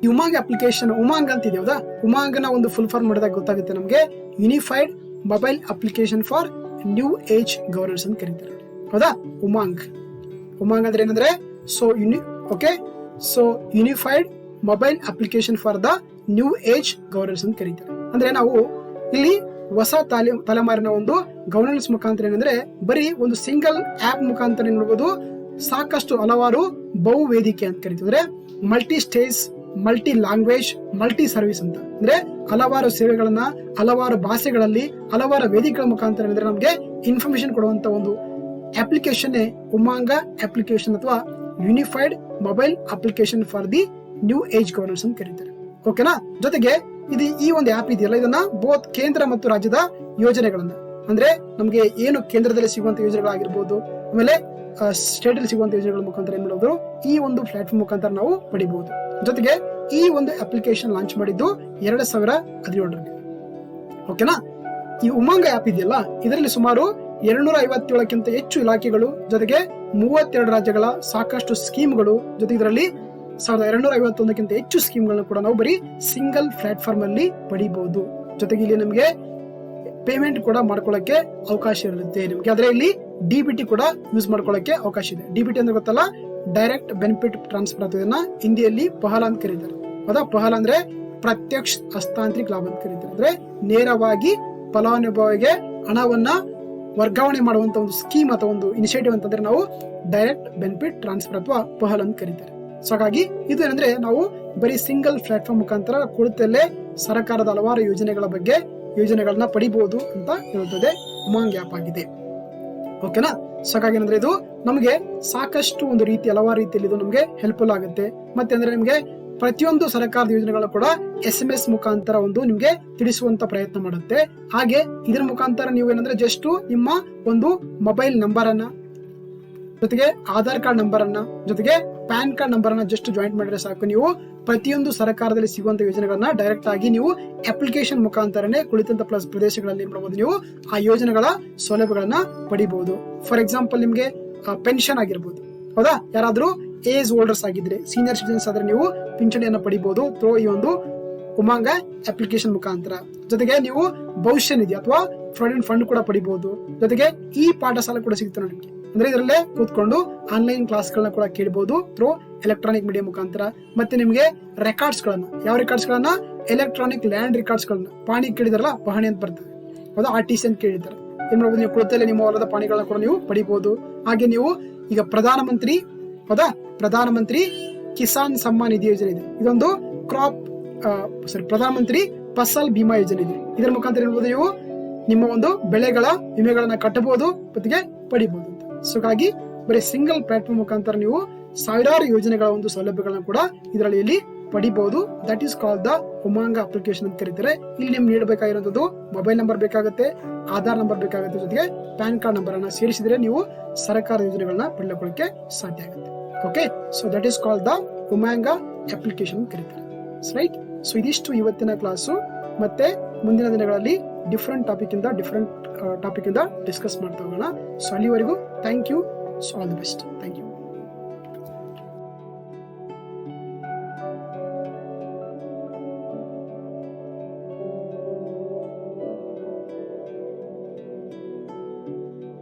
ಈ ಉಮಾಂಗ್ ಅಪ್ಲಿಕೇಶನ್, ಉಮಾಂಗ್ ಅಂತ ಇದೆಯಾ, ಉಮಾಂಗ್ನ ಒಂದು ಫುಲ್ ಫಾರ್ಮ್ ಮಾಡಿದಾಗ ಗೊತ್ತಾಗುತ್ತೆ ನಮಗೆ. Unified mobile application for new age governance ಅಂತ ಕರೀತಾರೆ. ಹೌದಾ, ಉಮಾಂಗ್. ಉಮಾಂಗ್ ಅಂದ್ರೆ ಏನಂದ್ರೆ so unified mobile application for the new age governance ಅಂತ ಕರೀತಾರೆ. ಅಂದ್ರೆ ನಾವು ಇಲ್ಲಿ ಹೊಸ ತಲೆಮಾರಿನ ಒಂದು ಗವರ್ನೆನ್ಸ್ ಮುಖಾಂತರ ಏನಂದ್ರೆ ಬರೀ ಒಂದು ಸಿಂಗಲ್ ಆಪ್ ಮುಖಾಂತರ ನೋಡಬಹುದು ಸಾಕಷ್ಟು ಹಲವಾರು ಬಹು ವೇದಿಕೆ ಅಂತ ಕರೀತೀವಿ. ಅಂದ್ರೆ multi stage, multi language, multi service ಅಂತ. ಅಂದ್ರೆ ಹಲವಾರು ಸೇವೆಗಳನ್ನ ಹಲವಾರು ಭಾಷೆಗಳಲ್ಲಿ ಹಲವಾರು ವೇದಿಕೆಗಳ ಮುಖಾಂತರ ಅಂದ್ರೆ ನಮಗೆ ಇನ್ಫಾರ್ಮೇಶನ್ ಕೊಡುವಂತ ಒಂದು ಅಪ್ಲಿಕೇಶನ್ ಉಮಾಂಗ ಅಪ್ಲಿಕೇಶನ್ ಅಥವಾ unified mobile application for the new age governance ಅಂತ ಕರೀತಾರೆ. ಓಕೆನಾ. ಜೊತೆಗೆ ಇದು ಈ ಒಂದು ಆಪ್ ಇದೆಯಲ್ಲ, ಇದನ್ನ ಬೋತ್ ಕೇಂದ್ರ ಮತ್ತು ರಾಜ್ಯದ ಯೋಜನೆಗಳನ್ನ, ಅಂದ್ರೆ ನಮಗೆ ಏನು ಕೇಂದ್ರದಲ್ಲಿ ಸಿಗುವಂತ ಯೋಜನೆಗಳಾಗಿರ್ಬೋದು, ಆಮೇಲೆ ಸ್ಟೇಟ್ ಅಲ್ಲಿ ಸಿಗುವಂತ ಯೋಜನೆಗಳ ಮುಖಾಂತರ ಏನ್ ಮಾಡೋದು ಈ ಒಂದು ಪ್ಲಾಟ್ಫಾರ್ಮ್ ಮುಖಾಂತರ ನಾವು ಪಡಿಬಹುದು. ಜೊತೆಗೆ ಈ ಒಂದು ಅಪ್ಲಿಕೇಶನ್ ಲಾಂಚ್ ಮಾಡಿದ್ದು 2017ರಲ್ಲಿ. ಓಕೆನಾ. ಈ ಉಮಾಂಗ ಆಪ್ ಇದೆಯಲ್ಲ, ಇದರಲ್ಲಿ ಸುಮಾರು 257ಕ್ಕಿಂತ ಹೆಚ್ಚು ಇಲಾಖೆಗಳು, ಜೊತೆಗೆ 32 ರಾಜ್ಯಗಳ ಸಾಕಷ್ಟು ಸ್ಕೀಮ್ಗಳು, ಜೊತೆಗೆ ಇದರಲ್ಲಿ 1251ಕ್ಕಿಂತ ಹೆಚ್ಚು ಸ್ಕೀಮ್ಗಳನ್ನ ಕೂಡ ನಾವು ಬರೀ ಸಿಂಗಲ್ ಪ್ಲಾಟ್ಫಾರ್ಮ್ ಅಲ್ಲಿ ಪಡಿಬಹುದು. ಜೊತೆಗೆ ಇಲ್ಲಿ ನಮಗೆ ಪೇಮೆಂಟ್ ಕೂಡ ಮಾಡ್ಕೊಳ್ಳಕ್ಕೆ ಅವಕಾಶ ಇರುತ್ತೆ ನಿಮ್ಗೆ. ಆದ್ರೆ ಇಲ್ಲಿ ಡಿಬಿಟಿ ಕೂಡ ಯೂಸ್ ಮಾಡ್ಕೊಳ್ಳಕ್ಕೆ ಅವಕಾಶ ಇದೆ. ಡಿಬಿಟಿ ಅಂದ್ರೆ ಗೊತ್ತಲ್ಲ, ಡೈರೆಕ್ಟ್ ಬೆನಿಫಿಟ್ ಟ್ರಾನ್ಸ್ಫರ್ ಅಂತ, ಇದನ್ನ ಹಿಂದಿಯಲ್ಲಿ ಪಹಲ ಅಂತ ಕರೀತಾರೆ. ಹೌದಾ, ಪಹಲ ಅಂದ್ರೆ ಪ್ರತ್ಯಕ್ಷ ಹಸ್ತಾಂತರಿಕ ಲಾಭ ಅಂತ ಕರೀತಾರೆ. ಅಂದ್ರೆ ನೇರವಾಗಿ ಫಲಾನುಭವಿಗೆ ಹಣವನ್ನ ವರ್ಗಾವಣೆ ಮಾಡುವಂತ ಒಂದು ಸ್ಕೀಮ್ ಅಥವಾ ಒಂದು ಇನಿಷಿಯೇಟಿವ್ ಅಂತಂದ್ರೆ ನಾವು ಡೈರೆಕ್ಟ್ ಬೆನಿಫಿಟ್ ಟ್ರಾನ್ಸ್ಫರ್ ಅಥವಾ ಪಹಲ್ ಅಂತ ಕರೀತಾರೆ. ಸೊ ಹಾಗಾಗಿ ಇದು ಏನಂದ್ರೆ ನಾವು ಬರೀ ಸಿಂಗಲ್ ಪ್ಲಾಟ್ಫಾರ್ಮ್ ಮುಖಾಂತರ ಕುಳಿತಲ್ಲೇ ಸರ್ಕಾರದ ಹಲವಾರು ಯೋಜನೆಗಳನ್ನ ಪಡಿಬಹುದು ಅಂತ ಹೇಳುತ್ತದೆ ಉಮಾಂಗ್ ಆಪ್ ಆಗಿದೆ. ಓಕೆನಾ. ಸೊ ಹಾಗಾಗಿ ಏನಂದ್ರೆ ಇದು ನಮಗೆ ಸಾಕಷ್ಟು ಒಂದು ರೀತಿ ಹಲವಾರು ರೀತಿಯಲ್ಲಿ ಇದು ನಮಗೆ ಹೆಲ್ಪ್ಫುಲ್ ಆಗುತ್ತೆ. ಮತ್ತೆ ಅಂದ್ರೆ ನಿಮಗೆ ಪ್ರತಿಯೊಂದು ಸರ್ಕಾರದ ಯೋಜನೆಗಳನ್ನ ಕೂಡ SMS ಮುಖಾಂತರ ಒಂದು ನಿಮ್ಗೆ ತಿಳಿಸುವಂತ ಪ್ರಯತ್ನ ಮಾಡುತ್ತೆ. ಹಾಗೆ ಇದರ ಮುಖಾಂತರ ನೀವು ಏನಂದ್ರೆ ಜಸ್ಟ್ ನಿಮ್ಮ ಒಂದು ಮೊಬೈಲ್ ನಂಬರ್ ಅನ್ನ, ಜೊತೆಗೆ ಆಧಾರ್ ಕಾರ್ಡ್ ನಂಬರ್ ಅನ್ನ, ಜೊತೆಗೆ ಪ್ಯಾನ್ ಕಾರ್ಡ್ ನಂಬರ್ ಅನ್ನ ಜಸ್ಟ್ ಜಾಯಿಂಟ್ ಮಾಡಿದ್ರೆ ಸಾಕು, ನೀವು ಪ್ರತಿಯೊಂದು ಸರ್ಕಾರದಲ್ಲಿ ಸಿಗುವಂತ ಯೋಜನೆಗಳನ್ನ ಡೈರೆಕ್ಟ್ ಆಗಿ ನೀವು ಅಪ್ಲಿಕೇಶನ್ ಮುಖಾಂತರನೇ ಕುಳಿತಂತ ಪ್ರದೇಶಗಳಲ್ಲಿ ಮಾಡಬಹುದು. ನೀವು ಆ ಯೋಜನೆಗಳ ಸೌಲಭ್ಯಗಳನ್ನ ಪಡಿಬಹುದು. ಫಾರ್ ಎಕ್ಸಾಂಪಲ್ ನಿಮ್ಗೆ ಪೆನ್ಷನ್ ಆಗಿರ್ಬೋದು. ಹೌದಾ, ಯಾರಾದ್ರೂ ಏಜ್ ಹೋಲ್ಡರ್ಸ್ ಆಗಿದ್ರೆ, ಸೀನಿಯರ್ ಸಿಟಿಜನ್ಸ್ ಆದ್ರೆ ನೀವು ಪಿಂಚಣಿಯನ್ನ ಪಡಿಬಹುದು ಥ್ರೂ ಈ ಒಂದು ಉಮಾಂಗ ಅಪ್ಲಿಕೇಶನ್ ಮುಖಾಂತರ. ಜೊತೆಗೆ ನೀವು ಭವಿಷ್ಯ ನಿಧಿ ಅಥವಾ ಪ್ರಾವಿಡೆಂಟ್ ಫಂಡ್ ಕೂಡ ಪಡಿಬಹುದು. ಜೊತೆಗೆ ಈ ಪಾಠಶಾಲ ಕೂಡ ಸಿಗುತ್ತೆ ನೋಡಿ. ಅಂದ್ರೆ ಇದರಲ್ಲೇ ಕೂತ್ಕೊಂಡು ಆನ್ಲೈನ್ ಕ್ಲಾಸ್ ಗಳನ್ನ ಕೂಡ ಕೇಳಬಹುದು ಥ್ರೂ ಎಲೆಕ್ಟ್ರಾನಿಕ್ ಮೀಡಿಯಾ ಮುಖಾಂತರ. ಮತ್ತೆ ನಿಮಗೆ ರೆಕಾರ್ಡ್ಸ್ ಗಳನ್ನ, ಯಾವ ರೆಕಾರ್ಡ್ಸ್ ಗಳನ್ನ, ಎಲೆಕ್ಟ್ರಾನಿಕ್ ಲ್ಯಾಂಡ್ ರೆಕಾರ್ಡ್ಸ್ ಗಳನ್ನ, ಪಾಣಿ ಕೇಳಿದಾರಲ್ಲ, ಪಹಣಿ ಅಂತ ಬರ್ತದೆ, ಹೌದಾ, RTC ಅಂತ ಕೇಳಿದ್ದಾರೆ. ಏನ್ ಮಾಡಬಹುದು, ನೀವು ಕುಳಿತಲ್ಲೇ ನಿಮ್ಮ ಹೊಲದ ಪಾಣಿಗಳನ್ನ ಕೂಡ ನೀವು ಪಡಿಬಹುದು. ಹಾಗೆ ನೀವು ಈಗ ಪ್ರಧಾನಮಂತ್ರಿ ಕಿಸಾನ್ ಸಮ್ಮಾನ್ ನಿಧಿ ಯೋಜನೆ ಇದೆ. ಇದೊಂದು ಪ್ರಧಾನಮಂತ್ರಿ ಫಸಲ್ ಬಿಮಾ ಯೋಜನೆ ಇದೆ. ಇದರ ಮುಖಾಂತರ ಏನ್ಬೋದು, ನೀವು ನಿಮ್ಮ ಒಂದು ಬೆಳೆಗಳ ವಿಮೆಗಳನ್ನ ಕಟ್ಟಬಹುದು, ಜೊತೆಗೆ ಪಡಿಬಹುದು ಅಂತ. ಸೊ ಹಾಗಾಗಿ ಬರೀ ಸಿಂಗಲ್ ಪ್ಲಾಟ್ಫಾರ್ಮ್ ಮುಖಾಂತರ ನೀವು ಸಾವಿರಾರು ಯೋಜನೆಗಳ ಒಂದು ಸೌಲಭ್ಯಗಳನ್ನ ಕೂಡ ಇದರಲ್ಲಿ ಪಡಿಬಹುದು. That is called the Umang application ಅಂತ ಕರೀತಾರೆ. ಇಲ್ಲಿ ನಿಮ್ಗೆ ನೀಡಬೇಕಾಗಿರುವಂತದ್ದು ಮೊಬೈಲ್ ನಂಬರ್ ಬೇಕಾಗುತ್ತೆ, ಆಧಾರ್ ನಂಬರ್ ಬೇಕಾಗುತ್ತೆ, ಜೊತೆಗೆ ಪ್ಯಾನ್ ಕಾರ್ಡ್ ನಂಬರ್ ಅನ್ನ ಸೇರಿಸಿದ್ರೆ ನೀವು ಸರ್ಕಾರ ಯೋಜನೆಗಳನ್ನ ಪಡೆದುಕೊಳ್ಳಕ್ಕೆ ಸಾಧ್ಯ ಆಗುತ್ತೆ. Okay, so that is called the Umang application ಕರೀತಾರೆ. ರೈಟ್. ಸೊ ಇದಿಷ್ಟು ಇವತ್ತಿನ ಕ್ಲಾಸು. ಮತ್ತೆ ಮುಂದಿನ ದಿನಗಳಲ್ಲಿ ಡಿಫ್ರೆಂಟ್ ಟಾಪಿಕ್ ಇಂದ ಡಿಸ್ಕಸ್ ಮಾಡ್ತಾ ಹೋಗೋಣ. ಸೊ ಅಲ್ಲಿವರೆಗೂ thank you. So all the best. Thank you.